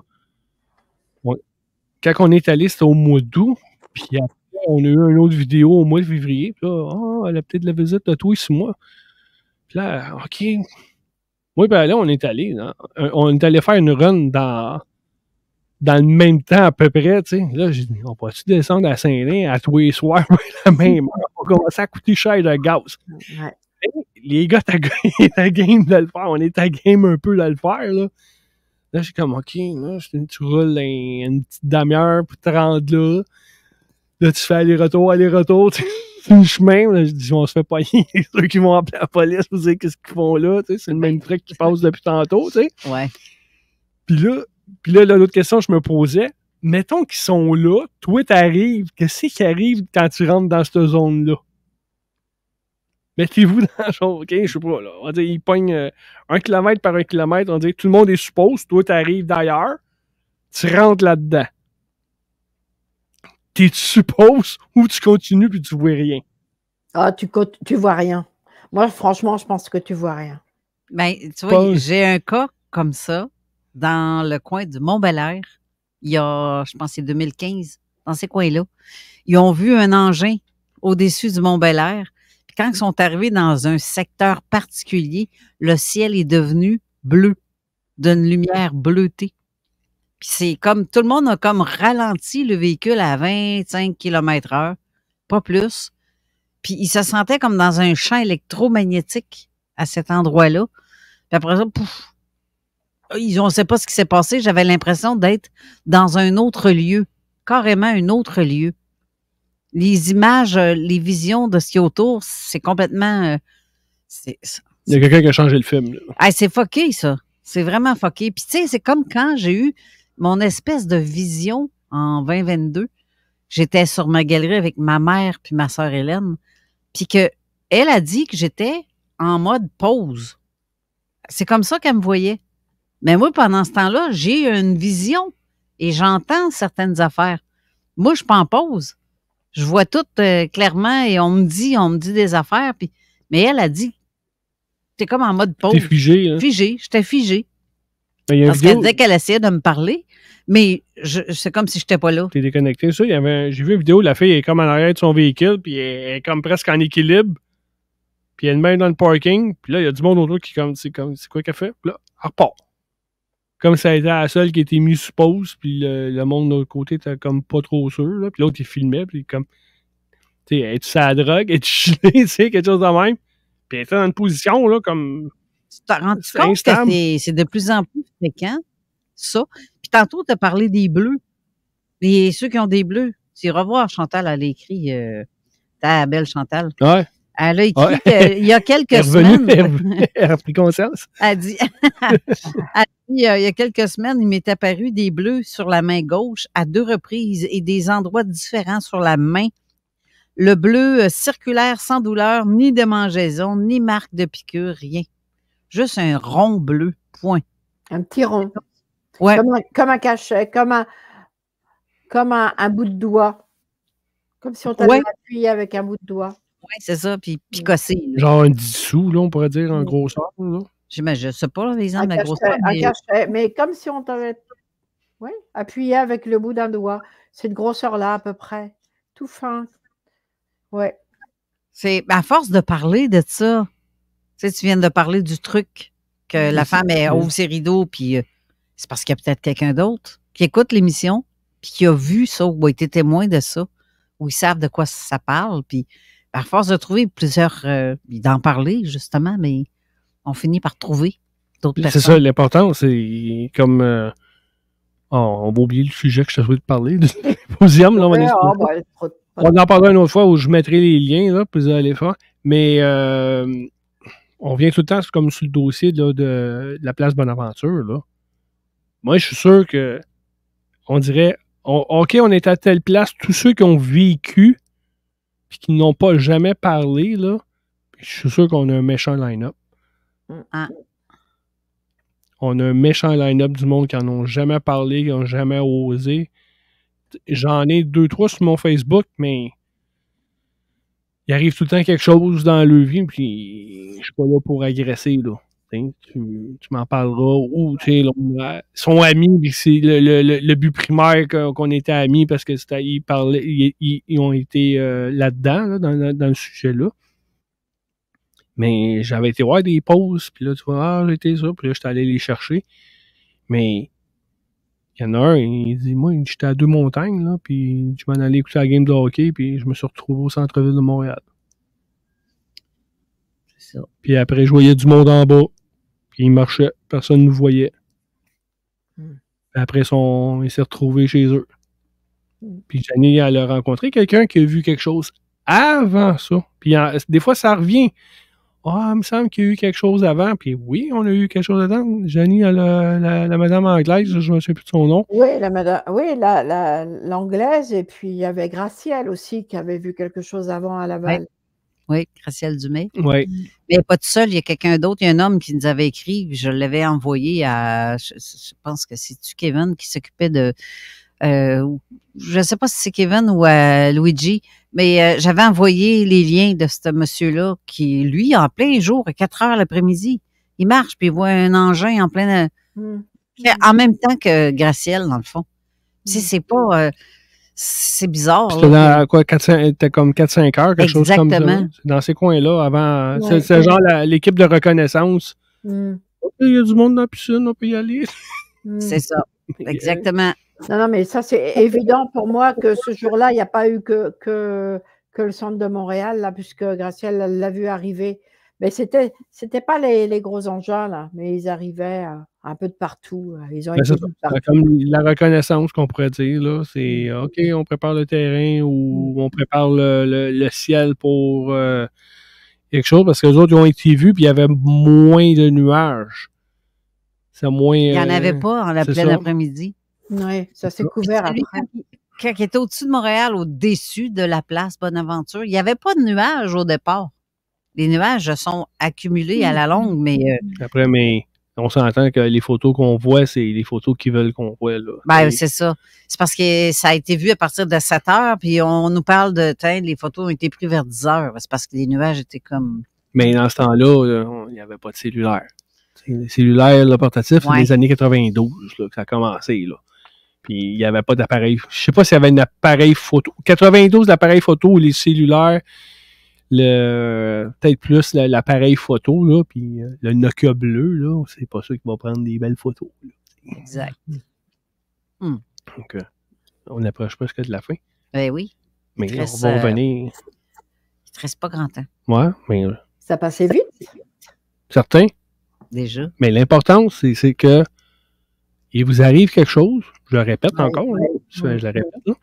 quand on est allé, c'était au mois d'août, puis après, on a eu une autre vidéo au mois de février, puis là, elle a peut-être la visite de toi et sur moi. Puis là, OK. Oui, ben là, on est allé faire une run dans le même temps à peu près, tu sais. Là, j'ai dit, on va-tu descendre à Saint-Lin à tous les soirs, la même heure? On va commencer à coûter cher de gaz. Ouais. les gars, t'as game de le faire. On est à game un peu de le faire, là. Là, je suis comme, OK, là, tu roules une petite demi-heure pour te rendre là. Là, tu fais aller-retour, c'est le chemin. Là, je dis, on se fait pogner. Ceux qui vont appeler la police pour dire qu'est-ce qu'ils font là. Tu sais, c'est le même truc qui passe depuis tantôt, tu sais. Ouais. Puis là, l'autre question que je me posais, mettons qu'ils sont là, toi, t'arrives, qu'est-ce qui arrive quand tu rentres dans cette zone-là? Mettez-vous dans la chose, OK? Je sais pas, là. On va dire, ils pognent 1 kilomètre par 1 kilomètre. On dit que tout le monde est suppose. Toi, t'arrives d'ailleurs. Tu rentres là-dedans. Tu supposes ou tu continues puis tu vois rien? Ah, tu vois rien. Moi, franchement, je pense que tu vois rien. Ben, tu vois, j'ai un cas comme ça dans le coin du Mont-Bel-Air. Il y a, je pense, c'est 2015, dans ces coins-là. Ils ont vu un engin au-dessus du Mont-Bel-Air. Puis quand ils sont arrivés dans un secteur particulier, le ciel est devenu bleu, d'une lumière bleutée. Puis c'est comme, tout le monde a comme ralenti le véhicule à 25 km/h, pas plus. Puis ils se sentaient comme dans un champ électromagnétique à cet endroit-là. Puis après ça, pouf, on ne sait pas ce qui s'est passé. J'avais l'impression d'être dans un autre lieu, carrément un autre lieu. Les images, les visions de ce qu'il y a autour, c'est complètement... Il y a quelqu'un qui a changé le film. C'est fucké, ça. C'est vraiment fucké. Puis tu sais, c'est comme quand j'ai eu mon espèce de vision en 2022. J'étais sur ma galerie avec ma mère puis ma sœur Hélène. Puis qu'elle a dit que j'étais en mode pause. C'est comme ça qu'elle me voyait. Mais moi, pendant ce temps-là, j'ai une vision et j'entends certaines affaires. Moi, je suis pas en pause. Je vois tout clairement et on me dit des affaires. Mais elle a dit, t'es comme en mode pause. T'es figé, hein? J'étais figé. Parce qu'elle disait qu'elle essayait de me parler, mais c'est comme si j'étais pas là. T'es déconnecté. Ça, j'ai vu une vidéo, la fille est comme en arrière de son véhicule, puis elle est comme presque en équilibre. Puis elle est même dans le parking, puis là, il y a du monde autour qui c'est quoi qu'elle fait? Puis là, elle repart. Comme ça a été la seule qui était mise sous pause, puis le monde de l'autre côté était comme pas trop sûr, là. Puis l'autre, il filmait, puis comme, tu sais, es-tu sur la drogue? Es-tu gelé? Tu sais, quelque chose de même. Puis elle était dans une position, là, comme... Tu t'en rends compte que c'est de plus en plus fréquent, ça. Puis tantôt, tu as parlé des bleus. Et ceux qui ont des bleus, tu iras voir, Chantal, elle a écrit, ta belle Chantal. Ouais. Elle a écrit qu'il y a quelques semaines. Elle a pris conscience. Elle dit, il y a quelques semaines, il m'est apparu des bleus sur la main gauche à 2 reprises et des endroits différents sur la main. Le bleu circulaire sans douleur, ni démangeaison, ni marque de piqûre, rien. Juste un rond bleu, point. Un petit rond. Ouais. Comme un cachet, comme un bout de doigt. Comme si on t'avait appuyé avec un bout de doigt. Oui, c'est ça, puis picossé. Genre un dissous, là, on pourrait dire, en grosseur. Je ne sais pas, par exemple, la grosseur. Un cachet, mais comme si on t'avait appuyé avec le bout d'un doigt. Cette grosseur-là, à peu près. Tout fin. Ouais. C'est à force de parler de ça. Tu sais, tu viens de parler du truc que la femme ouvre ses rideaux, puis c'est parce qu'il y a peut-être quelqu'un d'autre qui écoute l'émission, puis qui a vu ça, ou a été témoin de ça, ou ils savent de quoi ça parle, puis à force de trouver plusieurs, d'en parler, justement, mais on finit par trouver d'autres personnes. C'est ça, l'important, c'est comme... on va oublier le sujet que je te souhaite parler, du symposium, là, on en parlera une autre fois où je mettrai les liens, là, pour vous aller faire, mais... on vient tout le temps comme sur le dossier là, de la place Bonaventure. Là. Moi, je suis sûr que on dirait OK, on est à telle place, tous ceux qui ont vécu et qui n'ont pas jamais parlé, là, je suis sûr qu'on a un méchant line-up. On a un méchant line-up du monde qui n'en ont jamais parlé, qui n'ont jamais osé. J'en ai 2-3 sur mon Facebook, mais il arrive tout le temps quelque chose dans le vie, puis je suis pas là pour agresser, là. Tu m'en parleras. Ou, tu sais, ils sont amis, puis c'est le but primaire qu'on était amis parce que ils ont été là-dedans, là, dans le sujet-là. Mais j'avais été voir des pauses, puis là, tu vois, j'ai été ça, puis là, j'étais allé les chercher. Mais il y en a un, il dit, moi, j'étais à 2 montagnes, là, puis je m'en allais écouter la game de hockey, puis je me suis retrouvé au centre-ville de Montréal. ça. Puis après, je voyais du monde en bas. Puis il marchait. Personne ne nous voyait. Après, il s'est retrouvé chez eux. Puis Janie, elle a rencontré quelqu'un qui a vu quelque chose avant ça. Puis des fois, ça revient. Ah, il me semble qu'il y a eu quelque chose avant. Puis oui, on a eu quelque chose avant. Janie, la madame anglaise, je ne me souviens plus de son nom. Oui, l'anglaise. Et puis, il y avait Gracielle aussi qui avait vu quelque chose avant à Laval. Oui, Gracielle Dumais. Oui. Mais pas tout seul, il y a quelqu'un d'autre. Il y a un homme qui nous avait écrit, je l'avais envoyé à, je pense que c'est-tu Kevin qui s'occupait de, je ne sais pas si c'est Kevin ou Luigi, mais j'avais envoyé les liens de ce monsieur-là qui, lui, en plein jour, à 4 heures l'après-midi, il marche puis il voit un engin en plein... En même temps que Gracielle, dans le fond. Tu sais, c'est pas... c'est bizarre. C'était dans quoi, t'as comme 4-5 heures, quelque chose comme ça. Dans ces coins-là, avant. Ouais, c'est genre l'équipe de reconnaissance. Il y a du monde dans la piscine, on peut y aller. C'est ça. Exactement. Non, mais ça, c'est évident pour moi que ce jour-là, il n'y a pas eu que le centre de Montréal, là, puisque Gracielle l'a vu arriver. Mais c'était pas les gros engins, là, mais ils arrivaient un peu de partout. Ils ont été de partout. Comme la reconnaissance qu'on pourrait dire, là, c'est OK, on prépare le terrain ou on prépare le ciel pour quelque chose, parce que les autres, ils ont été vus, puis il y avait moins de nuages. C'est moins... Il n'y en avait pas en la pleine après-midi. Oui, ça s'est couvert après. Quand il était au-dessus de Montréal, au-dessus de la place Bonaventure, il n'y avait pas de nuages au départ. Les nuages se sont accumulés à la longue, mais... Après, mais on s'entend que les photos qu'on voit, c'est les photos qu'ils veulent qu'on voit, là. Ben, c'est ça. C'est parce que ça a été vu à partir de 7 heures, puis on nous parle de... Les photos ont été prises vers 10 heures. C'est parce que les nuages étaient comme... Mais dans ce temps-là, il n'y avait pas de cellulaire. Les cellulaires, le portatif, c'est les années 92, là, que ça a commencé, là. Puis il n'y avait pas d'appareil. Je sais pas s'il y avait un appareil photo. 92, l'appareil photo ou les cellulaires, peut-être plus l'appareil photo, là, puis le Nokia bleu, là, c'est pas ça qui va prendre des belles photos. Là. Exact. Donc, on approche presque de la fin. Ben oui. Mais on va revenir. Il te reste pas grand temps. Ouais, mais... Ça passait vite. Certain. Déjà. Mais l'important, c'est que il vous arrive quelque chose, je le répète encore, je le répète, là.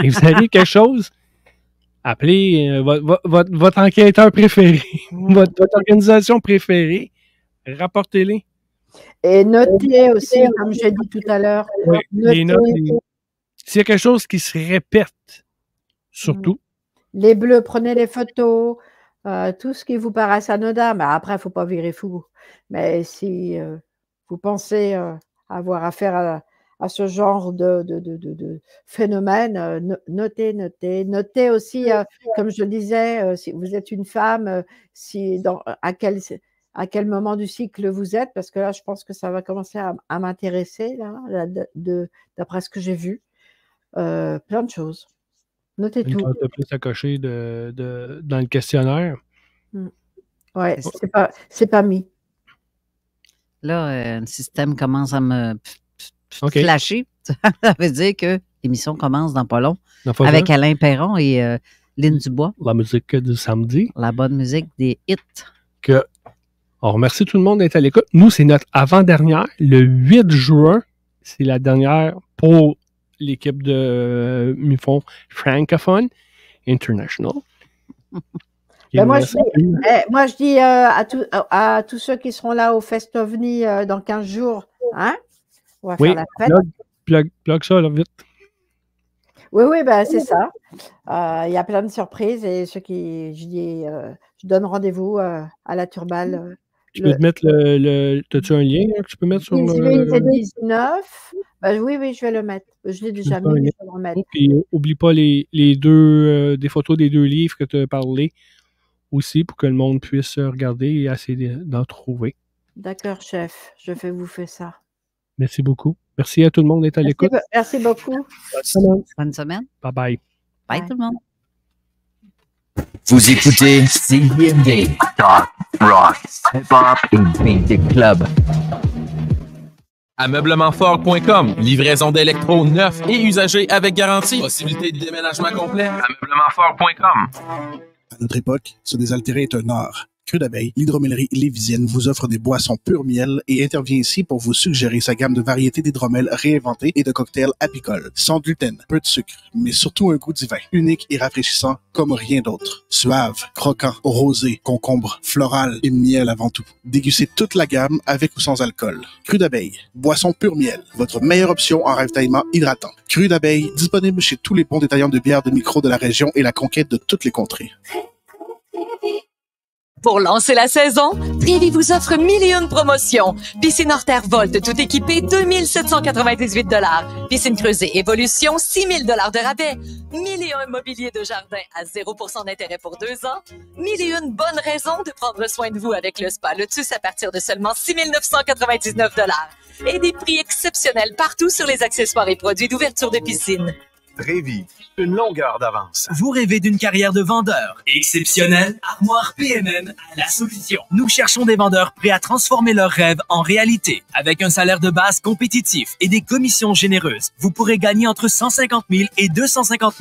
Il vous arrive quelque chose, appelez votre enquêteur préféré, votre organisation préférée, rapportez-les. Et notez aussi, comme j'ai dit tout à l'heure. Oui, les notes. S'il y a quelque chose qui se répète, surtout. Les bleus, prenez les photos, tout ce qui vous paraît anodin. Mais après, il ne faut pas virer fou. Mais si vous pensez avoir affaire à ce genre de phénomène, notez aussi, comme je disais, si vous êtes une femme, à quel moment du cycle vous êtes, parce que là, je pense que ça va commencer à m'intéresser, là, d'après ce que j'ai vu. Plein de choses. Notez tout. Une de plus à cocher dans le questionnaire. Ouais, c'est pas mis. Là, le système commence à me flasher. Ça veut dire que l'émission commence dans pas long avec Alain Perron et Lynn Dubois. La musique du samedi. La bonne musique des hits. On remercie tout le monde d'être à l'écoute. Nous, c'est notre avant-dernière. Le 8 juin, c'est la dernière pour l'équipe de MUFON francophone international. Moi, je dis à tous ceux qui seront là au Fest OVNI dans 15 jours, hein? On va faire la fête. Plug ça, là, vite. Oui, ben, c'est ça. Il y a plein de surprises et je donne rendez-vous à la Turballe. Tu peux te mettre t'as-tu un lien que tu peux mettre sur le... 19. Ben, oui, je vais le mettre. Je l'ai déjà mis, mais je vais le remettre. Puis, oublie pas les deux, des photos des 2 livres que tu as parlé aussi pour que le monde puisse regarder et essayer d'en trouver. D'accord, chef. Je vais vous faire ça. Merci beaucoup. Merci à tout le monde d'être à l'écoute. Merci beaucoup. Bonne semaine. Bye-bye. Bye tout le monde. Vous écoutez CJMD, Talk, Rock, Hip-Hop et Beat Club. Ameublementfort.com, livraison d'électro neufs et usagés avec garantie. Possibilité de déménagement complet. Ameublementfort.com. À notre époque, se désaltérer est un art. Cru d'abeille, l'hydromellerie lévisienne vous offre des boissons pur miel et intervient ici pour vous suggérer sa gamme de variétés d'hydromel réinventées et de cocktails apicoles. Sans gluten, peu de sucre, mais surtout un goût divin, unique et rafraîchissant comme rien d'autre. Suave, croquant, rosé, concombre, floral et miel avant tout. Dégustez toute la gamme avec ou sans alcool. Cru d'abeille, boisson pur miel, votre meilleure option en ravitaillement hydratant. Cru d'abeille, disponible chez tous les bons détaillants de bières de micro de la région et la conquête de toutes les contrées. Pour lancer la saison, Trévi vous offre 1000 et une promotions. Piscine hors terre Volt, tout équipé, 2798 $. Piscine creusée Évolution, 6000 $ de rabais. 1000 et un mobilier de jardin à 0% d'intérêt pour 2 ans. 1000 et une bonnes raisons de prendre soin de vous avec le spa. Le tout à partir de seulement 6 999 $. Et des prix exceptionnels partout sur les accessoires et produits d'ouverture de piscine. Trévi, une longueur d'avance. Vous rêvez d'une carrière de vendeur exceptionnelle? Armoire PMM a la solution. Nous cherchons des vendeurs prêts à transformer leurs rêves en réalité. Avec un salaire de base compétitif et des commissions généreuses, vous pourrez gagner entre 150 000 et 250